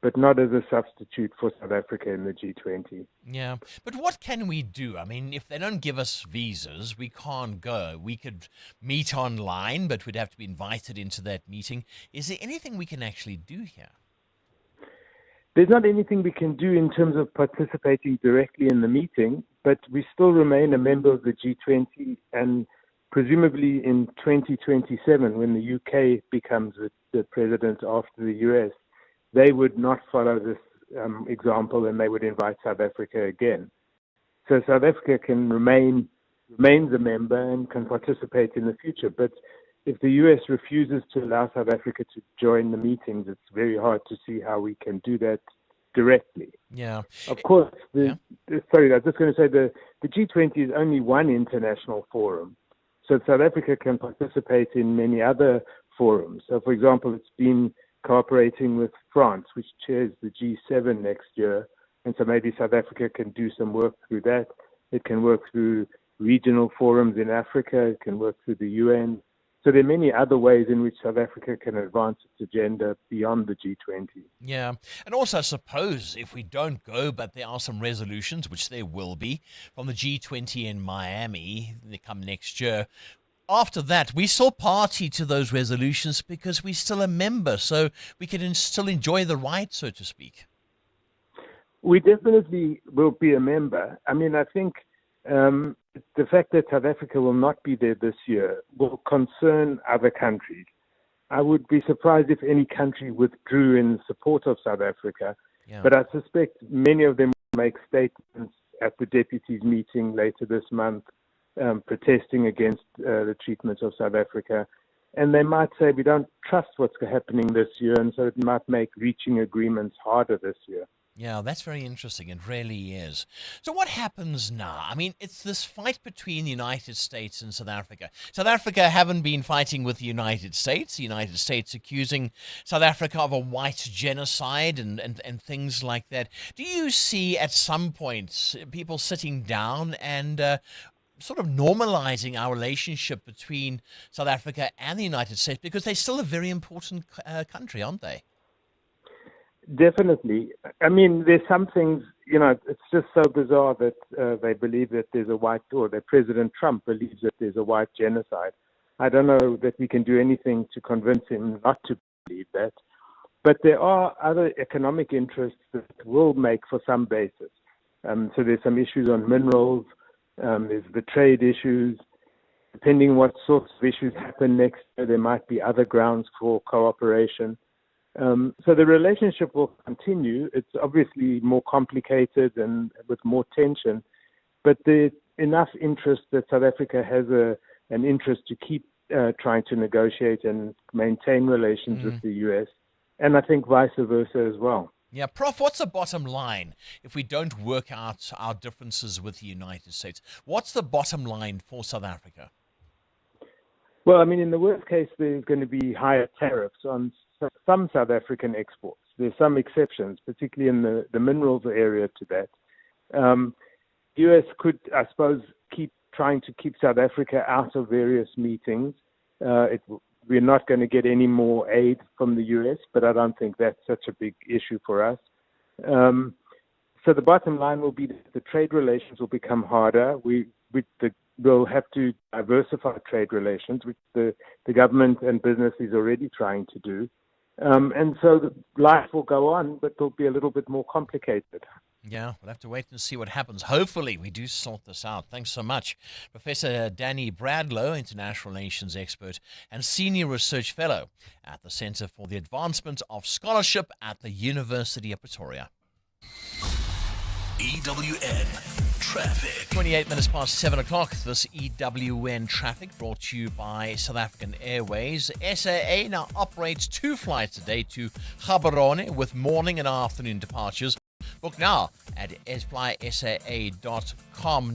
but not as a substitute for South Africa in the G20. Yeah, but what can we do? I mean, if they don't give us visas, we can't go. We could meet online, but we'd have to be invited into that meeting. Is there anything we can actually do here? There's not anything we can do in terms of participating directly in the meeting, but we still remain a member of the G20, and presumably in 2027, when the UK becomes the president after the US, they would not follow this example and they would invite South Africa again. So South Africa can remains a member and can participate in the future, but if the US refuses to allow South Africa to join the meetings, it's very hard to see how we can do that directly. Yeah. Of course, sorry, I was just going to say the G20 is only one international forum. So South Africa can participate in many other forums. So, for example, it's been cooperating with France, which chairs the G7 next year. And so maybe South Africa can do some work through that. It can work through regional forums in Africa. It can work through the UN. So there are many other ways in which South Africa can advance its agenda beyond the G20. Yeah. And also, I suppose, if we don't go, but there are some resolutions, which there will be, from the G20 in Miami, they come next year. After that, we still party to those resolutions because we're still a member, so we can still enjoy the ride, so to speak. We definitely will be a member. I mean, I think the fact that South Africa will not be there this year will concern other countries. I would be surprised if any country withdrew in support of South Africa. Yeah. But I suspect many of them will make statements at the deputies' meeting later this month, protesting against the treatment of South Africa. And they might say, we don't trust what's happening this year, and so it might make reaching agreements harder this year. Yeah, that's very interesting. It really is. So what happens now? I mean, it's this fight between the United States and South Africa. South Africa haven't been fighting with the United States. The United States accusing South Africa of a white genocide and things like that. Do you see at some point people sitting down and sort of normalizing our relationship between South Africa and the United States? Because they're still a very important country, aren't they? Definitely. I mean, there's some things, it's just so bizarre that they believe that there's a white, or that President Trump believes that there's a white genocide. I don't know that we can do anything to convince him not to believe that. But there are other economic interests that will make for some basis. So there's some issues on minerals, there's the trade issues. Depending what sorts of issues happen next year, there might be other grounds for cooperation. So the relationship will continue. It's obviously more complicated and with more tension, but there's enough interest that South Africa has an interest to keep trying to negotiate and maintain relations with the U.S., and I think vice versa as well. Yeah, Prof, what's the bottom line if we don't work out our differences with the United States? What's the bottom line for South Africa? Well, I mean, in the worst case, there's going to be higher tariffs on some South African exports. There's some exceptions, particularly in the minerals area to that. U.S. could, I suppose, keep trying to keep South Africa out of various meetings. We're not going to get any more aid from the U.S., but I don't think that's such a big issue for us. So the bottom line will be that the trade relations will become harder. We'll have to diversify trade relations, which the government and business is already trying to do. And so life will go on, but it'll be a little bit more complicated. Yeah, we'll have to wait and see what happens. Hopefully, we do sort this out. Thanks so much. Professor Danny Bradlow, international relations expert and senior research fellow at the Center for the Advancement of Scholarship at the University of Pretoria. EWN Traffic. 28 minutes past 7 o'clock. This EWN Traffic brought to you by South African Airways. SAA now operates 2 flights a day to Gaborone with morning and afternoon departures. Book now at flysaa.com.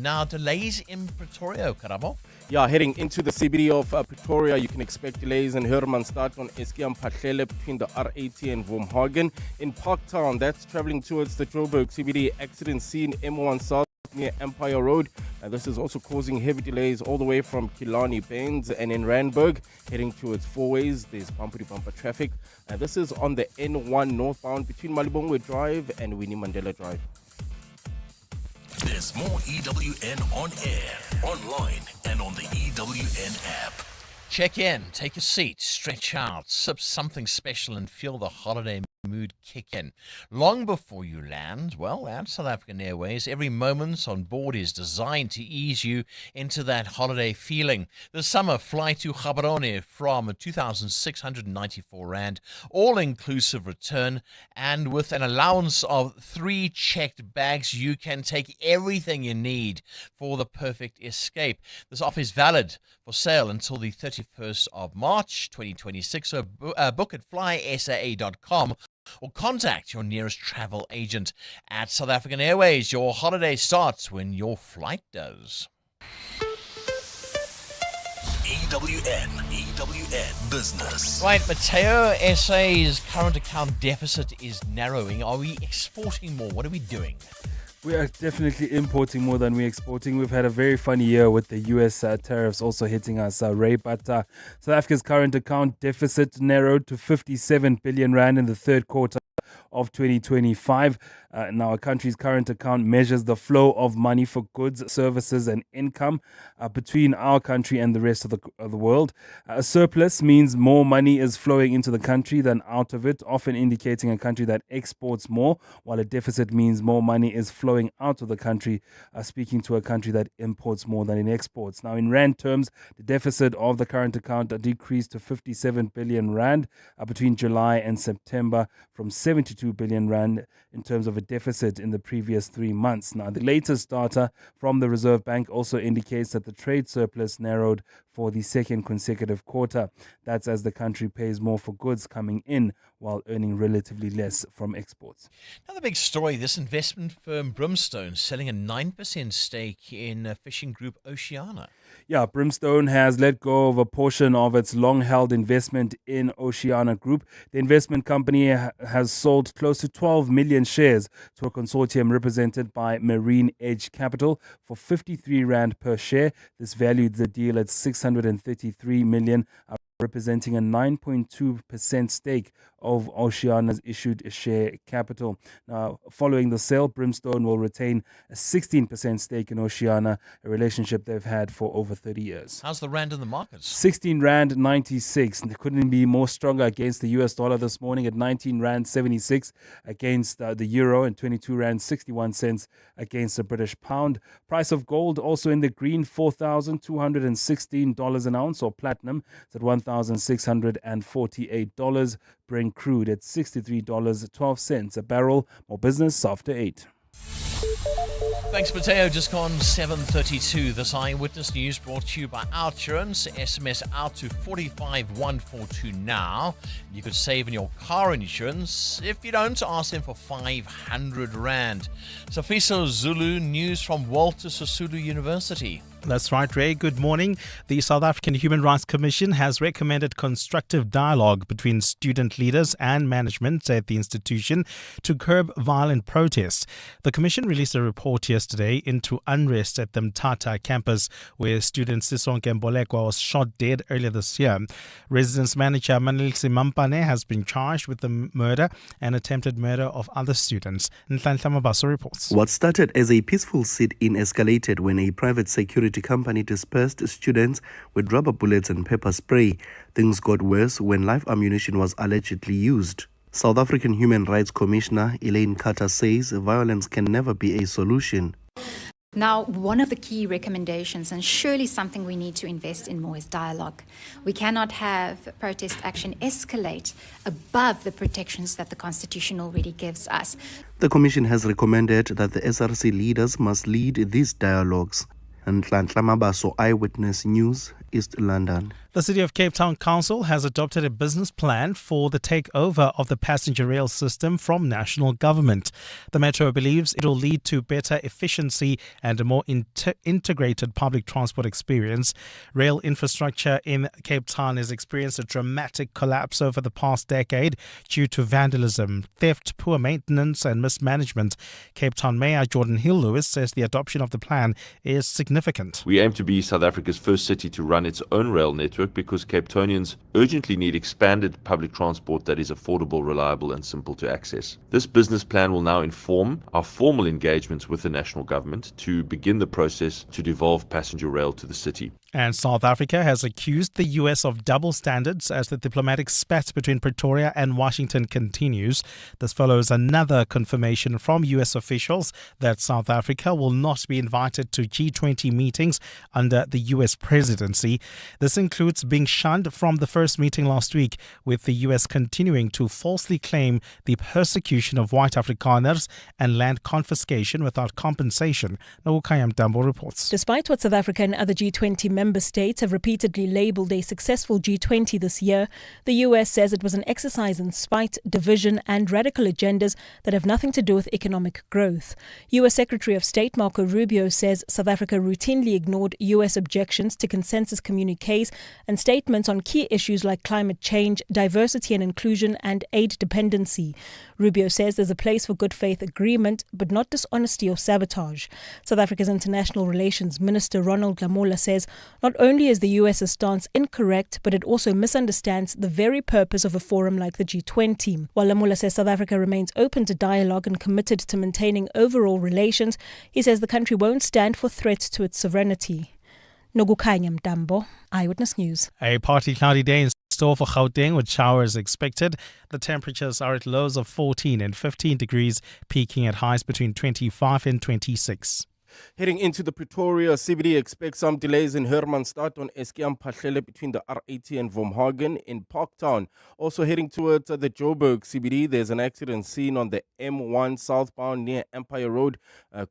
Now, delays in Pretoria, Karabo. Yeah, heading into the CBD of Pretoria, you can expect delays in Hermanstad on Eskiam Patlele between the R80 and Womhagen. In Parktown, that's traveling towards the Joburg CBD, accident scene M1 South near Empire Road. This is also causing heavy delays all the way from Killarney Bains, and in Randburg, heading towards Four Ways, there's bumper-to-bumper traffic. This is on the N1 northbound between Malibongwe Drive and Winnie Mandela Drive. There's more EWN on air, online, and on the EWN app. Check in, take a seat, stretch out, sip something special and feel the holiday mood kick in. Long before you land, well, at South African Airways, every moment on board is designed to ease you into that holiday feeling. This summer, fly to Gaborone from 2,694 Rand, all-inclusive return, and with an allowance of 3 checked bags, you can take everything you need for the perfect escape. This offer is valid for sale until the 31st of March 2026, so book at flysaa.com or contact your nearest travel agent. At South African Airways, your holiday starts when your flight does. EWN Business. Right, Mateo, SA's current account deficit is narrowing. Are we exporting more? What are we doing? We are definitely importing more than we're exporting. We've had a very funny year with the US tariffs also hitting us, Ray. But South Africa's current account deficit narrowed to 57 billion rand in the third quarter of 2025. Now, a country's current account measures the flow of money for goods, services, and income between our country and the rest of the world. A surplus means more money is flowing into the country than out of it, often indicating a country that exports more, while a deficit means more money is flowing out of the country, speaking to a country that imports more than it exports. Now, in rand terms, the deficit of the current account decreased to 57 billion rand between July and September, from 72 billion rand in terms of a deficit in the previous 3 months. Now, the latest data from the Reserve Bank also indicates that the trade surplus narrowed for the second consecutive quarter. That's as the country pays more for goods coming in while earning relatively less from exports. Another big story, this investment firm Brimstone selling a 9% stake in fishing group Oceana. Yeah, Brimstone has let go of a portion of its long-held investment in Oceana Group. The investment company has sold close to 12 million shares to a consortium represented by Marine Edge Capital for 53 rand per share. This valued the deal at 633 million, representing a 9.2% stake of Oceana's issued share capital. Now, following the sale, Brimstone will retain a 16% stake in Oceana, a relationship they've had for over 30 years. How's the rand in the markets? 16 rand 96. It couldn't be more stronger against the US dollar this morning at 19 rand 76 against the euro, and 22 rand 61 cents against the British pound. Price of gold also in the green, $4,216 an ounce, or platinum is at $1,648. Brent crude at $63.12 a barrel. More business after 8. Thanks, Mateo. Just gone 7:32. This Eyewitness News brought to you by Outsurance. SMS out to 45142 now. You could save in your car insurance. If you don't, ask them for 500 rand. Safiso Zulu, news from Walter Sisulu University. That's right, Ray. Good morning. The South African Human Rights Commission has recommended constructive dialogue between student leaders and management at the institution to curb violent protests. The Commission released a report yesterday into unrest at the Mthatha campus, where student Sisonke Mbolekwa was shot dead earlier this year. Residence manager Manelisi Mampane has been charged with the murder and attempted murder of other students. Nhlanhla Mabaso reports. What started as a peaceful sit-in escalated when a private security company dispersed students with rubber bullets and pepper spray. Things got worse when live ammunition was allegedly used. South African Human Rights Commissioner Elaine Carter says violence can never be a solution. Now, one of the key recommendations, and surely something we need to invest in more, is dialogue. We cannot have protest action escalate above the protections that the Constitution already gives us. The Commission has recommended that the SRC leaders must lead these dialogues. And Nhlanhla Mabaso, Eyewitness News, East London. The City of Cape Town Council has adopted a business plan for the takeover of the passenger rail system from national government. The Metro believes it will lead to better efficiency and a more integrated public transport experience. Rail infrastructure in Cape Town has experienced a dramatic collapse over the past decade due to vandalism, theft, poor maintenance and mismanagement. Cape Town Mayor Jordan Hill-Lewis says the adoption of the plan is significant. We aim to be South Africa's first city to run its own rail network because Cape Townians urgently need expanded public transport that is affordable, reliable and simple to access. This business plan will now inform our formal engagements with the national government to begin the process to devolve passenger rail to the city. And South Africa has accused the US of double standards as the diplomatic spat between Pretoria and Washington continues. This follows another confirmation from US officials that South Africa will not be invited to G20 meetings under the US presidency. This includes being shunned from the first meeting last week, with the US continuing to falsely claim the persecution of white Afrikaners and land confiscation without compensation. Nawukayam Dambo reports. Despite what South Africa and other G20 member states have repeatedly labelled a successful G20 this year, the US says it was an exercise in spite, division and radical agendas that have nothing to do with economic growth. US Secretary of State Marco Rubio says South Africa routinely ignored US objections to consensus communiques and statements on key issues like climate change, diversity and inclusion and aid dependency. Rubio says there's a place for good faith agreement, but not dishonesty or sabotage. South Africa's International Relations Minister Ronald Lamola says Not only is the US's stance incorrect, but it also misunderstands the very purpose of a forum like the G20. While Lamula says South Africa remains open to dialogue and committed to maintaining overall relations, he says the country won't stand for threats to its sovereignty. Nogukhanya Mtambo, Eyewitness News. A partly cloudy day in store for Gauteng with showers expected. The temperatures are at lows of 14 and 15 degrees, peaking at highs between 25 and 26. Heading into the Pretoria CBD, expect some delays in Hermanstad on Eskiam Pahlele between the R80 and Vomhagen in Parktown. Also heading towards the Joburg CBD, there's an accident seen on the M1 southbound near Empire Road,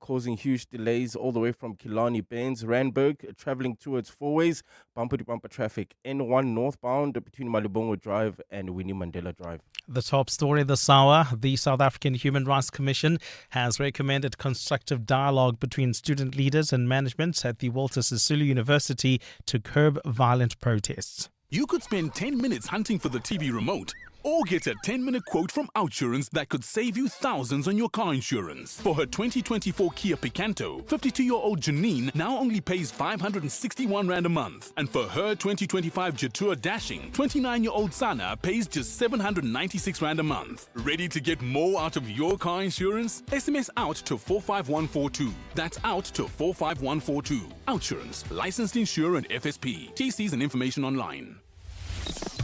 causing huge delays all the way from Killarney Bains, Randburg, traveling towards Fourways, bumper-to-bumper traffic. N1 northbound between Malibongo Drive and Winnie Mandela Drive. The top story this hour, the South African Human Rights Commission has recommended constructive dialogue between student leaders and management at the Walter Sisulu University to curb violent protests. You could spend 10 minutes hunting for the TV remote or get a 10-minute quote from Outsurance that could save you thousands on your car insurance. For her 2024 Kia Picanto, 52-year-old Janine now only pays 561 Rand a month. And for her 2025 Jetour Dashing, 29-year-old Sana pays just 796 Rand a month. Ready to get more out of your car insurance? SMS out to 45142. That's out to 45142. Outsurance, licensed insurer and FSP. TCs and information online.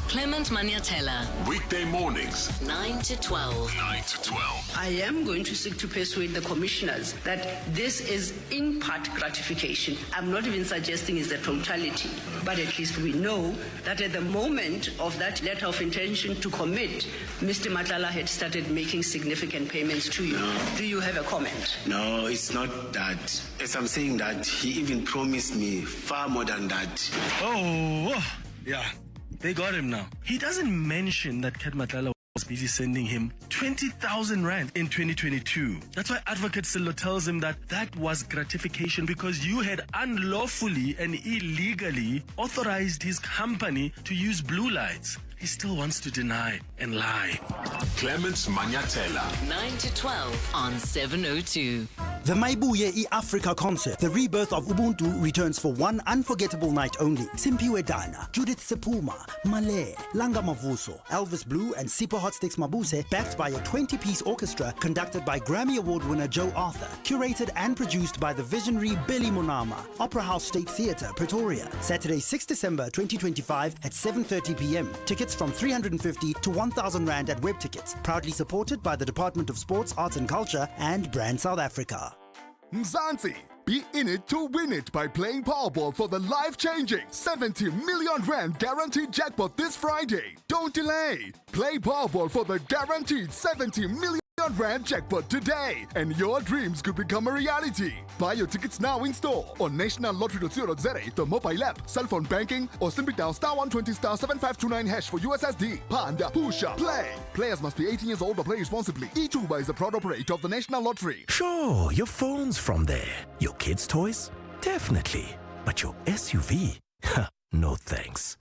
Clement Maniatella. Weekday mornings, 9 to 12. 9 to 12. I am going to seek to persuade the commissioners that this is in part gratification. I'm not even suggesting it's the totality, but at least we know that at the moment of that letter of intention to commit, Mr. Matala had started making significant payments to you. No. Do you have a comment? No, it's not that. As I'm saying that, he even promised me far more than that. Oh, yeah. They got him now. He doesn't mention that Kat Matlala was busy sending him 20,000 Rand in 2022. That's why Advocate Silo tells him that was gratification because you had unlawfully and illegally authorized his company to use blue lights. He still wants to deny and lie. Clements Maniatella. 9 to 12 on 702. The Maibuye Africa concert, the rebirth of Ubuntu, returns for one unforgettable night only. Simpiwe Dana, Judith Sepuma, Malé, Langa Mavuso, Elvis Blue, and Sipo Hotsticks Mabuse, backed by a 20-piece orchestra conducted by Grammy Award winner Joe Arthur, curated and produced by the visionary Billy Monama. Opera House State Theatre, Pretoria, Saturday 6 December 2025 at 7:30 p.m. Tickets from 350 to 1,000 Rand at Web Tickets, proudly supported by the Department of Sports, Arts and Culture and Brand South Africa. Mzansi, be in it to win it by playing Powerball for the life-changing 70 million Rand guaranteed jackpot this Friday. Don't delay. Play Powerball for the guaranteed 70 million Rand jackpot today, and your dreams could become a reality. Buy your tickets now in store on nationallottery.co.za, the mobile app, cell phone banking, or simply dial *120 *7529 hash for USSD. Panda, Pusha, play. Players must be 18 years old or play responsibly. eTuba is a proud operator of the National Lottery. Sure, your phone's from there. Your kids' toys? Definitely. But your SUV? No thanks.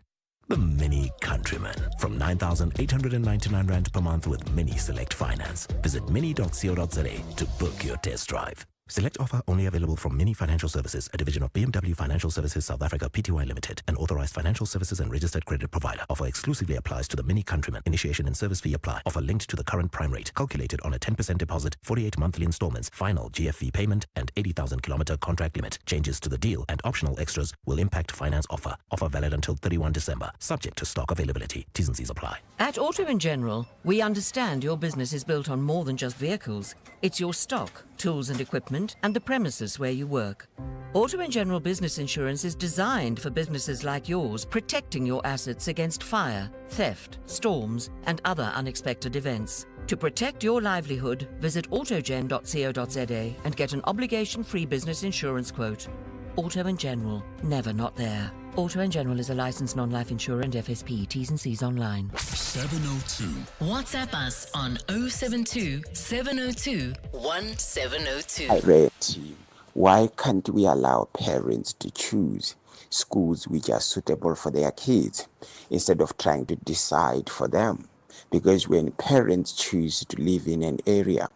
The Mini Countryman from 9,899 Rand per month with Mini Select Finance. Visit mini.co.za to book your test drive. Select offer only available from Mini Financial Services, a division of BMW Financial Services South Africa Pty Limited, an authorized financial services and registered credit provider. Offer exclusively applies to the Mini Countryman. Initiation and service fee apply. Offer linked to the current prime rate, calculated on a 10% deposit, 48 monthly installments, final GFV payment, and 80,000 kilometer contract limit. Changes to the deal and optional extras will impact finance offer. Offer valid until 31 December. Subject to stock availability. T's and C's apply. At Auto in General, we understand your business is built on more than just vehicles. It's your stock, tools and equipment, and the premises where you work. Auto in General Business Insurance is designed for businesses like yours, protecting your assets against fire, theft, storms, and other unexpected events. To protect your livelihood, visit autogen.co.za and get an obligation-free business insurance quote. Auto in General, never not there. Auto in General is a licensed non-life insurer and FSP. T's and C's online. 702. WhatsApp us on 072 702 1702. I read to you, why can't we allow parents to choose schools which are suitable for their kids instead of trying to decide for them? Because when parents choose to live in an area,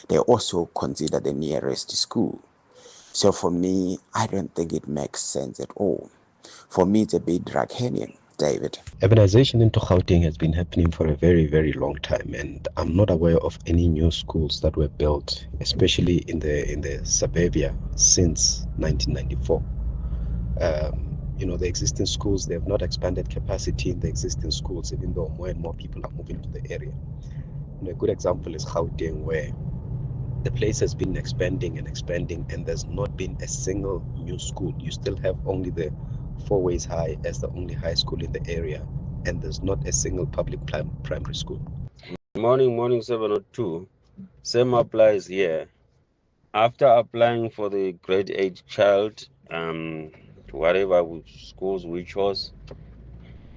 they also consider the nearest school. So for me, I don't think it makes sense at all. For me, it's a bit draconian, David. Urbanization into Gauteng has been happening for a very, very long time, and I'm not aware of any new schools that were built, especially in the suburbia, since 1994. The existing schools, they have not expanded capacity in the existing schools, even though more and more people are moving to the area. A good example is Gauteng, where the place has been expanding, and there's not been a single new school. You still have only the Four Ways High as the only high school in the area, and there's not a single public primary school. Morning 702. Same applies here. After applying for the grade 8 child, whatever schools we chose,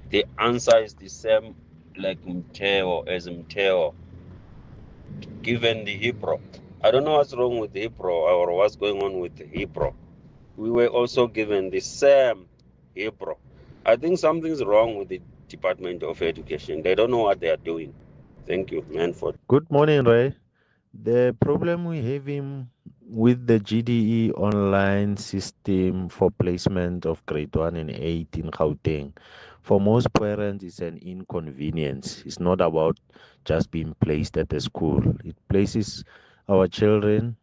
the answer is the same like Mteo as Mteo, given the Hebrew. I don't know what's wrong with Hebrew or what's going on with Hebrew. We were also given the same Hebrew. I think something's wrong with the Department of Education. They don't know what they are doing. Thank you, Manford. Good morning, Ray. The problem we have with the GDE online system for placement of grade 1 and 8 in Gauteng, for most parents, it's an inconvenience. It's not about just being placed at the school. It places our children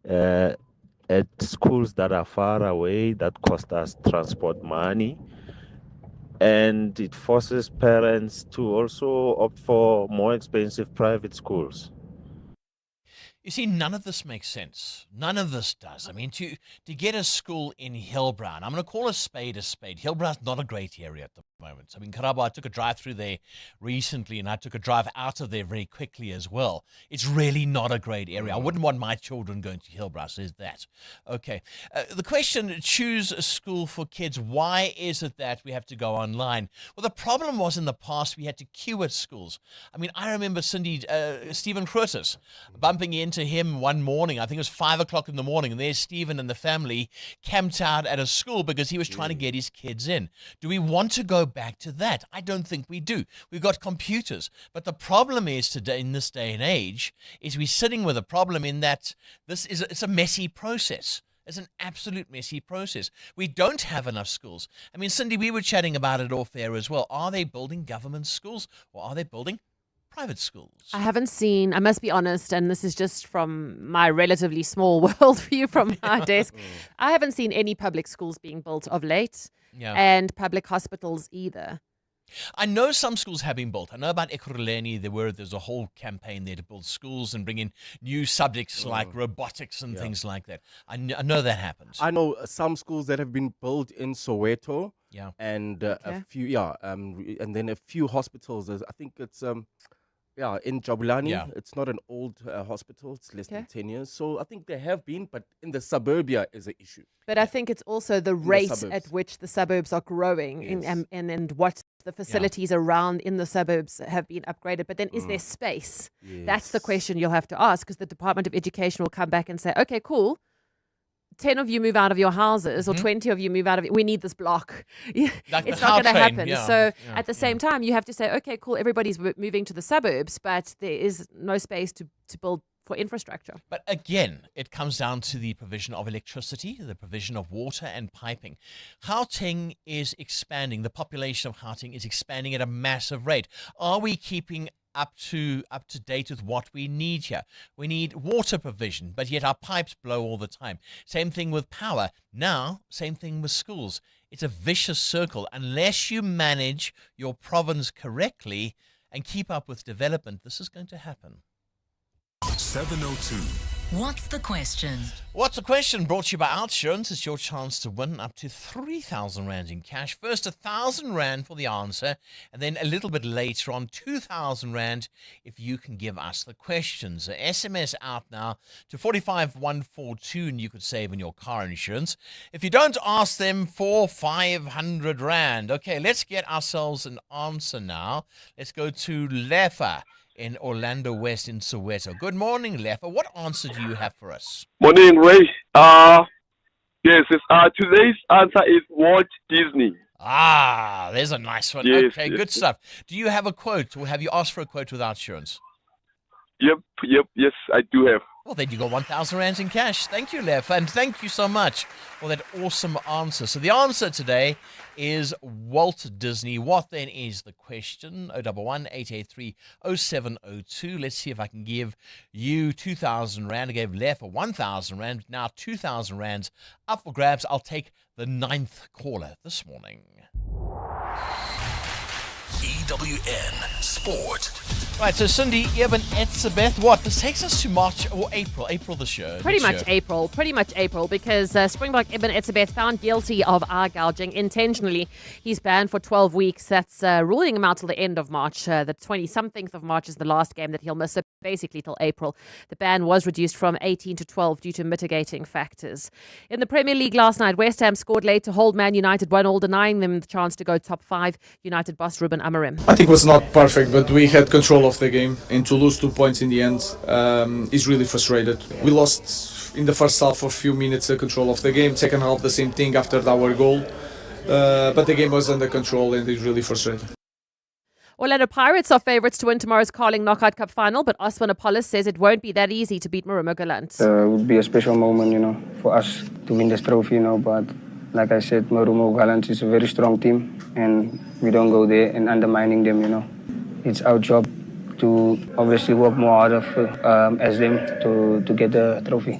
at schools that are far away, that cost us transport money. And it forces parents to also opt for more expensive private schools. You see, none of this makes sense. None of this does. I mean, to get a school in Hillbrow, I'm going to call a spade a spade. Hillbrow's not a great area at the moment. I mean, Karabo, I took a drive through there recently, and I took a drive out of there very quickly as well. It's really not a great area. I wouldn't want my children going to Hillbrow, says that. Okay. The question, choose a school for kids. Why is it that we have to go online? Well, the problem was in the past we had to queue at schools. I mean, I remember Stephen Curtis bumping into him one morning. I think it was 5 o'clock in the morning, and there's Stephen and the family camped out at a school because he was trying to get his kids in. Do we want to go back to that? I don't think we do. We've got computers. But the problem is today, in this day and age, is we're sitting with a problem in that it's a messy process. It's an absolute messy process. We don't have enough schools. I mean, Cindy, we were chatting about it off air as well. Are they building government schools, or are they building private schools? I haven't seen, I must be honest, and this is just from my relatively small worldview from my desk, I haven't seen any public schools being built of late, and public hospitals either. I know some schools have been built. I know about Ekurhuleni, there's a whole campaign there to build schools and bring in new subjects like robotics and things like that. I know that happens. I know some schools that have been built in Soweto. And a few, and then a few hospitals. I think it's in Jabulani. It's not an old hospital. It's less than 10 years. So I think there have been, but in the suburbia is an issue. But I think it's also the rate at which the suburbs are growing and what the facilities around in the suburbs have been upgraded. But then is there space? That's the question you'll have to ask, because the Department of Education will come back and say, okay, cool. 10 of you move out of your houses or 20 of you move out of it. We need this block. It's not going to happen. So at the same time, you have to say, okay, cool, everybody's moving to the suburbs, but there is no space to build for infrastructure. But again, it comes down to the provision of electricity, the provision of water and piping. Gauteng is expanding. The population of Gauteng is expanding at a massive rate. Are we keeping up to date with what we need here? We need water provision, but yet our pipes blow all the time. Same thing with power. Now, same thing with schools. It's a vicious circle. Unless you manage your province correctly and keep up with development, this is going to happen. 702. What's the question? What's the question? Brought to you by Outsurance. It's your chance to win up to 3,000 Rand in cash. First, 1,000 Rand for the answer, and then a little bit later on, 2,000 Rand if you can give us the questions. The SMS out now to 45142, and you could save on your car insurance. If you don't ask them for 500 Rand. Okay, let's get ourselves an answer now. Let's go to Lefa in Orlando West in Soweto. Good morning, Lefa. What answer do you have for us? Morning, Ray. Yes, today's answer is Walt Disney. Ah, there's a nice one. Yes, okay, good stuff. Do you have a quote, or have you asked for a quote with Outsurance? Yep, yes, I do have. Well, then you got 1,000 rands in cash. Thank you, Lef, and thank you so much for that awesome answer. So the answer today is Walt Disney. What then is the question? 011-883-0702. Let's see if I can give you 2,000 rand. I gave Lef a 1,000 rand. Now 2,000 rands up for grabs. I'll take the 9th caller this morning. EWN Sport. Right, so Cindy, Eben, Etzebeth, what? This takes us to March or April this year. Pretty much April, because Springbok Eben Etzebeth found guilty of eye gouging intentionally. He's banned for 12 weeks. That's ruling him out till the end of March. The 20-something of March is the last game that he'll miss, so basically till April. The ban was reduced from 18 to 12 due to mitigating factors. In the Premier League last night, West Ham scored late to hold Man United 1-1, denying them the chance to go top 5. United boss Ruben Amorim. I think it was not perfect, but we had control of the game, and to lose 2 points in the end is really frustrated. We lost in the first half for a few minutes control of the game, second half the same thing after our goal, but the game was under control and it's really frustrating. Orlando Pirates are favourites to win tomorrow's Carling Knockout Cup final, but Osman Apollos says it won't be that easy to beat Marumo Galant. It would be a special moment, for us to win this trophy, but like I said, Marumo Galant is a very strong team, and we don't go there and undermining them, It's our job to obviously work more harder as them to get the trophy.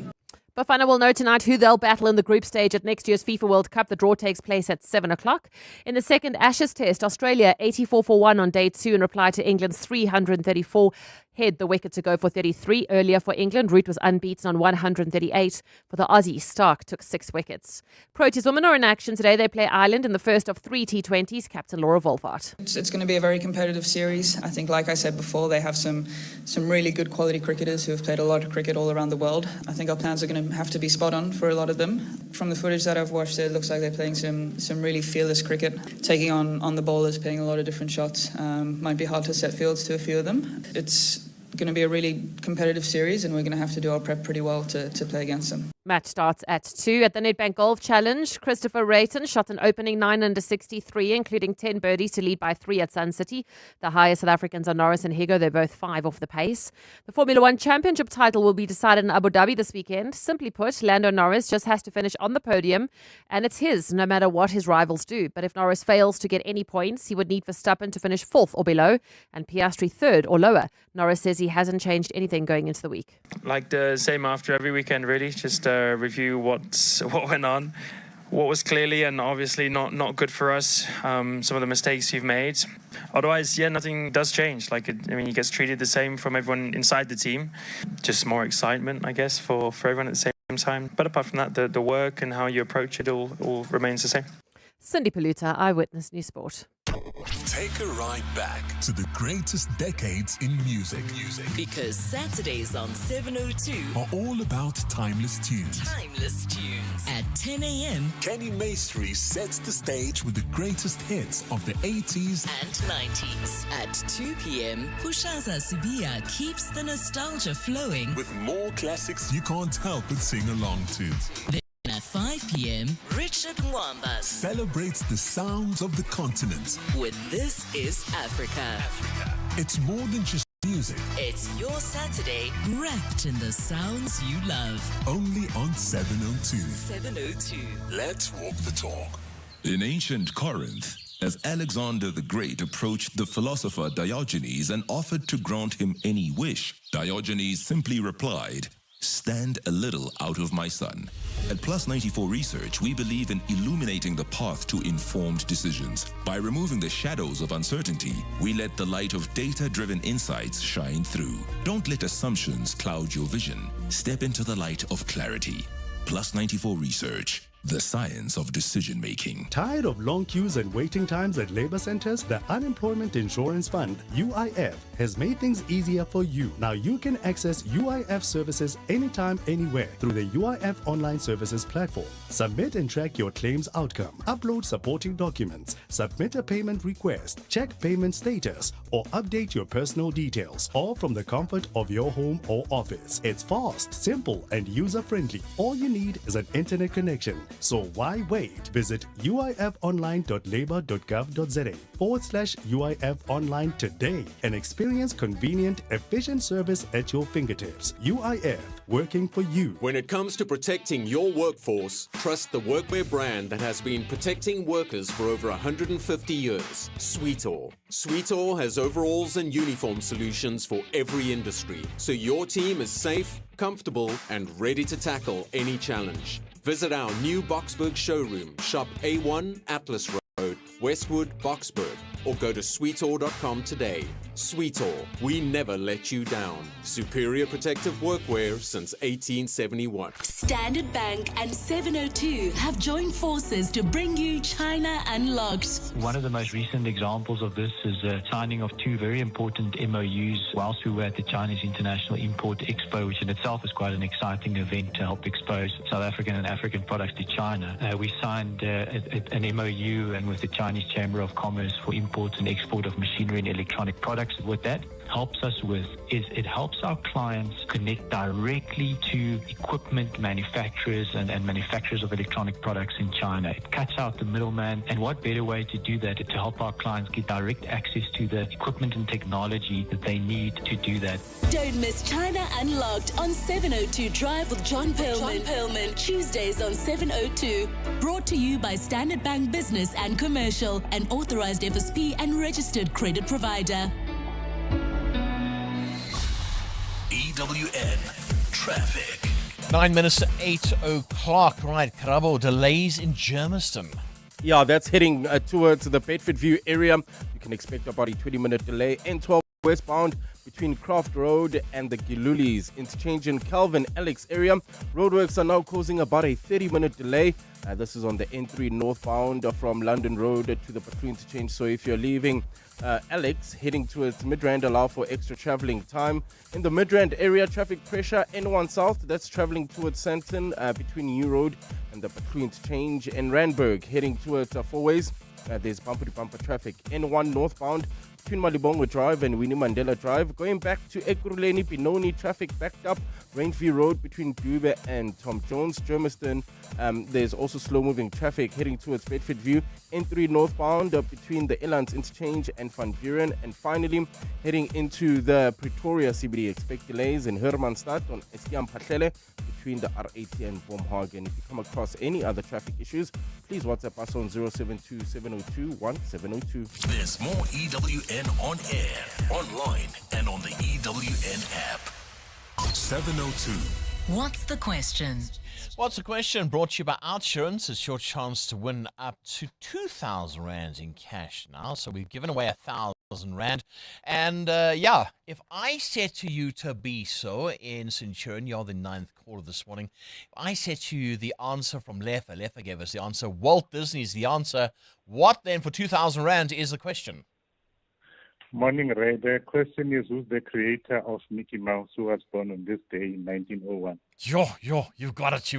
Bafana will know tonight who they'll battle in the group stage at next year's FIFA World Cup. The draw takes place at 7 o'clock. In the second Ashes test, Australia 84 for 1 on day 2 in reply to England's 334. Head the wicket to go for 33. Earlier for England, Root was unbeaten on 138. For the Aussie, Stark took 6 wickets. Proteas women are in action today. They play Ireland in the first of 3 T20s. Captain Laura Wolfart. It's going to be a very competitive series. I think, like I said before, they have some really good quality cricketers who have played a lot of cricket all around the world. I think our plans are going to have to be spot on for a lot of them. From the footage that I've watched, it looks like they're playing some really fearless cricket, taking on the bowlers, playing a lot of different shots. Might be hard to set fields to a few of them. It's going to be a really competitive series, and we're going to have to do our prep pretty well to play against them. Match starts at 2. At the Nedbank Golf Challenge, Christopher Rayton shot an opening 9 under 63, including 10 birdies to lead by 3 at Sun City. The highest South Africans are Norris and Higo. They're both 5 off the pace. The Formula 1 Championship title will be decided in Abu Dhabi this weekend. Simply put, Lando Norris just has to finish on the podium, and it's his, no matter what his rivals do. But if Norris fails to get any points, he would need Verstappen to finish 4th or below, and Piastri 3rd or lower. Norris says he hasn't changed anything going into the week. Like the same after every weekend, really. Just review what went on, what was clearly and obviously not good for us, some of the mistakes you've made. Otherwise, nothing does change. He gets treated the same from everyone inside the team. Just more excitement, I guess, for everyone at the same time. But apart from that, the work and how you approach it all remains the same. Cindy Paluta, Eyewitness News Sport. Take a ride back to the greatest decades in music. Because Saturdays on 702 are all about timeless tunes. At 10 a.m. Kenny Maestri sets the stage with the greatest hits of the 80s and 90s. At 2 p.m., Pushaza Sibia keeps the nostalgia flowing with more classics you can't help but sing along to. At 5 p.m., Richard Mwamba celebrates the sounds of the continent with This Is Africa. It's more than just music. It's your Saturday wrapped in the sounds you love. Only on 702. 702. Let's walk the talk. In ancient Corinth, as Alexander the Great approached the philosopher Diogenes and offered to grant him any wish, Diogenes simply replied, "Stand a little out of my sun." At Plus 94 Research, we believe in illuminating the path to informed decisions. By removing the shadows of uncertainty, we let the light of data-driven insights shine through. Don't let assumptions cloud your vision. Step into the light of clarity. Plus 94 Research. The science of decision-making. Tired of long queues and waiting times at labor centers? The Unemployment Insurance Fund, UIF, has made things easier for you. Now you can access UIF services anytime, anywhere through the UIF Online Services platform. Submit and track your claims outcome. Upload supporting documents. Submit a payment request. Check payment status or update your personal details, all from the comfort of your home or office. It's fast, simple, and user-friendly. All you need is an internet connection. So why wait? Visit uifonline.labour.gov.za/UIF online today and experience convenient, efficient service at your fingertips. UIF, working for you. When it comes to protecting your workforce, trust the workwear brand that has been protecting workers for over 150 years, Sweetall. Sweetall has overalls and uniform solutions for every industry, so your team is safe, comfortable, and ready to tackle any challenge. Visit our new Boksburg showroom, shop A1 Atlas Road, Westwood, Boksburg, or go to sweetall.com today. Sweetall, we never let you down. Superior protective workwear since 1871. Standard Bank and 702 have joined forces to bring you China Unlocked. One of the most recent examples of this is the signing of two very important MOUs whilst we were at the Chinese International Import Expo, which in itself is quite an exciting event to help expose South African and African products to China. We signed an MOU and with the Chinese Chamber of Commerce for import and export of machinery and electronic products. What that helps us with is it helps our clients connect directly to equipment manufacturers and manufacturers of electronic products in China. It cuts out the middleman, and what better way to do that to help our clients get direct access to the equipment and technology that they need to do that. Don't miss China Unlocked on 702 Drive with John Perlman. Tuesdays on 702. Brought to you by Standard Bank Business and Commercial, an authorized FSP and registered credit provider. EWN Traffic. 9 minutes to 8 o'clock. Right, Karabo, delays in Germiston. Yeah, that's heading towards the Bedfordview area. You can expect about a 20-minute delay. N12 westbound between Croft Road and the Gilulis interchange in Calvin Alex area. Roadworks are now causing about a 30-minute delay. This is on the N3 northbound from London Road to the Patrol interchange. So if you're leaving Alex heading towards Midrand, allow for extra traveling time. In the Midrand area, traffic pressure N1 south, that's traveling towards Sandton between New Road and the Patrol interchange. In Randburg, heading towards Fourways, there's bumper-to-bumper traffic. N1 northbound between Malibongwe Drive and Winnie Mandela Drive. Going back to Ekurhuleni, Benoni, traffic backed up. Rangeview Road between Dube and Tom Jones. Germiston, there's also slow-moving traffic heading towards Bedfordview. N3 northbound between the Elands Interchange and Van Buren. And finally, heading into the Pretoria CBD, expect delays in Hermanstad on Estiam Patlele between the R80 and Boomhagen. If you come across any other traffic issues, please WhatsApp us on 072-702-1702. There's more EWN on air, online, and on the EWN app. 702. What's the question? What's the question? Brought to you by Outsurance. It's your chance to win up to 2,000 rands in cash now. So we've given away 1,000 rand. And if I said to you, Tabiso in Centurion, you're the 9th caller this morning. If I said to you the answer from Lefa gave us the answer. Walt Disney is the answer. What then for 2,000 rand is the question? Morning, Ray. The question is, who's the creator of Mickey Mouse, who was born on this day in 1901? You've got it.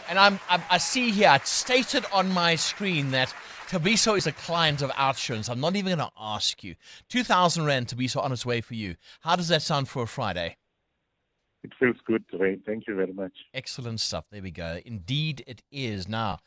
And I see here, it's stated on my screen that Tabiso is a client of Outsurance. I'm not even going to ask you. 2,000 rand, Tabiso, on its way for you. How does that sound for a Friday? It feels good, Ray. Thank you very much. Excellent stuff. There we go. Indeed, it is. Now,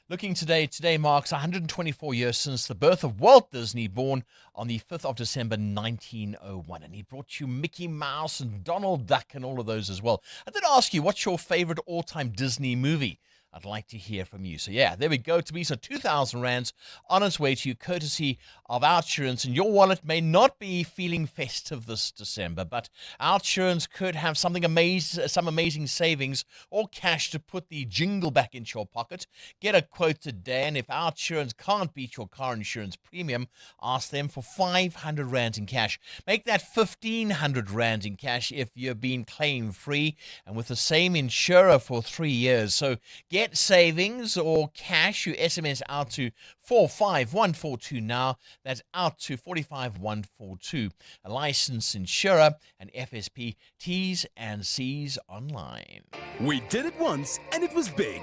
looking today marks 124 years since the birth of Walt Disney, born on the 5th of December 1901. And he brought you Mickey Mouse and Donald Duck and all of those as well. I did ask you, what's your favorite all-time Disney movie? I'd like to hear from you. So yeah, there we go. Tabiso, 2,000 rands on its way to you, courtesy of Outsurance. And your wallet may not be feeling festive this December, but Outsurance could have some amazing savings or cash to put the jingle back into your pocket. Get a quote today, and if Outsurance can't beat your car insurance premium, ask them for 500 rands in cash. Make that 1,500 rands in cash if you're being claim free and with the same insurer for 3 years. So get savings or cash. You SMS out to 45142 now. That's out to 45142. A licensed insurer and FSP T's and C's online. We did it once and it was big.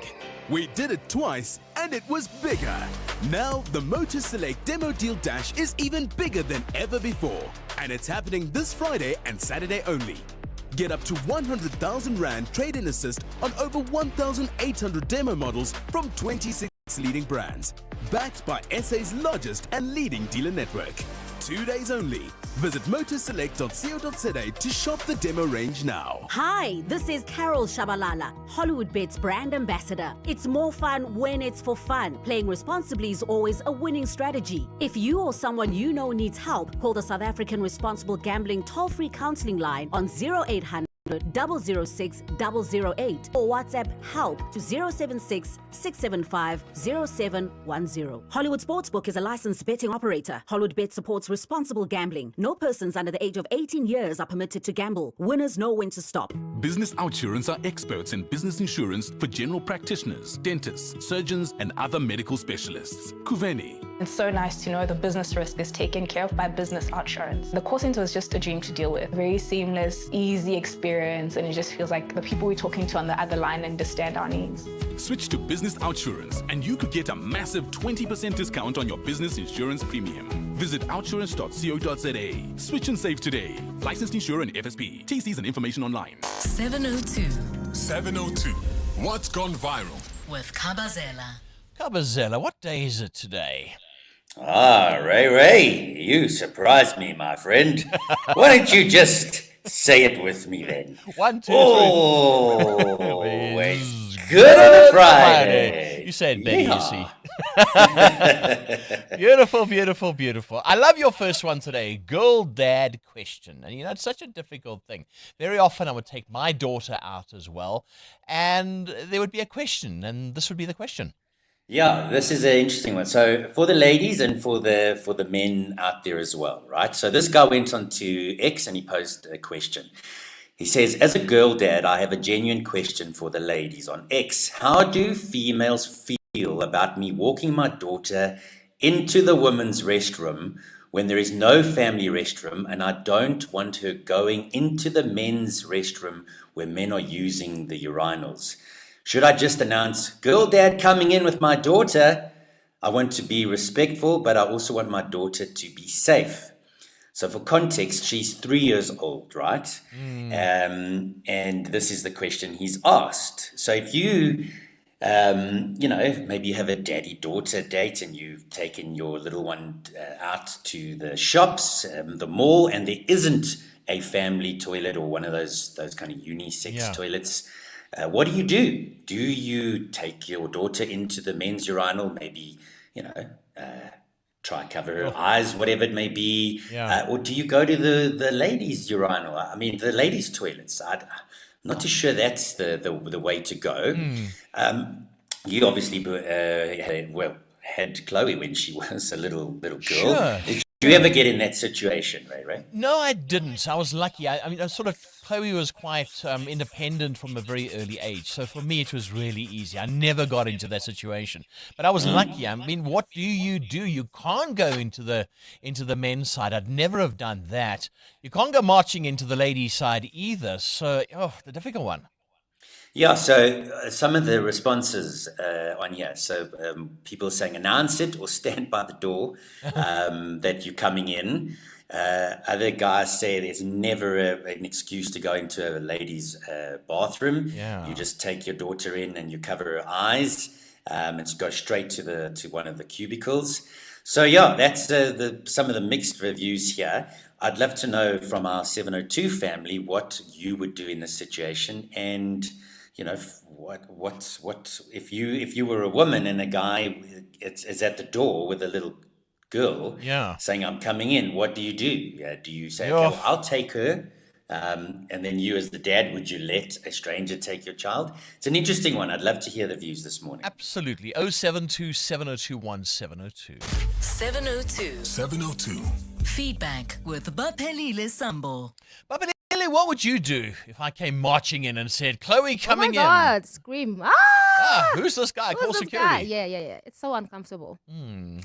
We did it twice and it was bigger. Now the Motor Select Demo Deal Dash is even bigger than ever before. And it's happening this Friday and Saturday only. Get up to 100,000 Rand trade-in assist on over 1,800 demo models from 26 leading brands. Backed by SA's largest and leading dealer network. 2 days only. Visit motorselect.co.za to shop the demo range now. Hi, this is Carol Shabalala, Hollywood Bet's brand ambassador. It's more fun when it's for fun. Playing responsibly is always a winning strategy. If you or someone you know needs help, call the South African Responsible Gambling toll-free counseling line on 0800 006 008 or WhatsApp help to 076 675 0710. Hollywood Sportsbook is a licensed betting operator. Hollywood Bet supports responsible gambling. No persons under the age of 18 years are permitted to gamble. Winners know when to stop. Business Outsurance are experts in business insurance for general practitioners, dentists, surgeons, and other medical specialists. Kuveni. It's so nice to know the business risk is taken care of by Business Outsurance. The call center is just a dream to deal with. Very seamless, easy experience, and it just feels like the people we're talking to on the other line understand our needs. Switch to Business Outsurance and you could get a massive 20% discount on your business insurance premium. Visit outsurance.co.za. Switch and save today. Licensed insurer and FSP. TCs and information online. 702. 702. What's gone viral? With Kabazela. Kabazela, what day is it today? Ah, Ray, you surprised me, my friend. Why don't you just say it with me then? 1, 2, 3. Oh, it's good on a Friday. You said better, you see. Beautiful, beautiful, beautiful. I love your first one today. Girl dad question. And you know, it's such a difficult thing. Very often I would take my daughter out as well, and there would be a question, and this would be the question. Yeah, this is an interesting one. So for the ladies and for the men out there as well, right? So this guy went on to X and he posted a question. He says, as a girl dad, I have a genuine question for the ladies on X. How do females feel about me walking my daughter into the women's restroom when there is no family restroom and I don't want her going into the men's restroom where men are using the urinals? Should I just announce, girl dad coming in with my daughter? I want to be respectful, but I also want my daughter to be safe. So for context, she's 3 years old, right? And this is the question he's asked. So if you, maybe you have a daddy-daughter date and you've taken your little one out to the shops, the mall, and there isn't a family toilet or one of those kind of unisex toilets, what do? Do you take your daughter into the men's urinal, maybe, try cover her eyes, whatever it may be, or do you go to the ladies' urinal? I mean, the ladies' toilets. I'm not too sure that's the way to go. You obviously had Chloe when she was a little girl. Sure. Did you ever get in that situation, Ray? No, I didn't. I was lucky. I mean, Chloe was quite independent from a very early age. So for me, it was really easy. I never got into that situation. But I was lucky. I mean, what do? You can't go into the men's side. I'd never have done that. You can't go marching into the ladies' side either. So, the difficult one. Yeah, so some of the responses on here. So people saying announce it or stand by the door that you're coming in. Other guys say there's never an excuse to go into a ladies' bathroom. Yeah. You just take your daughter in and you cover her eyes and go straight to one of the cubicles. So yeah, that's some of the mixed reviews here. I'd love to know from our 702 family what you would do in this situation, and what if you were a woman and a guy is at the door with a little girl saying I'm coming in, what do you do? Do you say, okay, well, I'll take her, and then you as the dad, would you let a stranger take your child? It's an interesting one. I'd love to hear the views this morning. Absolutely. 072 702 1702. 702. 702. Feedback with Baphelile Sambo. Baphelile, what would you do if I came marching in and said, Chloe coming in? Oh my God, scream. Who's this guy? Call security. Guy? Yeah. It's so uncomfortable. No,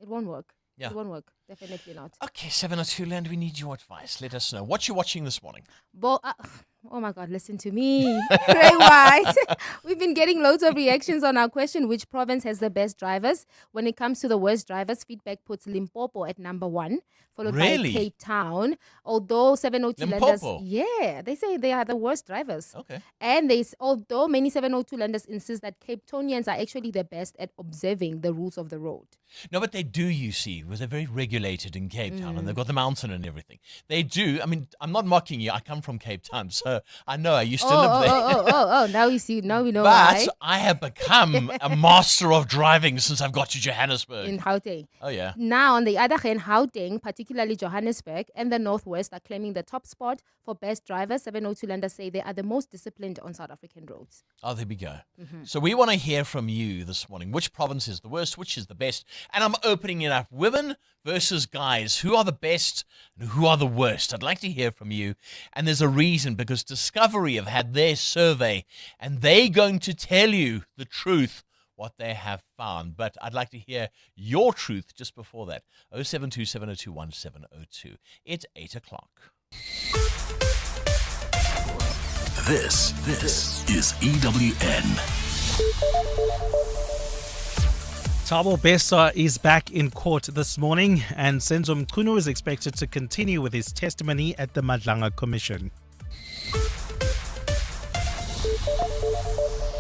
it won't work. Yeah. It won't work. definitely not. Okay, 702 Land, we need your advice. Let us know. What you watching this morning? Oh my God, listen to me. Cray White. We've been getting loads of reactions on our question, which province has the best drivers? When it comes to the worst drivers, feedback puts Limpopo at number 1, followed by Cape Town. Although 702 Landers, they say they are the worst drivers. Okay. And although many 702 Landers insist that Cape Townians are actually the best at observing the rules of the road. No, but they do, you see, because they're very regulated in Cape Town and they've got the mountain and everything. They do. I mean, I'm not mocking you. I come from Cape Town, so I know I used to live there. Now you see, now we know But why. I have become a master of driving since I've got to Johannesburg. In Gauteng. Oh, yeah. Now, on the other hand, Gauteng, particularly Johannesburg and the Northwest, are claiming the top spot for best drivers. 702 Landers say they are the most disciplined on South African roads. Oh, there we go. So we want to hear from you this morning. Which province is the worst? Which is the best? And I'm opening it up. Women versus guys. Who are the best and who are the worst? I'd like to hear from you. And there's a reason, because Discovery have had their survey and they're going to tell you the truth, what they have found. But I'd like to hear your truth just before that. 072 702 1702. It's 8 o'clock. This is EWN. Thabo Bester is back in court this morning, and Senzo Mchunu is expected to continue with his testimony at the Madlanga Commission.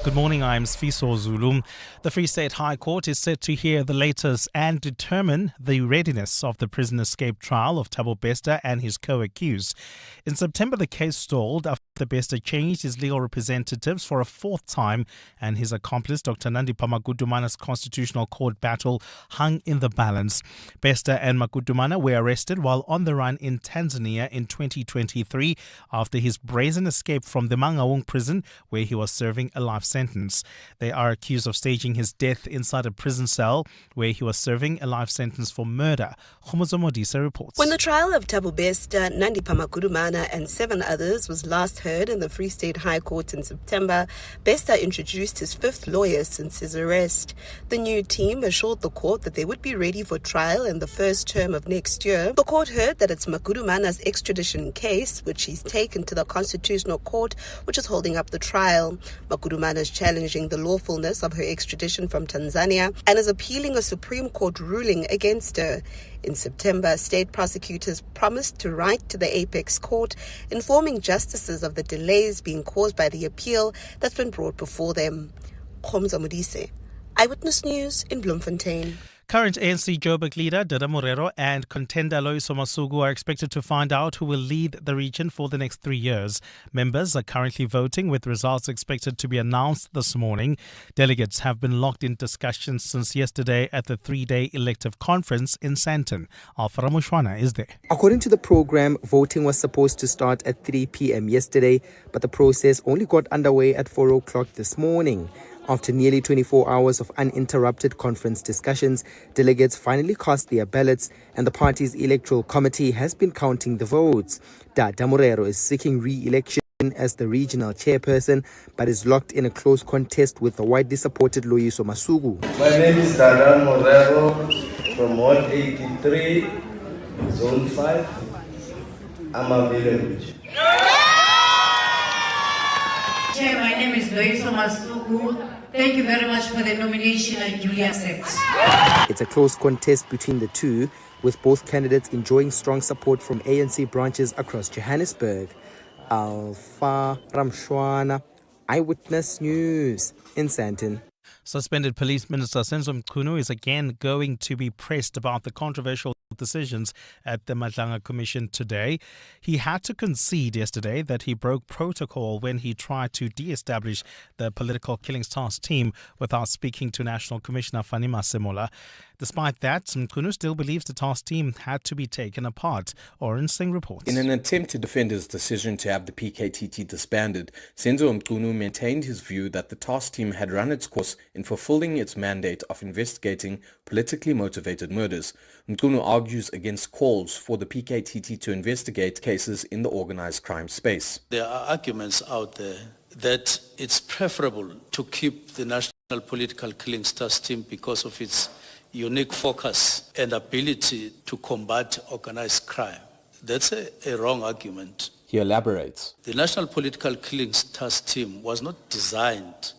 Good morning, I'm Sfiso Zulu. The Free State High Court is set to hear the latest and determine the readiness of the prison escape trial of Thabo Bester and his co-accused. In September, the case stalled after Bester changed his legal representatives for a fourth time, and his accomplice, Dr. Nandipha Magudumana's constitutional court battle hung in the balance. Bester and Magudumana were arrested while on the run in Tanzania in 2023 after his brazen escape from the Mangaung prison, where he was serving a life sentence. They are accused of staging his death inside a prison cell where he was serving a life sentence for murder. Khumuzo Modisa reports. When the trial of Thabo Bester, Nandipha Magudumana and 7 others was last heard in the Free State High Court in September, Bester introduced his 5th lawyer since his arrest. The new team assured the court that they would be ready for trial in the first term of next year. The court heard that it's Magudumana's extradition case, which he's taken to the Constitutional Court, which is holding up the trial. Magudumana is challenging the lawfulness of her extradition from Tanzania and is appealing a Supreme Court ruling against her. In September, state prosecutors promised to write to the Apex Court, informing justices of the delays being caused by the appeal that's been brought before them. Khomza Modise, Eyewitness News in Bloemfontein. Current ANC Joburg leader Dada Morero and contender Loyiso Masuku are expected to find out who will lead the region for the next 3 years. Members are currently voting, with results expected to be announced this morning. Delegates have been locked in discussions since yesterday at the 3-day elective conference in Sandton. Alpha Ramushwana is there. According to the program, voting was supposed to start at 3 p.m. yesterday, but the process only got underway at 4 o'clock this morning. After nearly 24 hours of uninterrupted conference discussions, delegates finally cast their ballots and the party's electoral committee has been counting the votes. Dada Morero is seeking re-election as the regional chairperson, but is locked in a close contest with the widely supported Loyiso Masuku. My name is Dada Morero from Ward 83, Zone 5. I'm available. Chair, my name is Loyiso Masuku. Thank you very much for the nomination. I duly accept. It's a close contest between the two, with both candidates enjoying strong support from ANC branches across Johannesburg. Alpha Ramshwana, Eyewitness News in Sandton. Suspended Police Minister Senzo Mchunu is again going to be pressed about the controversial decisions at the Madlanga Commission today. He had to concede yesterday that he broke protocol when he tried to de-establish the Political Killings Task Team without speaking to National Commissioner Fani Masemola. Despite that, Mchunu still believes the task team had to be taken apart. Oren Singh reports. In an attempt to defend his decision to have the PKTT disbanded, Senzo Mchunu maintained his view that the task team had run its course in fulfilling its mandate of investigating politically motivated murders. Mchunu argues against calls for the PKTT to investigate cases in the organized crime space. There are arguments out there that it's preferable to keep the National Political Killings Task Team because of its unique focus and ability to combat organized crime. That's a wrong argument. He elaborates. The National Political Killings Task Team was not designed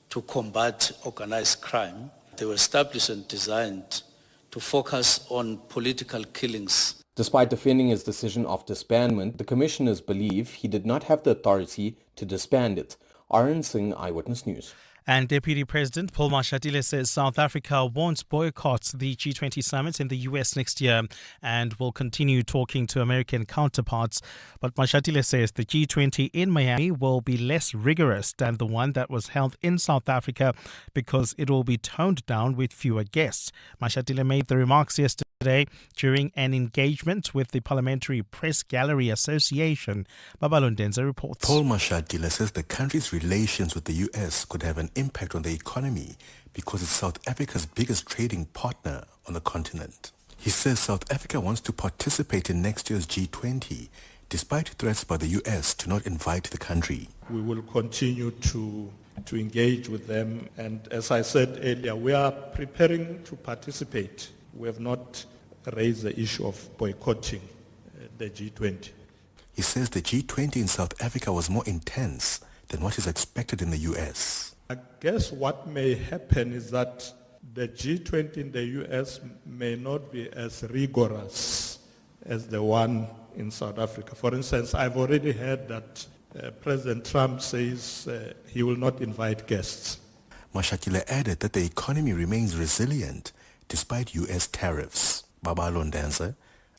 to combat organized crime. They were established and designed to focus on political killings. Despite defending his decision of disbandment, the commissioners believe he did not have the authority to disband it. Arun Singh, Eyewitness News. And Deputy President Paul Mashatile says South Africa won't boycott the G20 summit in the US next year and will continue talking to American counterparts. But Mashatile says the G20 in Miami will be less rigorous than the one that was held in South Africa because it will be toned down with fewer guests. Mashatile made the remarks yesterday during an engagement with the Parliamentary Press Gallery Association. Babalondenza reports. Paul Mashatile says the country's relations with the US could have an impact on the economy because it's South Africa's biggest trading partner on the continent. He says South Africa wants to participate in next year's G20 despite threats by the US to not invite the country. We will continue to engage with them, and as I said earlier, we are preparing to participate. We have not raised the issue of boycotting the G20. He says the G20 in South Africa was more intense than what is expected in the US. I guess what may happen is that the G20 in the US may not be as rigorous as the one in South Africa. For instance, I've already heard that President Trump says he will not invite guests. Mashatile added that the economy remains resilient despite US tariffs. Babalondenza,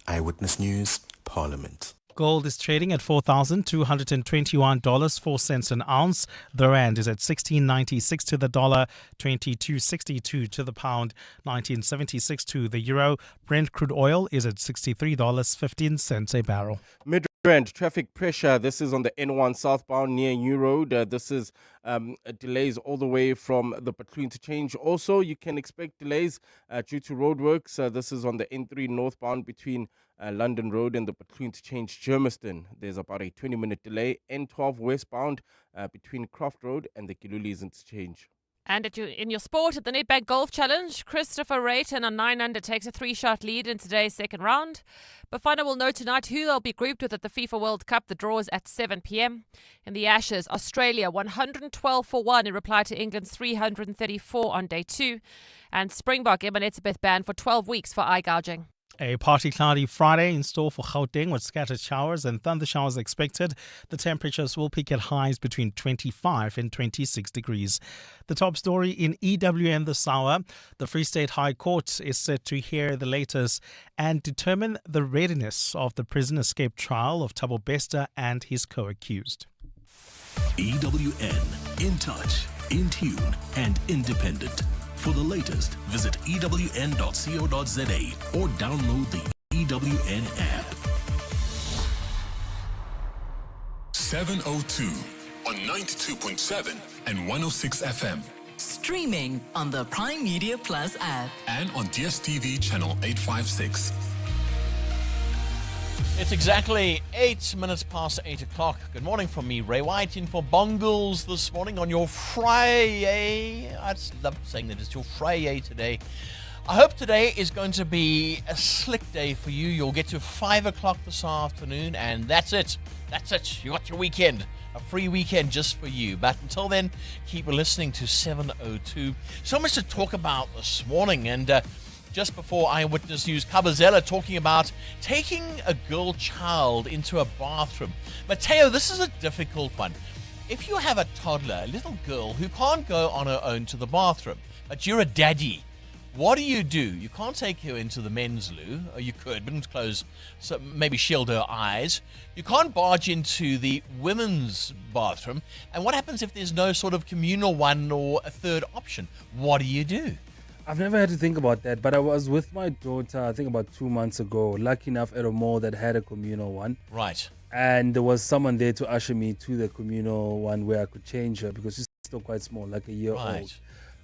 Eyewitness News, Parliament. Gold is trading at $4,221.04 an ounce. The rand is at 16.96 to the dollar, 22.62 to the pound, 19.76 to the euro. Brent crude oil is at $63.15 a barrel. Mid-Rand traffic pressure. This is on the N1 southbound near New Road. This is delays all the way from the Patroon interchange. Also, you can expect delays due to roadworks. This is on the N3 northbound between London Road and the Patroon interchange, Germiston. There's about a 20-minute delay. N12 westbound between Croft Road and the Kilulis interchange. And in your sport, at the Nedbank Golf Challenge, Christopher Rayton on 9 under takes a 3-shot lead in today's second round. Bafana will know tonight who they'll be grouped with at the FIFA World Cup. The draw is at 7 p.m. In the Ashes, Australia 112 for 1 in reply to England's 334 on day 2. And Springbok Emanetsabeth banned for 12 weeks for eye gouging. A partly cloudy Friday in store for Gauteng with scattered showers and thunder showers expected. The temperatures will peak at highs between 25 and 26 degrees. The top story in EWN this hour. The Free State High Court is set to hear the latest and determine the readiness of the prison escape trial of Thabo Bester and his co-accused. EWN, in touch, in tune and independent. For the latest, visit ewn.co.za or download the EWN app. 702 on 92.7 and 106 FM. Streaming on the Prime Media Plus app. And on DSTV channel 856. It's exactly 8 minutes past 8 o'clock. Good morning from me, Ray White, in for Bongles this morning on your Friday. I just love saying that it's your Friday today. I hope today is going to be a slick day for you. You'll get to 5 o'clock this afternoon, and that's it. That's it. You got your weekend. A free weekend just for you. But until then, keep listening to 702. So much to talk about this morning, and just before Eyewitness News, Kabazela talking about taking a girl child into a bathroom. Mateo, this is a difficult one. If you have a toddler, a little girl who can't go on her own to the bathroom, but you're a daddy, what do? You can't take her into the men's loo, or you could, but close, so maybe shield her eyes. You can't barge into the women's bathroom. And what happens if there's no sort of communal one or a third option? What do? I've never had to think about that, but I was with my daughter, I think about 2 months ago, lucky enough at a mall that had a communal one. Right. And there was someone there to usher me to the communal one where I could change her because she's still quite small, like a year old.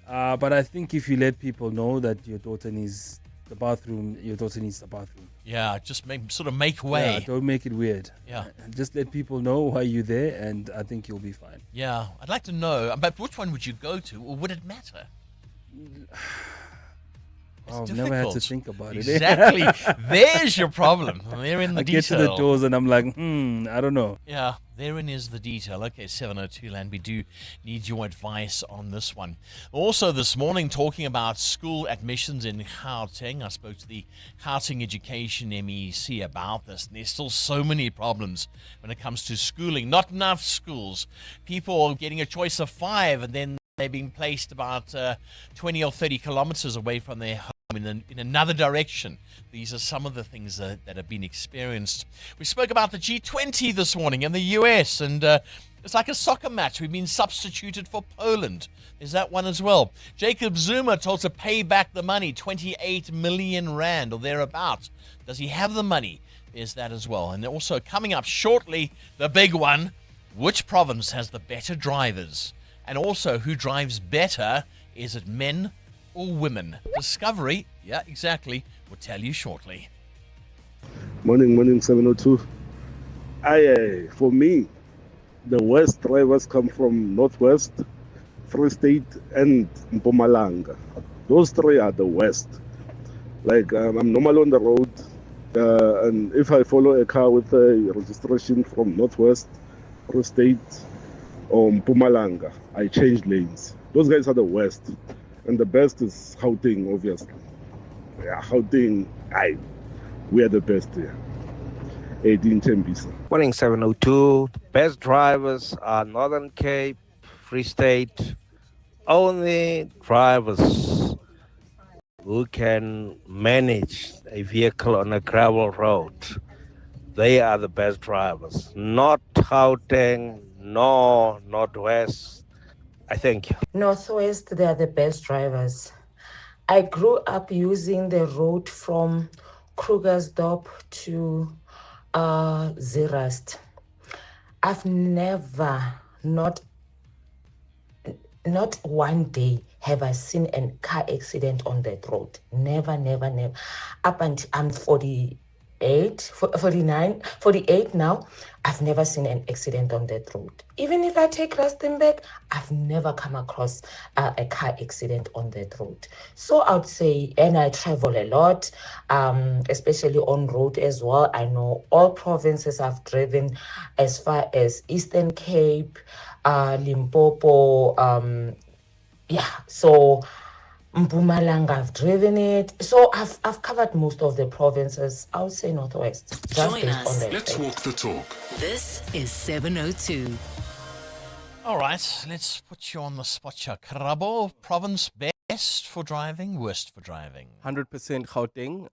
But I think if you let people know that your daughter needs the bathroom, your daughter needs the bathroom. Yeah, just make way. Yeah, don't make it weird. Yeah. Just let people know why you're there, and I think you'll be fine. Yeah, I'd like to know, but which one would you go to, or would it matter? I've never had to think about it. Exactly. There's your problem. They're in the I detail. get to the doors and I'm like, I don't know. Yeah, therein is the detail. Okay, 702 Land, we do need your advice on this one. Also, this morning, talking about school admissions in Gauteng, I spoke to the Gauteng Education MEC about this, and there's still so many problems when it comes to schooling. Not enough schools. People are getting a choice of 5, and then they're being placed about 20 or 30 kilometers away from their home in another direction. These are some of the things that have been experienced. We spoke about the G20 this morning in the US, and it's like a soccer match. We've been substituted for Poland. There's that one as well. Jacob Zuma told to pay back the money, 28 million rand or thereabouts. Does he have the money? There's that as well. And also coming up shortly, the big one, which province has the better drivers? And also, who drives better? Is it men or women? Discovery, yeah, exactly. We'll tell you shortly. Morning, 702. For me, the worst drivers come from Northwest, Free State, and Mpumalanga. Those 3 are the worst. Like, I'm normal on the road, and if I follow a car with a registration from Northwest, Free State, or Mpumalanga, I change lanes. Those guys are the worst. And the best is Gauteng, obviously. Yeah, Gauteng, we are the best here. 18 Tembisa. Morning 702. Best drivers are Northern Cape, Free State. Only drivers who can manage a vehicle on a gravel road. They are the best drivers. Not Gauteng, no Northwest. I thank you. Northwest, they are the best drivers. I grew up using the road from Krugersdorp to Zeerust. I've never, not one day, have I seen a car accident on that road. Never. Up until I'm 48 now, I've never seen an accident on that road. Even if I take Rustenburg, I've never come across a car accident on that road. So I would say, and I travel a lot, especially on road as well. I know all provinces I've driven, as far as Eastern Cape, Limpopo, so Mpumalanga, I've driven it. So I've covered most of the provinces. I would say Northwest. Just Join us. Let's walk the talk. This is 702. All right, let's put you on the spot here. Karabo, province best for driving, worst for driving? 100% Gauteng.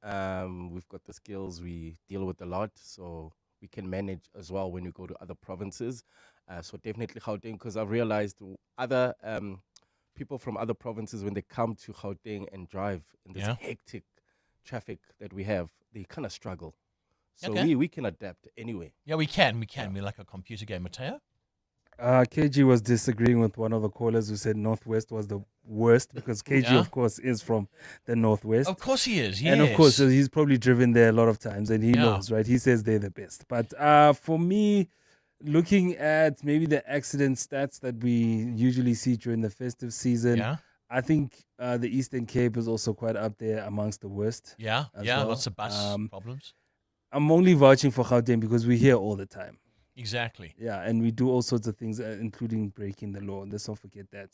We've got the skills. We deal with a lot, so we can manage as well when we go to other provinces. So definitely Gauteng, because I've realized other people from other provinces, when they come to Gauteng and drive in this hectic traffic that we have, they kind of struggle. So we can adapt anyway. Yeah, we can. We're like a computer game. Mateo? KG was disagreeing with one of the callers who said Northwest was the worst because KG, of course, is from the Northwest. Of course he is, And of course, so he's probably driven there a lot of times and he knows, right? He says they're the best. But for me, looking at maybe the accident stats that we usually see during the festive season, I think the Eastern Cape is also quite up there amongst the worst. Lots of bus problems. I'm only vouching for Gauteng because we're here all the time. Exactly. Yeah, and we do all sorts of things, including breaking the law. Let's not forget that.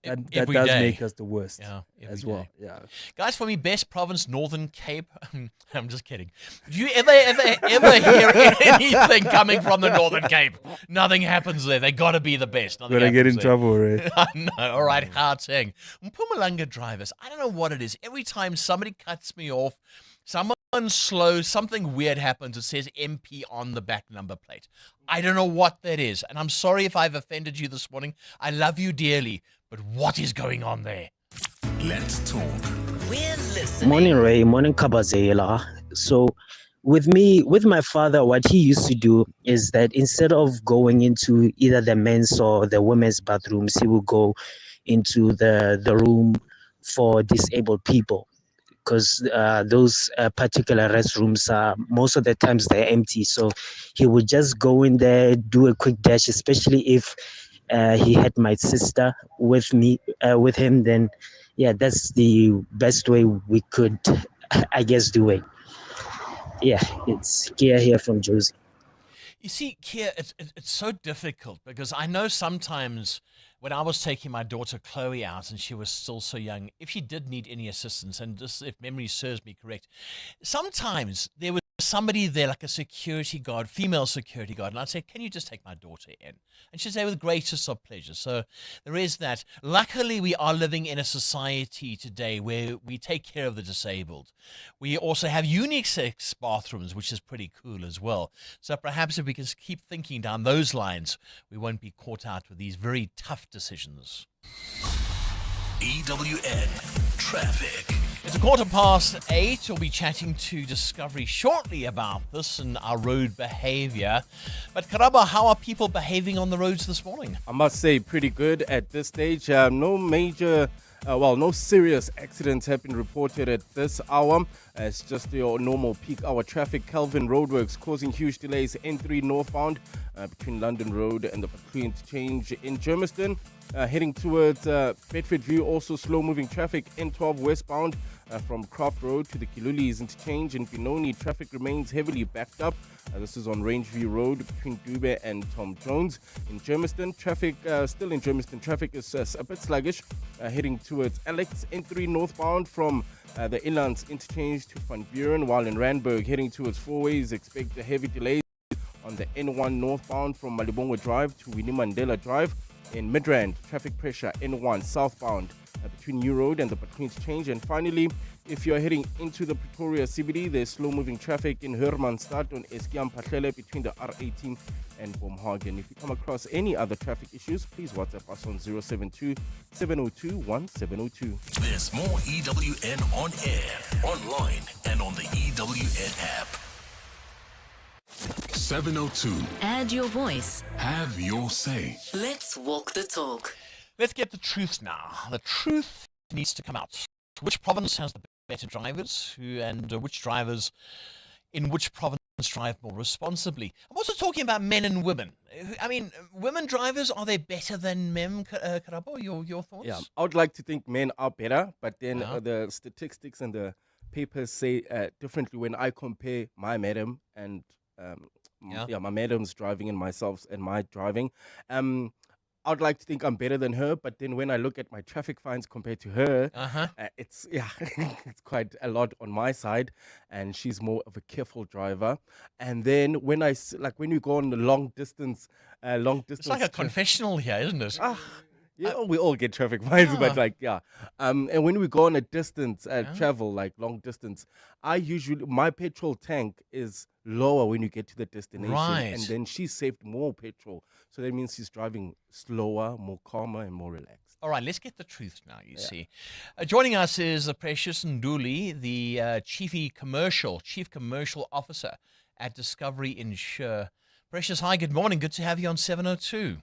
That Every does day. make us the worst as well. day. Yeah. Guys, for me, best province, Northern Cape. I'm just kidding. Do you ever hear anything coming from the Northern Cape? Nothing happens there. They got to be the best. Nothing Gonna get in happens there. trouble, right? No, all right, Gauteng. Mpumalanga drivers, I don't know what it is. Every time somebody cuts me off, someone slow, something weird happens. It says MP on the back number plate. I don't know what that is. And I'm sorry if I've offended you this morning. I love you dearly. But what is going on there? Let's talk. We're listening. Morning, Ray. Morning, Kabazela. So, with my father, what he used to do is that instead of going into either the men's or the women's bathrooms, he would go into the room for disabled people. Because those particular restrooms are most of the times they're empty. So he would just go in there, do a quick dash, especially if he had my sister with him. Then yeah, that's the best way we could, I guess, do it. Yeah, it's Kia here from Josie. You see, Kia, it's so difficult because I know sometimes when I was taking my daughter Chloe out and she was still so young, if she did need any assistance, and just if memory serves me correct, sometimes there was somebody there, like a security guard, female security guard, and I'd say, can you just take my daughter in? And she'd say, with the greatest of pleasure. So there is that. Luckily, we are living in a society today where we take care of the disabled. We also have unisex bathrooms, which is pretty cool as well. So perhaps if we can keep thinking down those lines, we won't be caught out with these very tough decisions. EWN Traffic. It's 8:15. We'll be chatting to Discovery shortly about this and our road behavior. But Karaba, how are people behaving on the roads this morning? I must say, pretty good at this stage. No major, no serious accidents have been reported at this hour. It's just your normal peak hour traffic. Kelvin roadworks causing huge delays. N3 northbound between London Road and the Bakri interchange in Germiston. Heading towards Bedford View, also slow-moving traffic. N12 westbound from Croft Road to the Kilulis interchange in Benoni. Traffic remains heavily backed up. This is on Rangeview Road between Dube and Tom Jones. In Germiston, traffic still in Germiston. Traffic is a bit sluggish. Heading towards Alex. N3 northbound from the Inlands interchange to Van Buren, while in Randburg heading towards Fourways, expect a heavy delay on the N1 northbound from Malibongwe Drive to Winnie Mandela Drive. In Midrand, traffic pressure N1 southbound between New Road and the Bakri interchange. And finally, if you're heading into the Pretoria CBD, there's slow-moving traffic in Hermanstad on Eskiam Patlele between the R18 and Bomhagen. If you come across any other traffic issues, please WhatsApp us on 072-702-1702. There's more EWN on air, online, and on the EWN app. 702. Add your voice. Have your say. Let's walk the talk. Let's get the truth now. The truth needs to come out. Which province has the better drivers, and which drivers in which province drive more responsibly? I'm also talking about men and women. I mean, women drivers, are they better than men, Karabo? Your thoughts? Yeah, I would like to think men are better, but then the statistics and the papers say differently when I compare my madam and my madam's driving and myself and my driving. I'd like to think I'm better than her, but then when I look at my traffic fines compared to her, it's it's quite a lot on my side, and she's more of a careful driver. And then when when we go on the long distance, it's like a confessional here, isn't it? Yeah, we all get traffic fines, but and when we go on a distance travel, like long distance, my petrol tank is lower when you get to the destination, and then she saved more petrol, so that means she's driving slower, more calmer, and more relaxed. All right, let's get the truth now. You see, joining us is the Precious Nduli, the Chief Commercial Officer at Discovery Insure. Precious, hi, good morning. Good to have you on 702.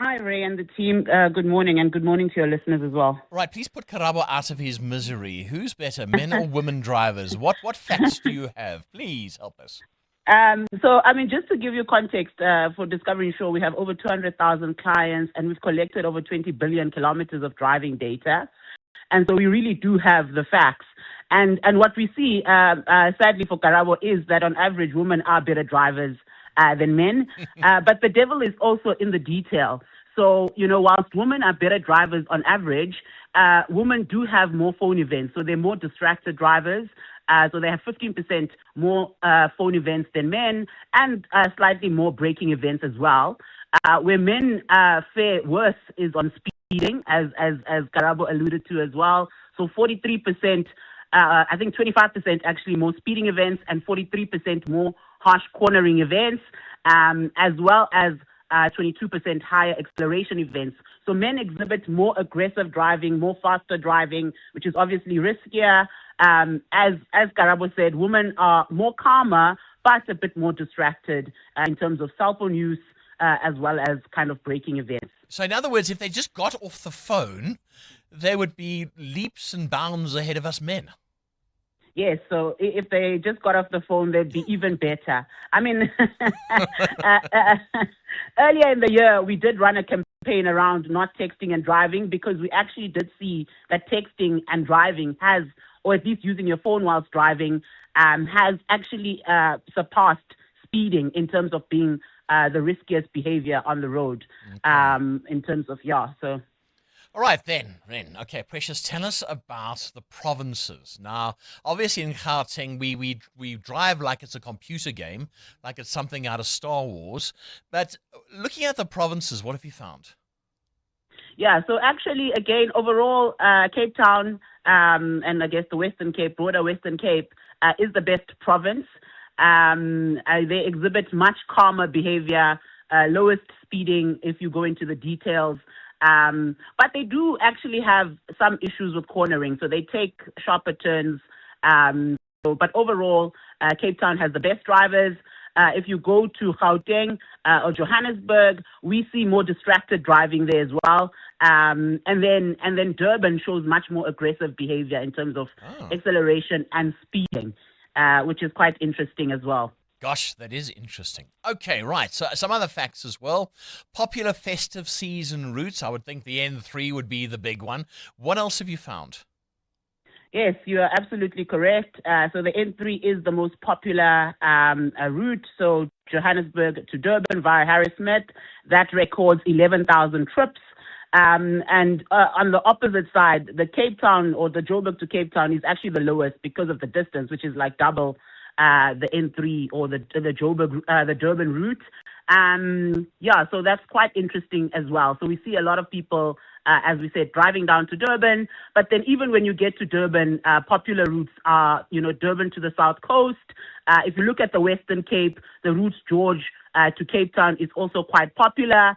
Hi, Ray and the team. Good morning, and good morning to your listeners as well. Right, please put Karabo out of his misery. Who's better, men or women drivers? What facts do you have? Please help us. Just to give you context, for Discovery Insure, we have over 200,000 clients, and we've collected over 20 billion kilometers of driving data. And so we really do have the facts. And what we see, sadly for Karabo, is that on average, women are better drivers than men. But the devil is also in the detail. So, whilst women are better drivers on average, women do have more phone events. So they're more distracted drivers. So they have 15% more phone events than men, and slightly more braking events as well. Where men fare worse is on speeding, as Karabo alluded to as well. So 43%, I think 25% actually more speeding events, and 43% more harsh cornering events, as well as 22% higher acceleration events. So men exhibit more aggressive driving, more faster driving, which is obviously riskier. As Karabo said, women are more calmer, but a bit more distracted in terms of cell phone use, as well as kind of braking events. So in other words, if they just got off the phone, they would be leaps and bounds ahead of us men. Yes, so if they just got off the phone, they'd be even better. I mean, earlier in the year, we did run a campaign campaign around not texting and driving, because we actually did see that texting and driving has, or at least using your phone whilst driving, has actually surpassed speeding in terms of being the riskiest behavior on the road. In terms of, so. All right, then. Okay, Precious, tell us about the provinces. Now, obviously in Gauteng, we drive like it's a computer game, like it's something out of Star Wars. But looking at the provinces, what have you found? Yeah, so actually, again, overall, Cape Town and I guess the Western Cape, broader Western Cape, is the best province. They exhibit much calmer behavior, lowest speeding if you go into the details. But they do actually have some issues with cornering, so they take sharper turns. But overall, Cape Town has the best drivers. If you go to Gauteng or Johannesburg, we see more distracted driving there as well. And then Durban shows much more aggressive behavior in terms of acceleration and speeding, which is quite interesting as well. Gosh, that is interesting. Okay, right. So some other facts as well. Popular festive season routes. I would think the N3 would be the big one. What else have you found? Yes, you are absolutely correct. So the N3 is the most popular route. So Johannesburg to Durban via Harrismith, that records 11,000 trips. And on the opposite side, the Cape Town or the Joburg to Cape Town is actually the lowest because of the distance, which is like double the N3 or the Joburg, the Durban route. So that's quite interesting as well. So we see a lot of people, as we said, driving down to Durban. But then even when you get to Durban, popular routes are, Durban to the South Coast. If you look at the Western Cape, the route George to Cape Town is also quite popular.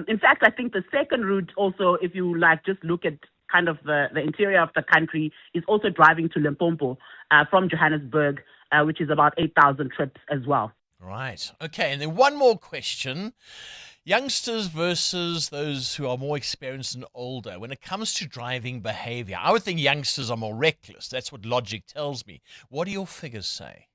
In fact, I think the second route also, if you just look at kind of the interior of the country, is also driving to Limpopo from Johannesburg, which is about 8,000 trips as well. Right. Okay. And then one more question. Youngsters versus those who are more experienced and older. When it comes to driving behavior, I would think youngsters are more reckless. That's what logic tells me. What do your figures say?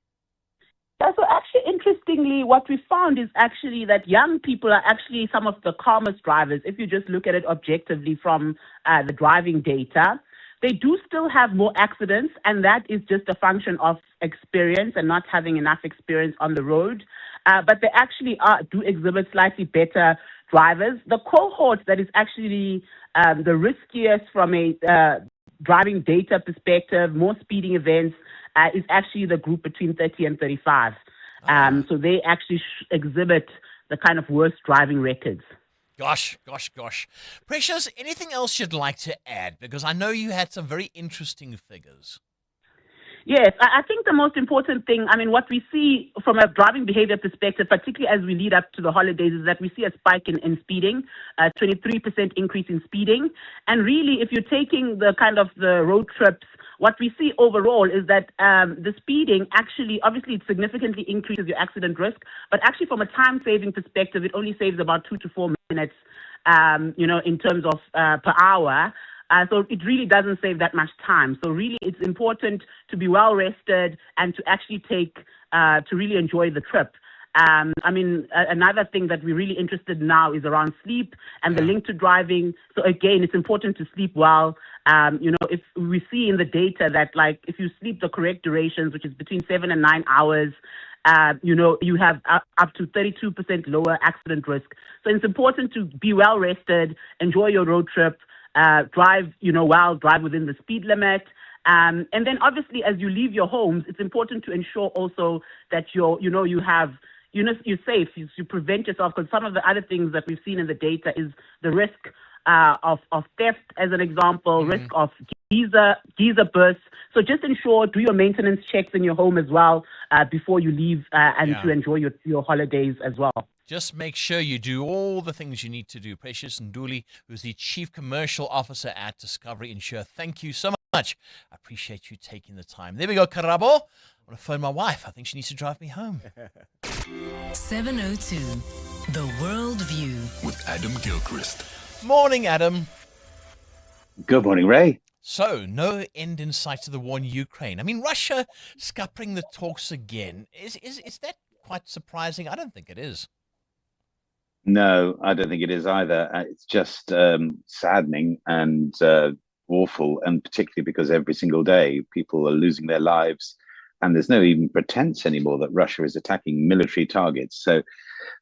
Yeah, so actually, interestingly, what we found is actually that young people are actually some of the calmest drivers. If you just look at it objectively from the driving data, they do still have more accidents, and that is just a function of experience and not having enough experience on the road. But they actually do exhibit slightly better drivers. The cohort that is actually the riskiest from a driving data perspective, more speeding events, is actually the group between 30 and 35. So they actually exhibit the kind of worst driving records. Gosh. Precious, anything else you'd like to add? Because I know you had some very interesting figures. Yes, I think the most important thing, what we see from a driving behavior perspective, particularly as we lead up to the holidays, is that we see a spike in speeding, 23% increase in speeding. And really, if you're taking the kind of the road trips, what we see overall is that the speeding actually, obviously, it significantly increases your accident risk, but actually from a time-saving perspective, it only saves about 2 to 4 minutes, in terms of per hour. So it really doesn't save that much time. So really, it's important to be well rested and to actually to really enjoy the trip. Another thing that we're really interested in now is around sleep and the link to driving. So again, it's important to sleep well. If we see in the data that if you sleep the correct durations, which is between 7 and 9 hours, you have up to 32% lower accident risk. So it's important to be well rested, enjoy your road trip, drive, drive within the speed limit. And then obviously as you leave your homes, it's important to ensure also that you're safe, you prevent yourself, because some of the other things that we've seen in the data is the risk of theft, as an example, risk of geyser bursts. So just do your maintenance checks in your home as well before you leave and to enjoy your holidays as well. Just make sure you do all the things you need to do. Precious Nduli, who's the Chief Commercial Officer at Discovery Insure, thank you so much. I appreciate you taking the time. There we go, Karabo. I want to phone my wife. I think she needs to drive me home. 702, The World View. With Adam Gilchrist. Morning, Adam. Good morning, Ray. So, no end in sight to the war in Ukraine. Russia scuppering the talks again. Is that quite surprising? I don't think it is. No, I don't think it is either. It's just saddening and awful, and particularly because every single day people are losing their lives, and there's no even pretense anymore that Russia is attacking military targets. So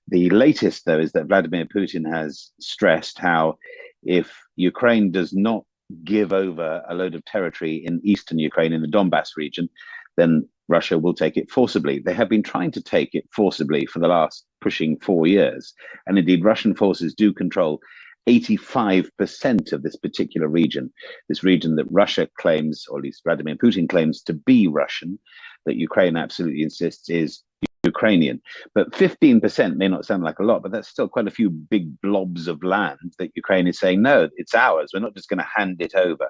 the latest, though, is that Vladimir Putin has stressed how if Ukraine does not give over a load of territory in eastern Ukraine, in the Donbass region, then Russia will take it forcibly. They have been trying to take it forcibly for the last pushing 4 years. And indeed, Russian forces do control 85% of this particular region, this region that Russia claims, or at least Vladimir Putin claims to be Russian, that Ukraine absolutely insists is Ukrainian. But 15% may not sound like a lot, but that's still quite a few big blobs of land that Ukraine is saying, no, it's ours. We're not just going to hand it over.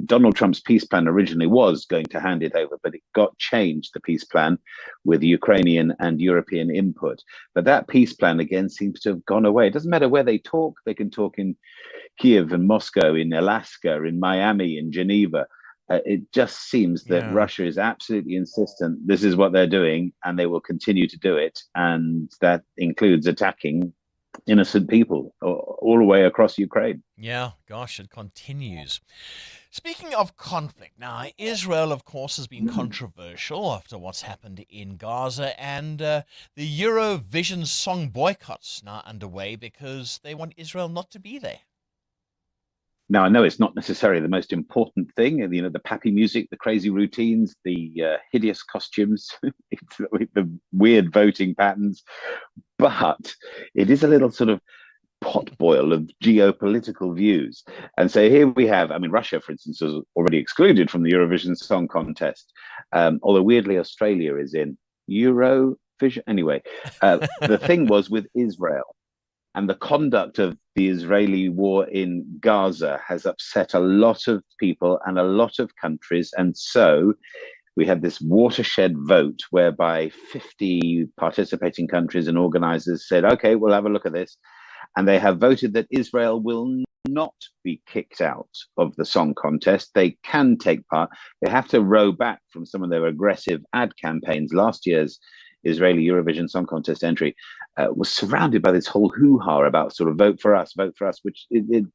Donald Trump's peace plan originally was going to hand it over, but it got changed, the peace plan, with Ukrainian and European input. But that peace plan, again, seems to have gone away. It doesn't matter where they talk. They can talk in Kiev and Moscow, in Alaska, in Miami, in Geneva. It just seems that Russia is absolutely insistent this is what they're doing, and they will continue to do it. And that includes attacking innocent people all the way across Ukraine. Yeah, gosh, it continues. Speaking of conflict, now, Israel, of course, has been controversial after what's happened in Gaza, and the Eurovision song boycott's now underway because they want Israel not to be there. Now, I know it's not necessarily the most important thing, you know, the pappy music, the crazy routines, the hideous costumes, the weird voting patterns, but it is a little sort of potboil of geopolitical views. And so here we have, I mean, Russia, for instance, was already excluded from the Eurovision Song Contest, although weirdly Australia is in Eurovision. Anyway, the thing was with Israel. And the conduct of the Israeli war in Gaza has upset a lot of people and a lot of countries. And so we had this watershed vote whereby 50 participating countries and organizers said, okay, we'll have a look at this. And they have voted that Israel will not be kicked out of the song contest. They can take part. They have to row back from some of their aggressive ad campaigns. Last year's Israeli Eurovision Song Contest entry was surrounded by this whole hoo-ha about sort of vote for us, which it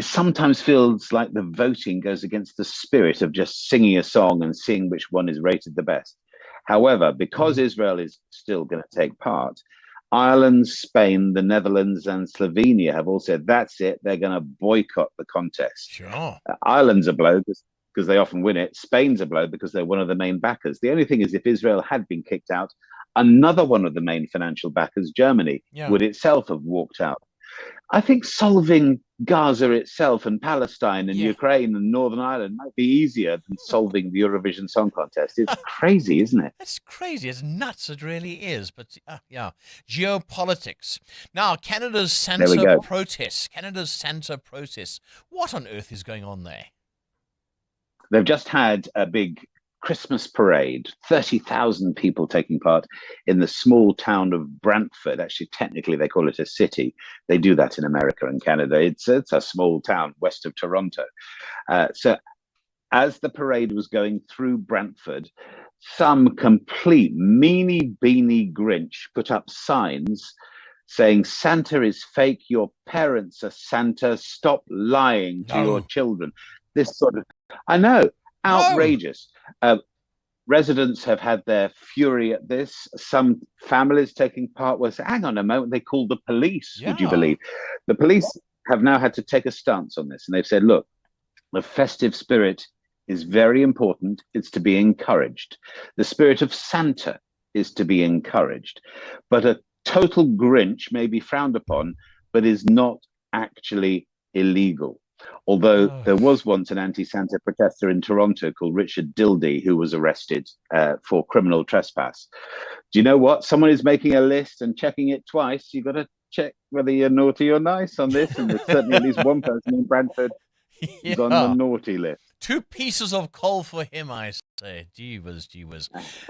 sometimes feels like the voting goes against the spirit of just singing a song and seeing which one is rated the best. However, because Israel is still going to take part, Ireland, Spain, the Netherlands, and Slovenia have all said, that's it, they're going to boycott the contest. Sure. Ireland's a blow because they often win it. Spain's a blow because they're one of the main backers. The only thing is, if Israel had been kicked out, another one of the main financial backers, Germany, would itself have walked out. I think solving Gaza itself and Palestine and Ukraine and Northern Ireland might be easier than solving the Eurovision Song Contest. It's crazy, isn't it? It's crazy. It's nuts. It really is. But yeah, geopolitics. Now, Canada's Santa protests. What on earth is going on there? They've just had a big Christmas parade, 30,000 people taking part in the small town of Brantford. Actually, technically, they call it a city. They do that in America and Canada. It's a small town west of Toronto. So as the parade was going through Brantford, some complete meanie-beanie Grinch put up signs saying, Santa is fake, your parents are Santa, stop lying to your children. This sort of, I know, outrageous. Residents have had their fury at this. Some families taking part were saying, hang on a moment, they called the police, would you believe? The police have now had to take a stance on this. And they've said, look, the festive spirit is very important. It's to be encouraged. The spirit of Santa is to be encouraged. But a total Grinch may be frowned upon, but is not actually illegal. Although there was once an anti-Santa protester in Toronto called Richard Dildy who was arrested for criminal trespass. Do you know what? Someone is making a list and checking it twice. You've got to check whether you're naughty or nice on this. And there's certainly at least one person in Brantford who's on the naughty list. 2 pieces of coal for him, I say. Jeevers.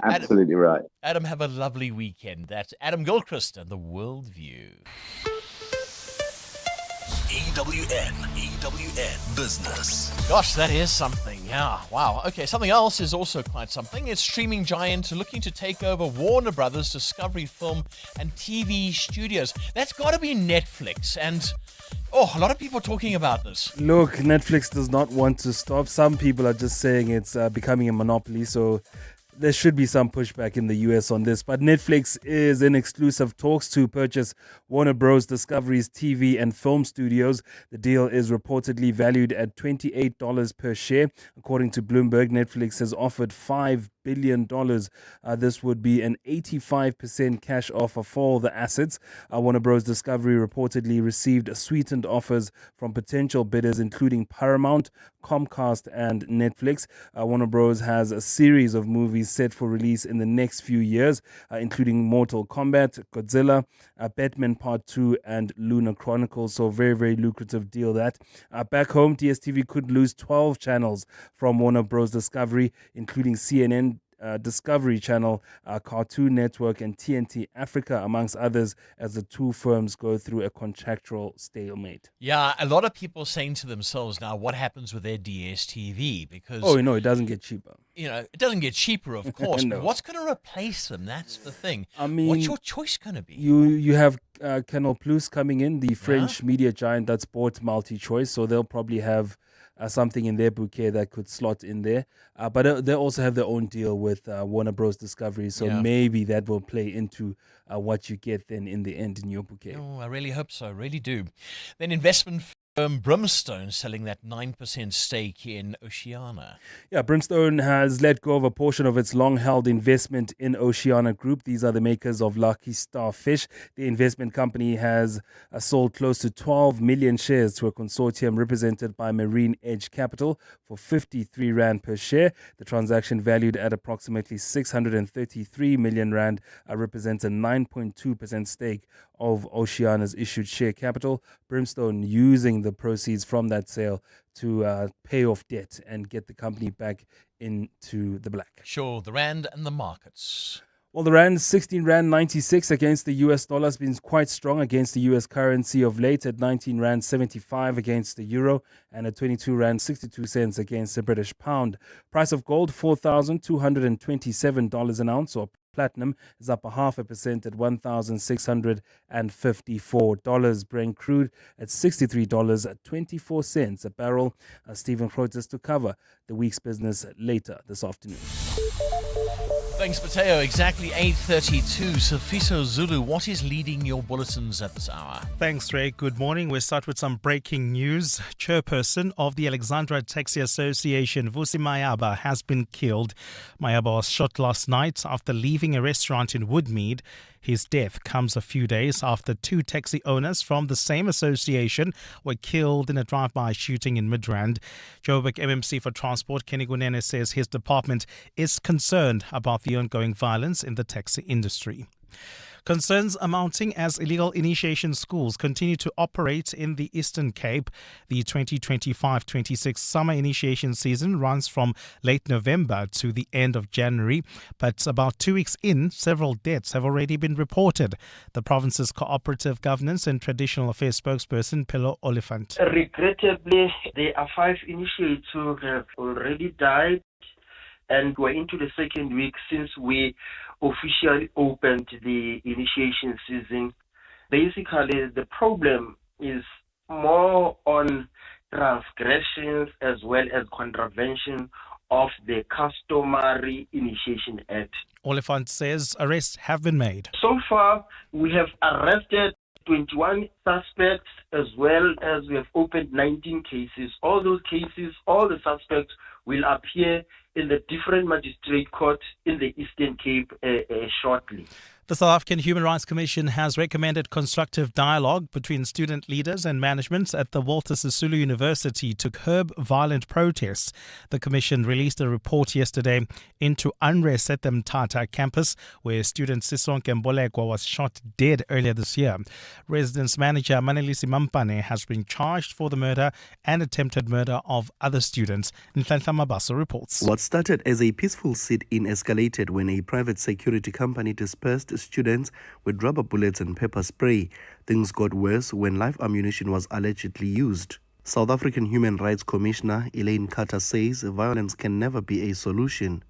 Absolutely right. Adam, have a lovely weekend. That's Adam Gilchrist and The World View. EWN Business. Gosh, that is something. Yeah, wow. Okay, something else is also quite something. It's streaming giant looking to take over Warner Brothers Discovery Film and TV studios. That's got to be Netflix. And, a lot of people are talking about this. Look, Netflix does not want to stop. Some people are just saying it's becoming a monopoly, so there should be some pushback in the US on this. But Netflix is in exclusive talks to purchase Warner Bros. Discovery's TV and film studios. The deal is reportedly valued at $28 per share. According to Bloomberg, Netflix has offered $5 billion. This would be an 85% cash offer for the assets. Warner Bros. Discovery reportedly received sweetened offers from potential bidders, including Paramount, Comcast, and Netflix. Warner Bros. Has a series of movies set for release in the next few years, including Mortal Kombat, Godzilla, Batman Part 2, and Lunar Chronicles. So very, very lucrative deal that. Back home, DSTV could lose 12 channels from Warner Bros. Discovery, including CNN, Discovery Channel, Cartoon Network, and TNT Africa, amongst others, as the two firms go through a contractual stalemate. Yeah, a lot of people saying to themselves now, what happens with their DSTV? Because it doesn't get cheaper. It doesn't get cheaper, of course. No. But what's going to replace them? That's the thing. I mean, what's your choice going to be? You have Canal Plus coming in, the French media giant that's bought MultiChoice, so they'll probably have something in their bouquet that could slot in there. But they also have their own deal with Warner Bros. Discovery, so maybe that will play into what you get then in the end in your bouquet. Oh, I really hope so. I really do. Then investment firm Brimstone selling that 9% stake in Oceana. Yeah, Brimstone has let go of a portion of its long-held investment in Oceana Group. These are the makers of Lucky Star Fish. The investment company has sold close to 12 million shares to a consortium represented by Marine Edge Capital for 53 Rand per share. The transaction, valued at approximately 633 million Rand, represents a 9.2% stake of Oceana's issued share capital. Brimstone using the proceeds from that sale to pay off debt and get the company back into the black. Sure, the Rand and the markets. Well, the Rand, 16 Rand 96 against the US dollar, has been quite strong against the US currency of late, at 19 Rand 75 against the euro and at 22 Rand 62 cents against the British pound. Price of gold, $4,227 an ounce, or platinum is up 0.5% at $1,654. Brent crude at $63.24 a barrel. Stephen Crotis to cover the week's business later this afternoon. Thanks, Mateo. Exactly 8:32. Sifiso Zulu, what is leading your bulletins at this hour? Thanks, Ray. Good morning. We'll start with some breaking news. Chairperson of the Alexandra Taxi Association, Vusi Mayaba, has been killed. Mayaba was shot last night after leaving a restaurant in Woodmead. His death comes a few days after two taxi owners from the same association were killed in a drive-by shooting in Midrand. Joburg MMC for Transport, Kenny Gunene, says his department is concerned about the ongoing violence in the taxi industry. Concerns are mounting as illegal initiation schools continue to operate in the Eastern Cape. The 2025-26 summer initiation season runs from late November to the end of January, but about 2 weeks in, several deaths have already been reported. The province's Cooperative Governance and Traditional Affairs spokesperson, Pello Oliphant. Regrettably, there are 5 initiates who have already died, and we're into the second week since we officially opened the initiation season. Basically, the problem is more on transgressions as well as contravention of the Customary Initiation Act. Oliphant says arrests have been made. So far, we have arrested 21 suspects, as well as we have opened 19 cases. All those cases, all the suspects will appear in the different magistrate courts in the Eastern Cape shortly. The South African Human Rights Commission has recommended constructive dialogue between student leaders and management at the Walter Sisulu University to curb violent protests. The Commission released a report yesterday into unrest at the Mthatha campus, where student Sisonke Mbolekwa was shot dead earlier this year. Residence manager Manelisi Mampane has been charged for the murder and attempted murder of other students. Nhlanhla Nhlanhla Mabaso reports. What started as a peaceful sit-in escalated when a private security company dispersed students with rubber bullets and pepper spray. Things got worse when live ammunition was allegedly used. South African Human Rights Commissioner Elaine Carter says violence can never be a solution.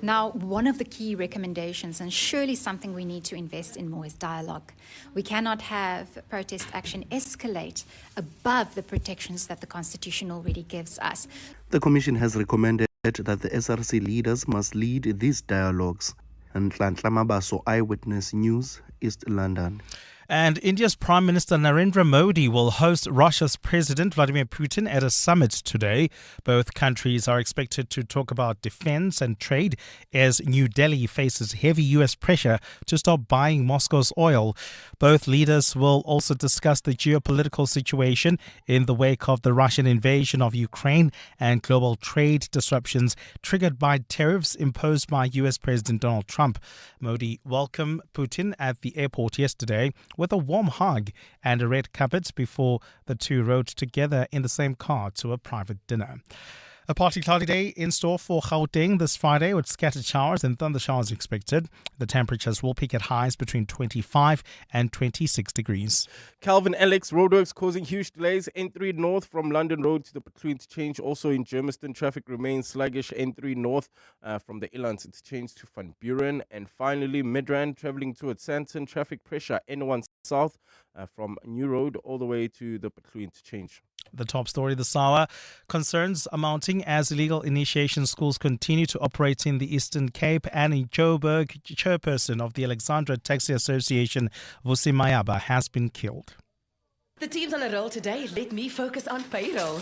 Now, one of the key recommendations, and surely something we need to invest in more, is dialogue. We cannot have protest action escalate above the protections that the Constitution already gives us. The Commission has recommended that the SRC leaders must lead these dialogues. And Nhlanhla Mabaso, Eyewitness News, East London. And India's Prime Minister Narendra Modi will host Russia's President Vladimir Putin at a summit today. Both countries are expected to talk about defense and trade as New Delhi faces heavy U.S. pressure to stop buying Moscow's oil. Both leaders will also discuss the geopolitical situation in the wake of the Russian invasion of Ukraine and global trade disruptions triggered by tariffs imposed by U.S. President Donald Trump. Modi welcomed Putin at the airport yesterday with a warm hug and a red carpet before the two rode together in the same car to a private dinner. A partly cloudy day in store for Gauteng this Friday with scattered showers and thunder showers expected. The temperatures will peak at highs between 25 and 26 degrees. Calvin Alex roadworks causing huge delays. N3 North from London Road to the Bethlehem interchange. Also in Germiston, traffic remains sluggish. N3 North from the Elands interchange to Van Buren. And finally, Midrand travelling towards Sandton. Traffic pressure N1 South from New Road all the way to the Bethlehem interchange. The top story this hour, concerns amounting as illegal initiation schools continue to operate in the Eastern Cape. And in Joburg, chairperson of the Alexandra Taxi Association, Vusi Mayaba, has been killed. The team's on a roll today. Let me focus on payroll.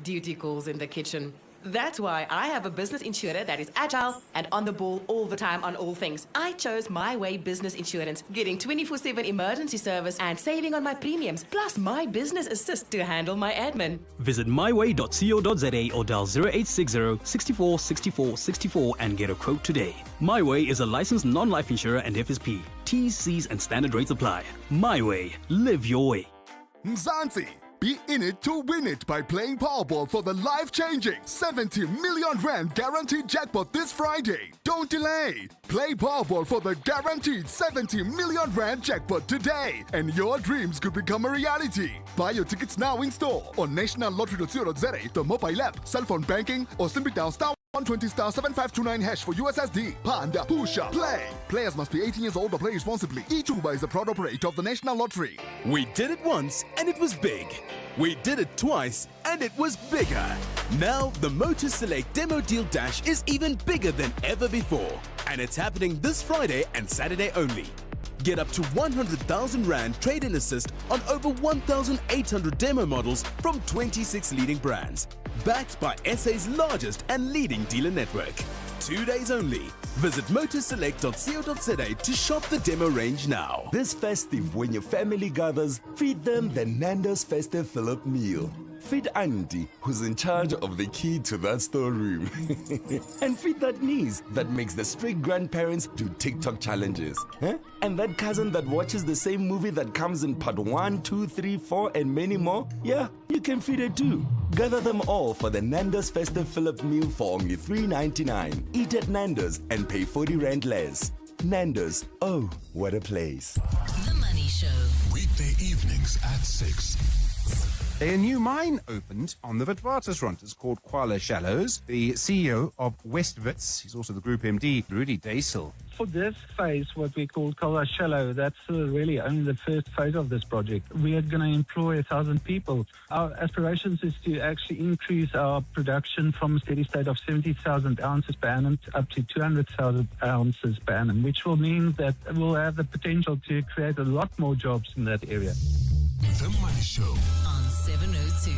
Duty calls in the kitchen. That's why I have a business insurer that is agile and on the ball all the time on all things. I chose My Way Business Insurance, getting 24/7 emergency service and saving on my premiums, plus my business assist to handle my admin. Visit myway.co.za or dial 0860 64 64 64 and get a quote today. My Way is a licensed non-life insurer and FSP. T's, C's and standard rates apply. My Way. Live your way. Mzansi. Be in it to win it by playing Powerball for the life-changing 70 million rand guaranteed jackpot this Friday. Don't delay. Play Powerball for the guaranteed 70 million rand jackpot today, and your dreams could become a reality. Buy your tickets now in store on nationallottery.co.za, the mobile app, cell phone banking, or simply dial star 120 star 7529 hash for USSD. Panda, Pusha, play. Players must be 18 years old or play responsibly. eTuba is a proud operator of the National Lottery. We did it once and it was big. We did it twice and it was bigger. Now the Motor Select Demo Deal Dash is even bigger than ever before. And it's happening this Friday and Saturday only. Get up to 100,000 Rand trade-in assist on over 1,800 demo models from 26 leading brands. Backed by SA's largest and leading dealer network. 2 days only. Visit motorselect.co.za to shop the demo range now. This festive, when your family gathers, feed them the Nando's Festive Fill-Up meal. Feed Auntie, who's in charge of the key to that storeroom. And feed that niece that makes the strict grandparents do TikTok challenges. Huh? And that cousin that watches the same movie that comes in part 1, 2, 3, 4, and many more. Yeah, you can feed it too. Gather them all for the Nando's Festive Fill-Up meal for only $3.99. Eat at Nando's and pay 40 Rand less. Nando's, oh, what a place. The Money Show. Weekday evenings at 6. A new mine opened on the Witwatersrand. It's called Kuala Shallows. The CEO of Westwits, he's also the group MD, Rudy Daisel. For this phase, what we call Kuala Shallow, that's really only the first phase of this project. We are going to employ 1,000 people. Our aspirations is to actually increase our production from a steady state of 70,000 ounces per annum up to 200,000 ounces per annum, which will mean that we'll have the potential to create a lot more jobs in that area. The Money Show. On 702.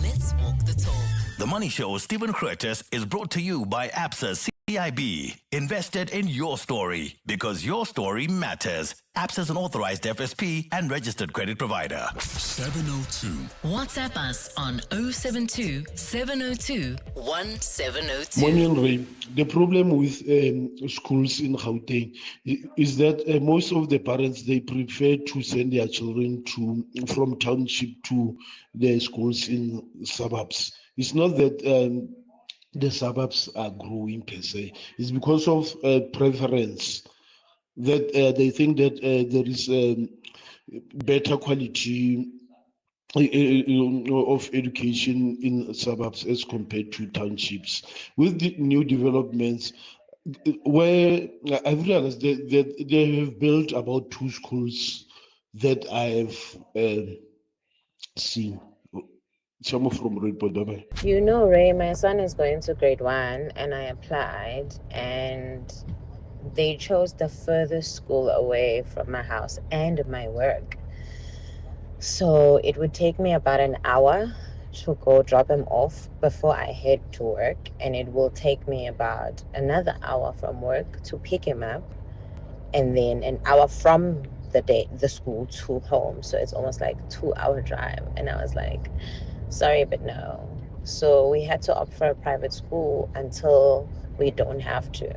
Let's walk the talk. The Money Show, Stephen Curtis, is brought to you by ABSA CIB. Invested in your story because your story matters. ABSA is an authorized FSP and registered credit provider. 702. WhatsApp us on 072 702 1702. Morning, Ray. The problem with schools in Gauteng is that most of the parents, they prefer to send their children from township to the schools in suburbs. It's not that the suburbs are growing per se. It's because of preference that they think that there is better quality of education in suburbs as compared to townships. With the new developments, where I've realized that they have built about 2 schools that I have seen. Some from Ripodaba. You know, Ray, my son is going to grade 1 and I applied and they chose the furthest school away from my house and my work. So it would take me about an hour to go drop him off before I head to work, and it will take me about another hour from work to pick him up, and then an hour from the school to home. So it's almost like 2-hour drive. And I was like, sorry, but no. So we had to opt for a private school until we don't have to.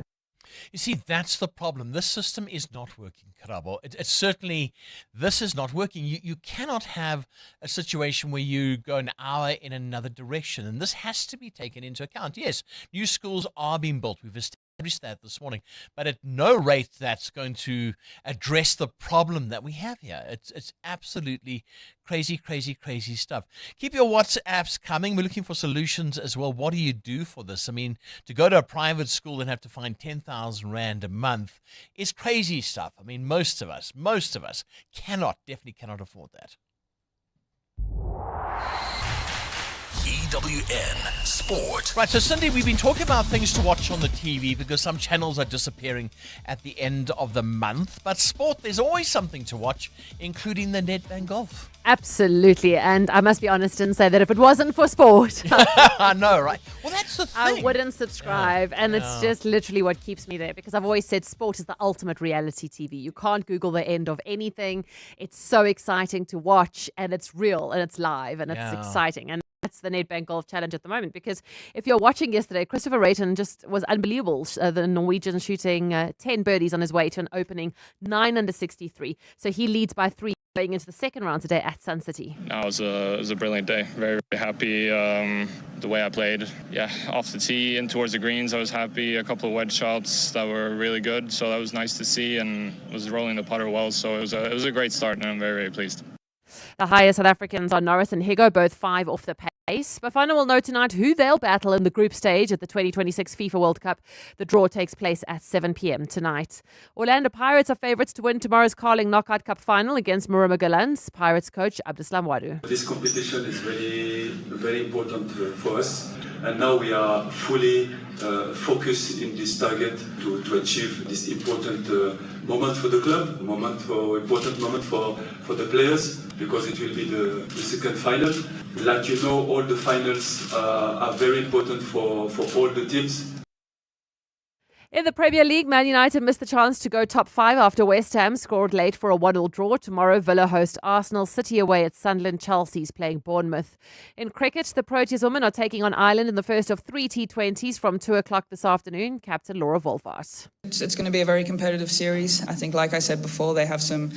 You see, that's the problem. This system is not working, Karabo. It's certainly, this is not working. You cannot have a situation where you go an hour in another direction, and this has to be taken into account. Yes, new schools are being built. We've established that this morning, but at no rate that's going to address the problem that we have here. It's absolutely crazy, crazy, crazy stuff. Keep your WhatsApps coming. We're looking for solutions as well. What do you do for this? I mean, to go to a private school and have to find 10,000 Rand a month is crazy stuff. I mean, most of us definitely cannot afford that. EWN Sport. Right, so Cindy, we've been talking about things to watch on the TV because some channels are disappearing at the end of the month. But sport, there's always something to watch, including the Nedbank Golf. Absolutely, and I must be honest and say that if it wasn't for sport, I know, right? Well, that's the thing. I wouldn't subscribe, and it's just literally what keeps me there, because I've always said sport is the ultimate reality TV. You can't Google the end of anything. It's so exciting to watch, and it's real, and it's live, and it's exciting. And that's the Nedbank Golf Challenge at the moment, because if you're watching yesterday, Christopher Rayton just was unbelievable. The Norwegian shooting 10 birdies on his way to an opening 9 under 63. So he leads by 3 going into the second round today at Sun City. No, it was a brilliant day. Very, very happy the way I played. Yeah, off the tee and towards the greens, I was happy. A couple of wedge shots that were really good, so that was nice to see, and was rolling the putter well. So it was a great start, and I'm very, very pleased. The highest South Africans are Norris and Higo, both 5 off the pace. Bafana will know tonight who they'll battle in the group stage at the 2026 FIFA World Cup. The draw takes place at 7 p.m. tonight. Orlando Pirates are favourites to win tomorrow's Carling Knockout Cup final against Maruma Gallants. Pirates coach Abdeslam Wadu. This competition is very, very important for us. And now we are fully focused in this target to achieve this important moment for the club, important moment for the players, because it will be the second final. Like you know, all the finals are very important for all the teams. In the Premier League, Man United missed the chance to go top 5 after West Ham scored late for a 1-1 draw. Tomorrow, Villa host Arsenal, City away at Sunderland, Chelsea's playing Bournemouth. In cricket, the Proteas women are taking on Ireland in the first of 3 T20s from 2 o'clock this afternoon. Captain Laura Wolfart. It's going to be a very competitive series. I think, like I said before, they have some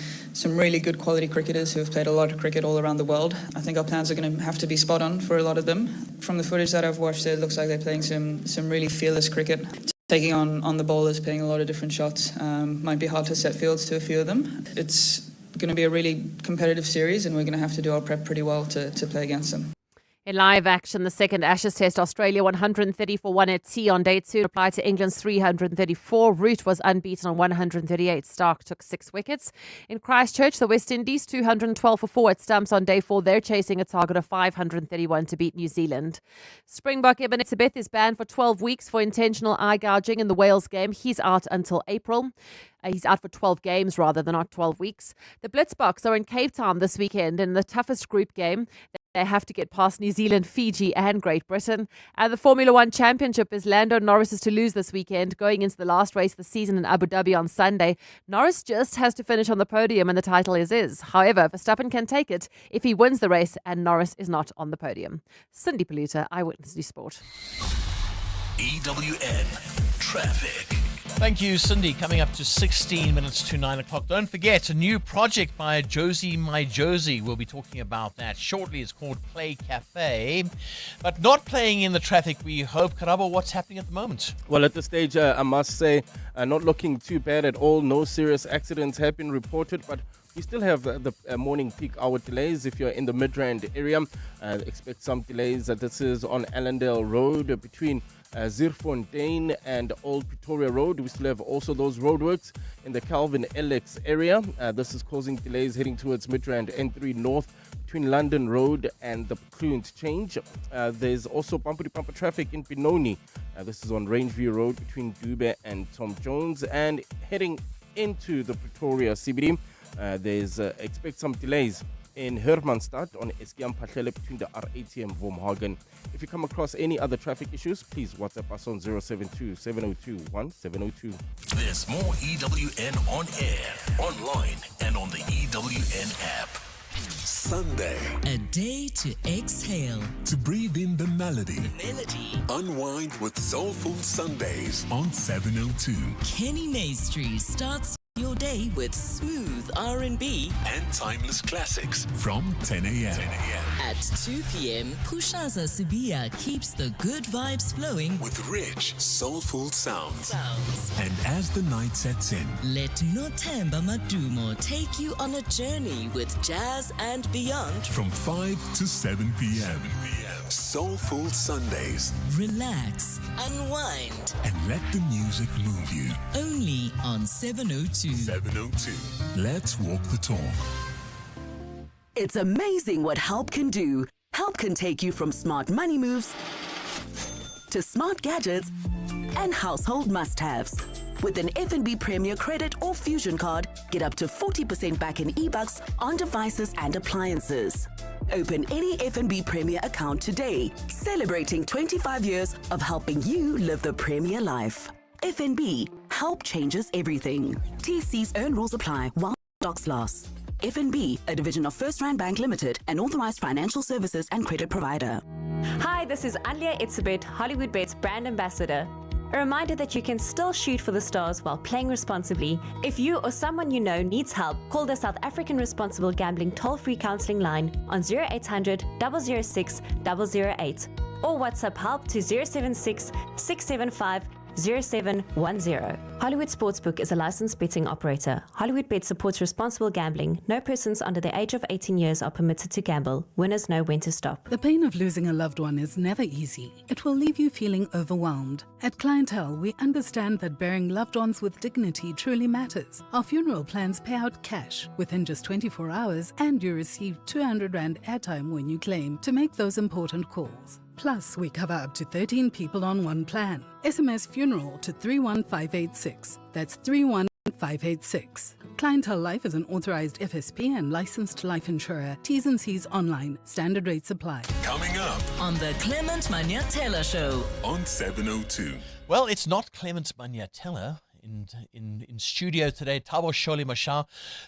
really good quality cricketers who have played a lot of cricket all around the world. I think our plans are going to have to be spot on for a lot of them. From the footage that I've watched, it looks like they're playing some really fearless cricket. Taking on the bowlers, playing a lot of different shots. Might be hard to set fields to a few of them. It's going to be a really competitive series, and we're going to have to do our prep pretty well to play against them. In live action, the second Ashes Test, Australia 134 at sea on day 2, applied to England's 334. Root was unbeaten on 138. Stark took 6 wickets. In Christchurch, the West Indies 212 for 4 at stumps on day 4. They're chasing a target of 531 to beat New Zealand. Springbok Eben Etzebeth is banned for 12 weeks for intentional eye gouging in the Wales game. He's out until April. He's out for 12 games rather than not 12 weeks. The Blitzboks are in Cape Town this weekend in the toughest group game. They have to get past New Zealand, Fiji and Great Britain. And the Formula One Championship is Lando Norris's to lose this weekend, going into the last race of the season in Abu Dhabi on Sunday. Norris just has to finish on the podium and the title is his. However, Verstappen can take it if he wins the race and Norris is not on the podium. Cindy Paluta, Eyewitness News Sport. EWN Traffic. Thank you, Cindy. Coming up to 16 minutes to 9 o'clock. Don't forget, a new project by Josie My Josie. We'll be talking about that shortly. It's called Play Cafe. But not playing in the traffic, we hope. Karabo, what's happening at the moment? Well, at this stage, I must say, not looking too bad at all. No serious accidents have been reported, but we still have the morning peak hour delays. If you're in the Midrand area, expect some delays. This is on Allendale Road between Zierfontein and Old Pretoria Road. We still have also those roadworks in the Calvin Alex area. This is causing delays heading towards Midrand N3 North between London Road and the Clue Interchange. There's also bumper-to-bumper traffic in Benoni. This is on Rangeview Road between Dube and Tom Jones. And heading into the Pretoria CBD, there's expect some delays in Hermanstad on Eskiam Patlele between the R80 and Wormhagen. If you come across any other traffic issues, please WhatsApp us on 072-702-1702. There's more EWN on air, online, and on the EWN app. Sunday. A day to exhale. To breathe in the melody. Melody. Unwind with Soulful Sundays on 702. Kenny Maestri starts your day with smooth R&B and timeless classics from 10 a.m. At 2 p.m., Pushaza Sibia keeps the good vibes flowing with rich, soulful sounds. And as the night sets in, let Nothemba Madumo take you on a journey with jazz and beyond from 5 to 7 p.m. Soulful Sundays. Relax, unwind, and let the music move you. Only on 702. 702. Let's walk the talk. It's amazing what Help can do. Help can take you from smart money moves to smart gadgets and household must-haves. With an FNB Premier Credit or Fusion card, get up to 40% back in e-bucks on devices and appliances. Open any FNB Premier account today, celebrating 25 years of helping you live the Premier life. FNB, help changes everything. TC's earn rules apply while stocks last. FNB, a division of First Rand Bank Limited, an authorized financial services and credit provider. Hi, this is Anlia Itzebet, Hollywood Bet's brand ambassador. A reminder that you can still shoot for the stars while playing responsibly. If you or someone you know needs help, call the South African Responsible Gambling toll-free counseling line on 0800 006 008 or WhatsApp help to 076 675 0710. Hollywood Sportsbook is a licensed betting operator. Hollywood Bet supports responsible gambling. No persons under the age of 18 years are permitted to gamble. Winners know when to stop. The pain of losing a loved one is never easy. It will leave you feeling overwhelmed. At Clientele, we understand that burying loved ones with dignity truly matters. Our funeral plans pay out cash within just 24 hours, and you receive 200 Rand airtime when you claim to make those important calls. Plus, we cover up to 13 people on one plan. SMS funeral to 31586. That's 31586. Clientele Life is an authorized FSP and licensed life insurer. T's and C's online. Standard rates apply. Coming up on the Clement Manyatela Show on 702. Well, it's not Clement Manyatela. In studio today, Thabo Sholi Mashao.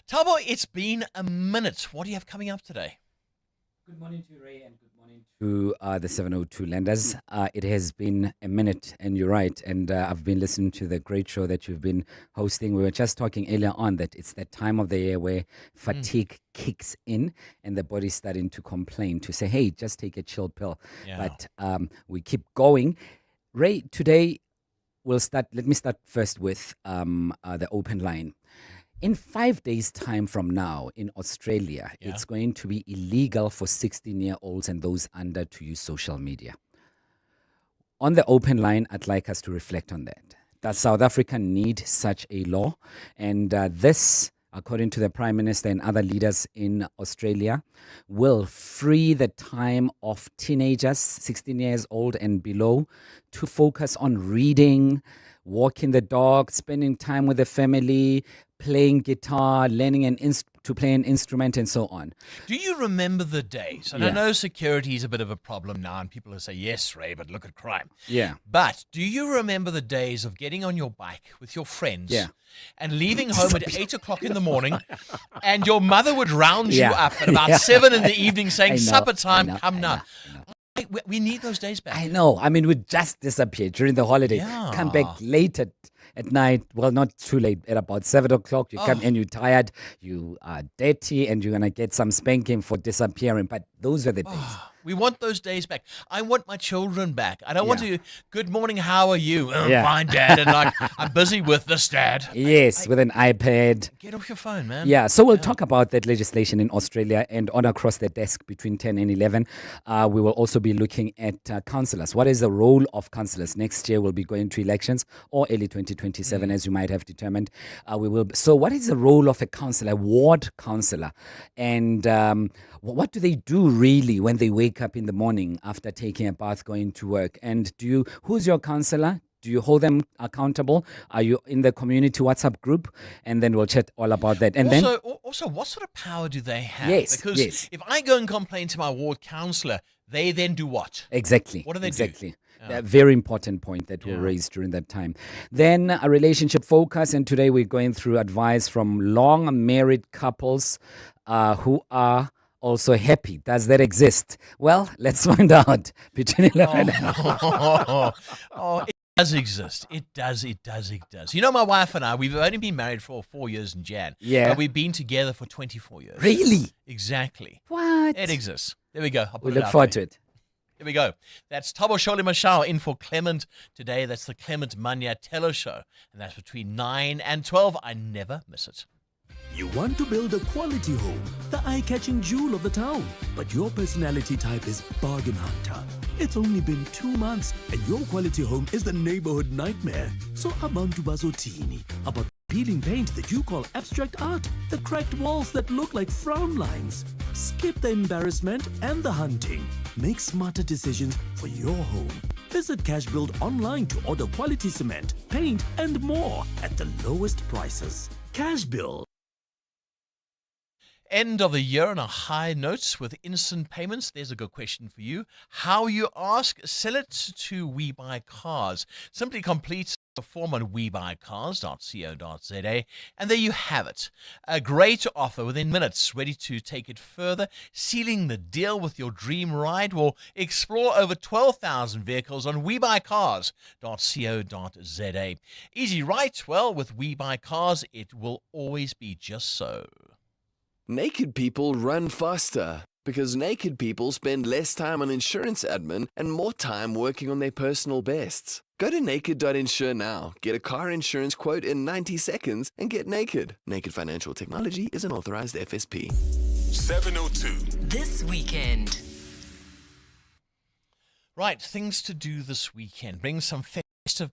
Thabo, it's been a minute. What do you have coming up today? Good morning to Ray and good morning to the 702 Landers. It has been a minute, and you're right. And I've been listening to the great show that you've been hosting. We were just talking earlier on that it's that time of the year where fatigue kicks in and the body's starting to complain, to say, hey, just take a chill pill. Yeah. But we keep going. Ray, today we'll start. Let me start first with the open line. In 5 days' time from now in Australia, it's going to be illegal for 16-year-olds and those under to use social media. On the open line, I'd like us to reflect on that. Does South Africa need such a law? And this, according to the Prime Minister and other leaders in Australia, will free the time of teenagers, 16 years old and below, to focus on reading, walking the dog, spending time with the family, playing guitar, learning to play an instrument, and so on. Do you remember the days? And I know security is a bit of a problem now, and people will say, yes, Ray, but look at crime. Yeah. But do you remember the days of getting on your bike with your friends and leaving home at 8 o'clock in the morning, and your mother would round you up at about 7 in the evening saying, supper time, come now. We need those days back. I know. I mean, we just disappeared during the holiday. Come back late at night, well, not too late, at about 7 o'clock, you come Oh. in, you're tired, you are dirty, and you're going to get some spanking for disappearing. But those were the days. We want those days back. I want my children back. I don't want Yeah. to, good morning, how are you? Oh, Yeah. fine, Dad. And like, I'm busy with this, Dad. Yes, with an iPad. Get off your phone, man. Yeah, so we'll talk about that legislation in Australia and on across the desk between 10 and 11. We will also be looking at councillors. What is the role of councillors? Next year we'll be going to elections, or early 2027, as you might have determined. So what is the role of a councillor, ward councillor? And what do they do really when they wake up in the morning after taking a bath, going to work? And who's your councillor? Do you hold them accountable? Are you in the community WhatsApp group? And then we'll chat all about that. And Also, what sort of power do they have? Yes, Because yes. if I go and complain to my ward councillor, they then do what? Exactly. What do they exactly. do? A very important point that we raised during that time. Then a relationship focus, and today we're going through advice from long married couples who are also happy. Does that exist? Well, let's find out between 11 It does exist. It does. You know, my wife and I, we've only been married for 4 years in Jan. Yeah. But we've been together for 24 years. Really? Exactly. What? It exists. There we go. I'll put We it look out forward for you. to it. Here we go. That's Thabo Mashao in for Clement today. That's the Clement Manyatelo Show. And that's between 9 and 12. I never miss it. You want to build a quality home, the eye-catching jewel of the town, but your personality type is bargain hunter. It's only been 2 months and your quality home is the neighborhood nightmare. So abantu bazotini about peeling paint that you call abstract art, the cracked walls that look like frown lines. Skip the embarrassment and the hunting. Make smarter decisions for your home. Visit Cash Build online to order quality cement, paint and more at the lowest prices. Cash Build. End of the year on a high note with instant payments. There's a good question for you. How you ask, sell it to We Buy Cars. Simply complete the form on webuycars.co.za, and there you have it. A great offer within minutes, ready to take it further, sealing the deal with your dream ride. We'll explore over 12,000 vehicles on webuycars.co.za. Easy, right? Well, with We Buy Cars, it will always be just so. Naked people run faster because naked people spend less time on insurance admin and more time working on their personal bests. Go to naked.insure now, get a car insurance quote in 90 seconds, and get naked. Naked Financial Technology is an authorized FSP. 702. This weekend. Right, things to do this weekend. Bring some festive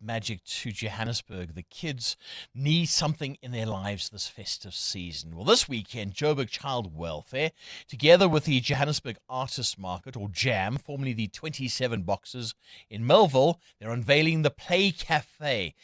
magic to Johannesburg. The kids need something in their lives this festive season. Well, this weekend, Joburg Child Welfare, together with the Johannesburg Artist Market, or JAM, formerly the 27 Boxes in Melville, they're unveiling the Play Cafe.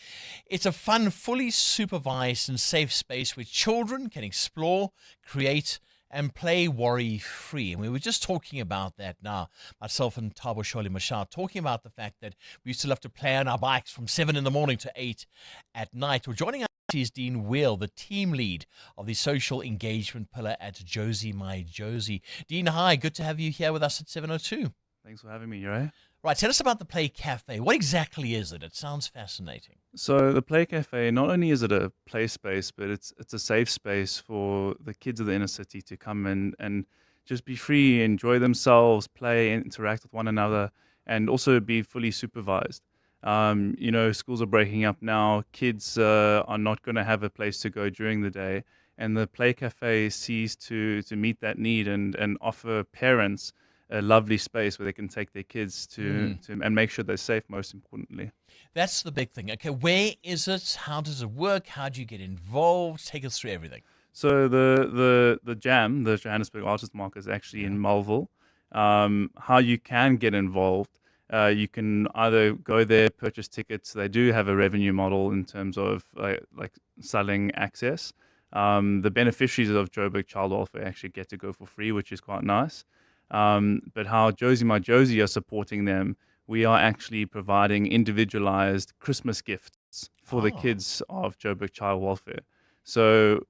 It's a fun, fully supervised and safe space where children can explore, create, and play worry-free. And we were just talking about that now, myself and Thabo Mashao, talking about the fact that we used to love to play on our bikes from 7 in the morning to 8 at night. Well, joining us is Dean Wheel, the team lead of the social engagement pillar at Josie My Josie. Dean, hi, good to have you here with us at 702. Thanks for having me, Ray. Right, tell us about the Play Cafe. What exactly is it? It sounds fascinating. So the Play Cafe, not only is it a play space, but it's a safe space for the kids of the inner city to come in and just be free, enjoy themselves, play, interact with one another, and also be fully supervised. You know, schools are breaking up now. Kids are not going to have a place to go during the day, and the Play Cafe sees to meet that need and offer parents a lovely space where they can take their kids to and make sure they're safe, most importantly. That's the big thing. Okay, where is it? How does it work? How do you get involved? Take us through everything. So the JAM, the Johannesburg Artist Market, is actually in Melville. How you can get involved, you can either go there, purchase tickets. They do have a revenue model in terms of like selling access. The beneficiaries of Joburg Child Welfare actually get to go for free, which is quite nice. But how Josie My Josie are supporting them, we are actually providing individualized Christmas gifts for the kids of Joburg Child Welfare. So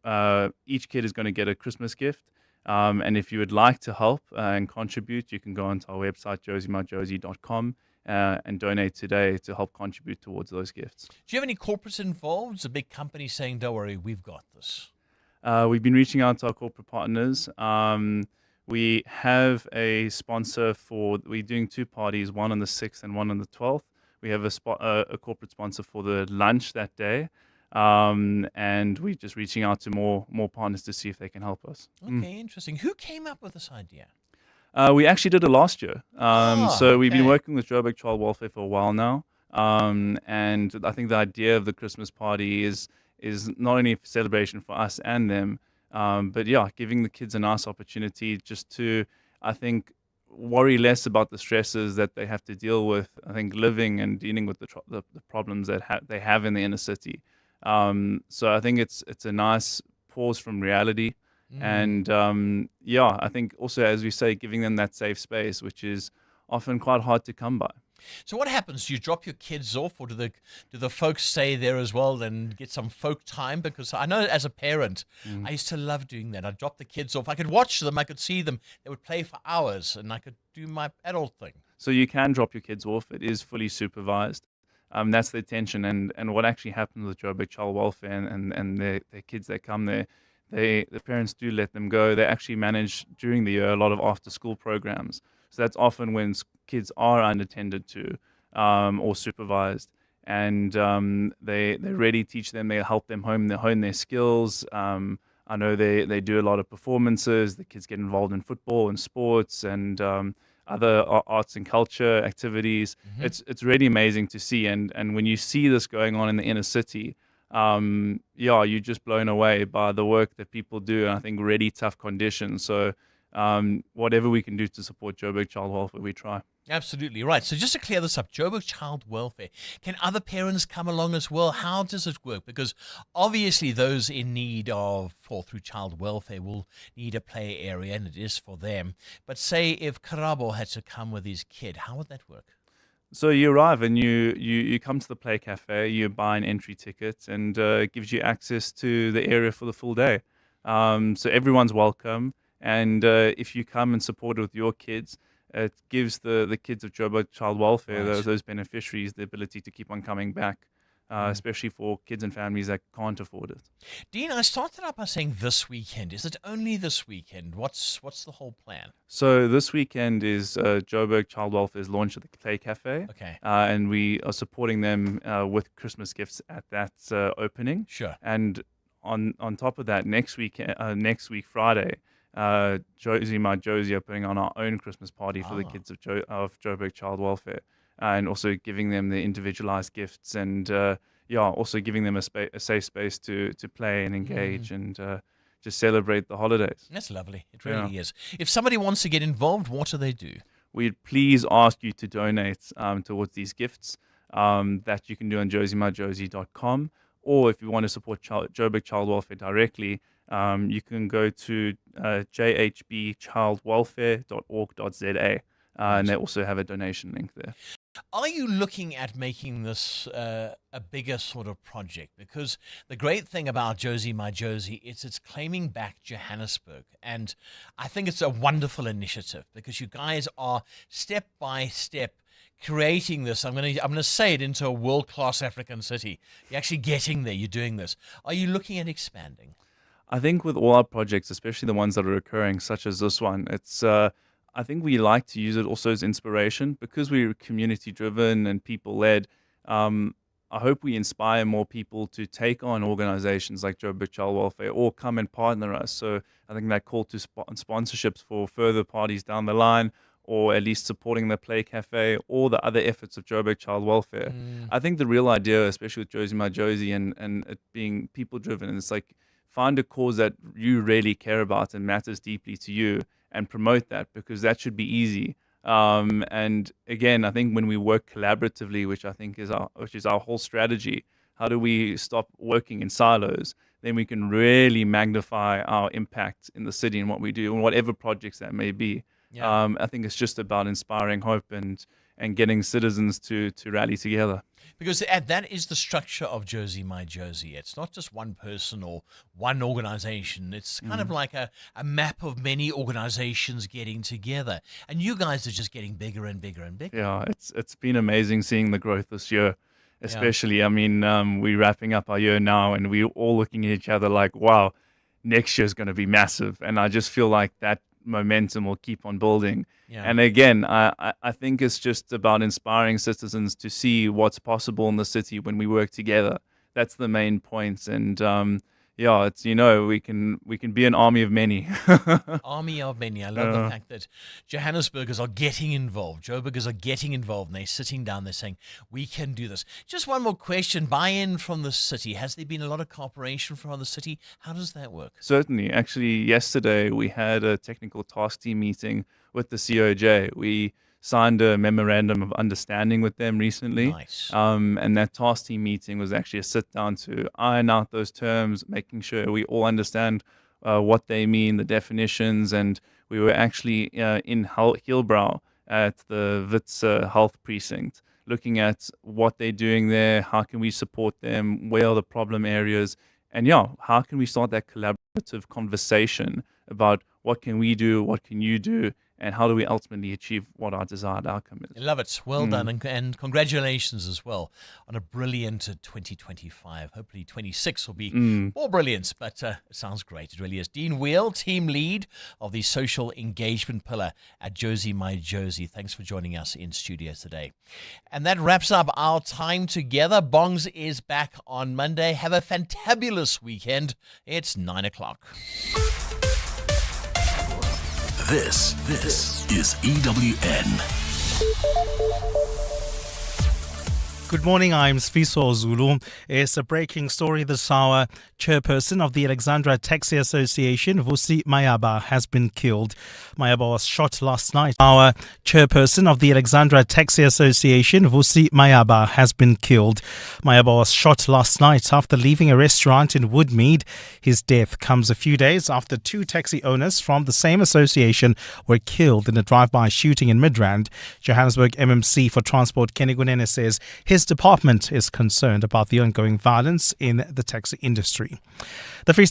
each kid is going to get a Christmas gift. And if you would like to help and contribute, you can go onto our website, josiemyjosie.com, and donate today to help contribute towards those gifts. Do you have any corporates involved? Is a big company saying, don't worry, we've got this? We've been reaching out to our corporate partners. We have a sponsor we're doing 2 parties, one on the 6th and one on the 12th. We have a corporate sponsor for the lunch that day. And we're just reaching out to more partners to see if they can help us. Okay, interesting. Who came up with this idea? We actually did it last year. So we've been okay. working with Joburg Child Welfare for a while now. And I think the idea of the Christmas party is not only a celebration for us and them, but yeah, giving the kids a nice opportunity just to, I think, worry less about the stresses that they have to deal with. I think living and dealing with the problems that they have in the inner city. So I think it's a nice pause from reality. And yeah, I think also, as we say, giving them that safe space, which is often quite hard to come by. So what happens? Do you drop your kids off, or do the folks stay there as well and get some folk time? Because I know as a parent, I used to love doing that. I'd drop the kids off. I could watch them. I could see them. They would play for hours, and I could do my adult thing. So you can drop your kids off. It is fully supervised. That's the intention. And what actually happens with Joburg Child Welfare and their kids that come there, the parents do let them go. They actually manage during the year a lot of after-school programs. So that's often when kids are unattended to or supervised, and they really teach them. They help them hone their skills. I know they do a lot of performances. The kids get involved in football and sports and other arts and culture activities. It's really amazing to see. And when you see this going on in the inner city, yeah, you're just blown away by the work that people do. And I think really tough conditions. So whatever we can do to support Joburg Child Welfare, we try. Absolutely right. So just to clear this up, Joburg Child Welfare, can other parents come along as well? How does it work? Because obviously those in need through child welfare will need a play area, and it is for them. But say if Karabo had to come with his kid, how would that work? So you arrive and you come to the Play Cafe, you buy an entry ticket, and it gives you access to the area for the full day. So everyone's welcome. And if you come and support it with your kids, it gives the kids of Joburg Child Welfare, those beneficiaries, the ability to keep on coming back, especially for kids and families that can't afford it. Dean, I started out by saying this weekend. Is it only this weekend? What's the whole plan? So this weekend is Joburg Child Welfare's launch at the Play Cafe. Okay. And we are supporting them with Christmas gifts at that opening. Sure. And on top of that, next week Friday, Josie My Josie are putting on our own Christmas party for the kids of Joburg Child Welfare, and also giving them the individualized gifts, and also giving them a safe space to play and engage and just celebrate the holidays. That's lovely. It really is. If somebody wants to get involved, what do they do? We'd please ask you to donate towards these gifts that you can do on josiemyjosie.com, or if you want to support Joburg Child Welfare directly, you can go to jhbchildwelfare.org.za, and they also have a donation link there. Are you looking at making this a bigger sort of project? Because the great thing about Josie My Josie is it's claiming back Johannesburg. And I think it's a wonderful initiative because you guys are step by step creating this. I'm going to say it into a world-class African city. You're actually getting there. You're doing this. Are you looking at expanding? I think with all our projects, especially the ones that are recurring, such as this one, it's I think we like to use it also as inspiration because we're community-driven and people-led. I hope we inspire more people to take on organizations like Joburg Child Welfare or come and partner us. So I think that call to sponsorships for further parties down the line, or at least supporting the Play Cafe or the other efforts of Joburg Child Welfare. I think the real idea, especially with Josie My Josie and it being people-driven, and it's like, find a cause that you really care about and matters deeply to you and promote that, because that should be easy. And again, I think when we work collaboratively, which I think is our whole strategy, how do we stop working in silos? Then we can really magnify our impact in the city and what we do and whatever projects that may be. Yeah. I think it's just about inspiring hope and and getting citizens to rally together. Because that is the structure of Jersey My Jersey. It's not just one person or one organization. It's kind of like a map of many organizations getting together. And you guys are just getting bigger and bigger and bigger. Yeah, it's been amazing seeing the growth this year, especially. I mean, we're wrapping up our year now, and we're all looking at each other like, wow, next year's going to be massive. And I just feel like that momentum will keep on building. Yeah. And again, I think it's just about inspiring citizens to see what's possible in the city when we work together. That's the main point. And it's, we can be an army of many. Army of many. I love the fact that Johannesburgers are getting involved. Joburgers are getting involved, and they're sitting down, they're saying, we can do this. Just one more question. Buy-in from the city. Has there been a lot of cooperation from the city? How does that work? Certainly. Actually, yesterday we had a technical task team meeting with the COJ. We signed a memorandum of understanding with them recently. Nice. And that task team meeting was actually a sit down to iron out those terms, making sure we all understand what they mean, the definitions. And we were actually in Hillbrow at the Wits Health Precinct, looking at what they're doing there, how can we support them, where are the problem areas, and how can we start that collaborative conversation about what can we do, what can you do, and how do we ultimately achieve what our desired outcome is. I love it. Well done. And congratulations as well on a brilliant 2025. Hopefully 26 will be more brilliant, but it sounds great. It really is. Dean Wheel, team lead of the social engagement pillar at Jersey My Jersey. Thanks for joining us in studio today. And that wraps up our time together. Bongs is back on Monday. Have a fantabulous weekend. It's 9 o'clock. This is EWN. Good morning, I'm Sfiso Zulu. It's a breaking story this hour. Chairperson of the Alexandra Taxi Association, Vusi Mayaba, has been killed. Mayaba was shot last night. Our chairperson of the Alexandra Taxi Association, Vusi Mayaba, has been killed. Mayaba was shot last night after leaving a restaurant in Woodmead. His death comes a few days after two taxi owners from the same association were killed in a drive-by shooting in Midrand. Johannesburg MMC for Transport, Kenny Gunene, says his department is concerned about the ongoing violence in the taxi industry. The Free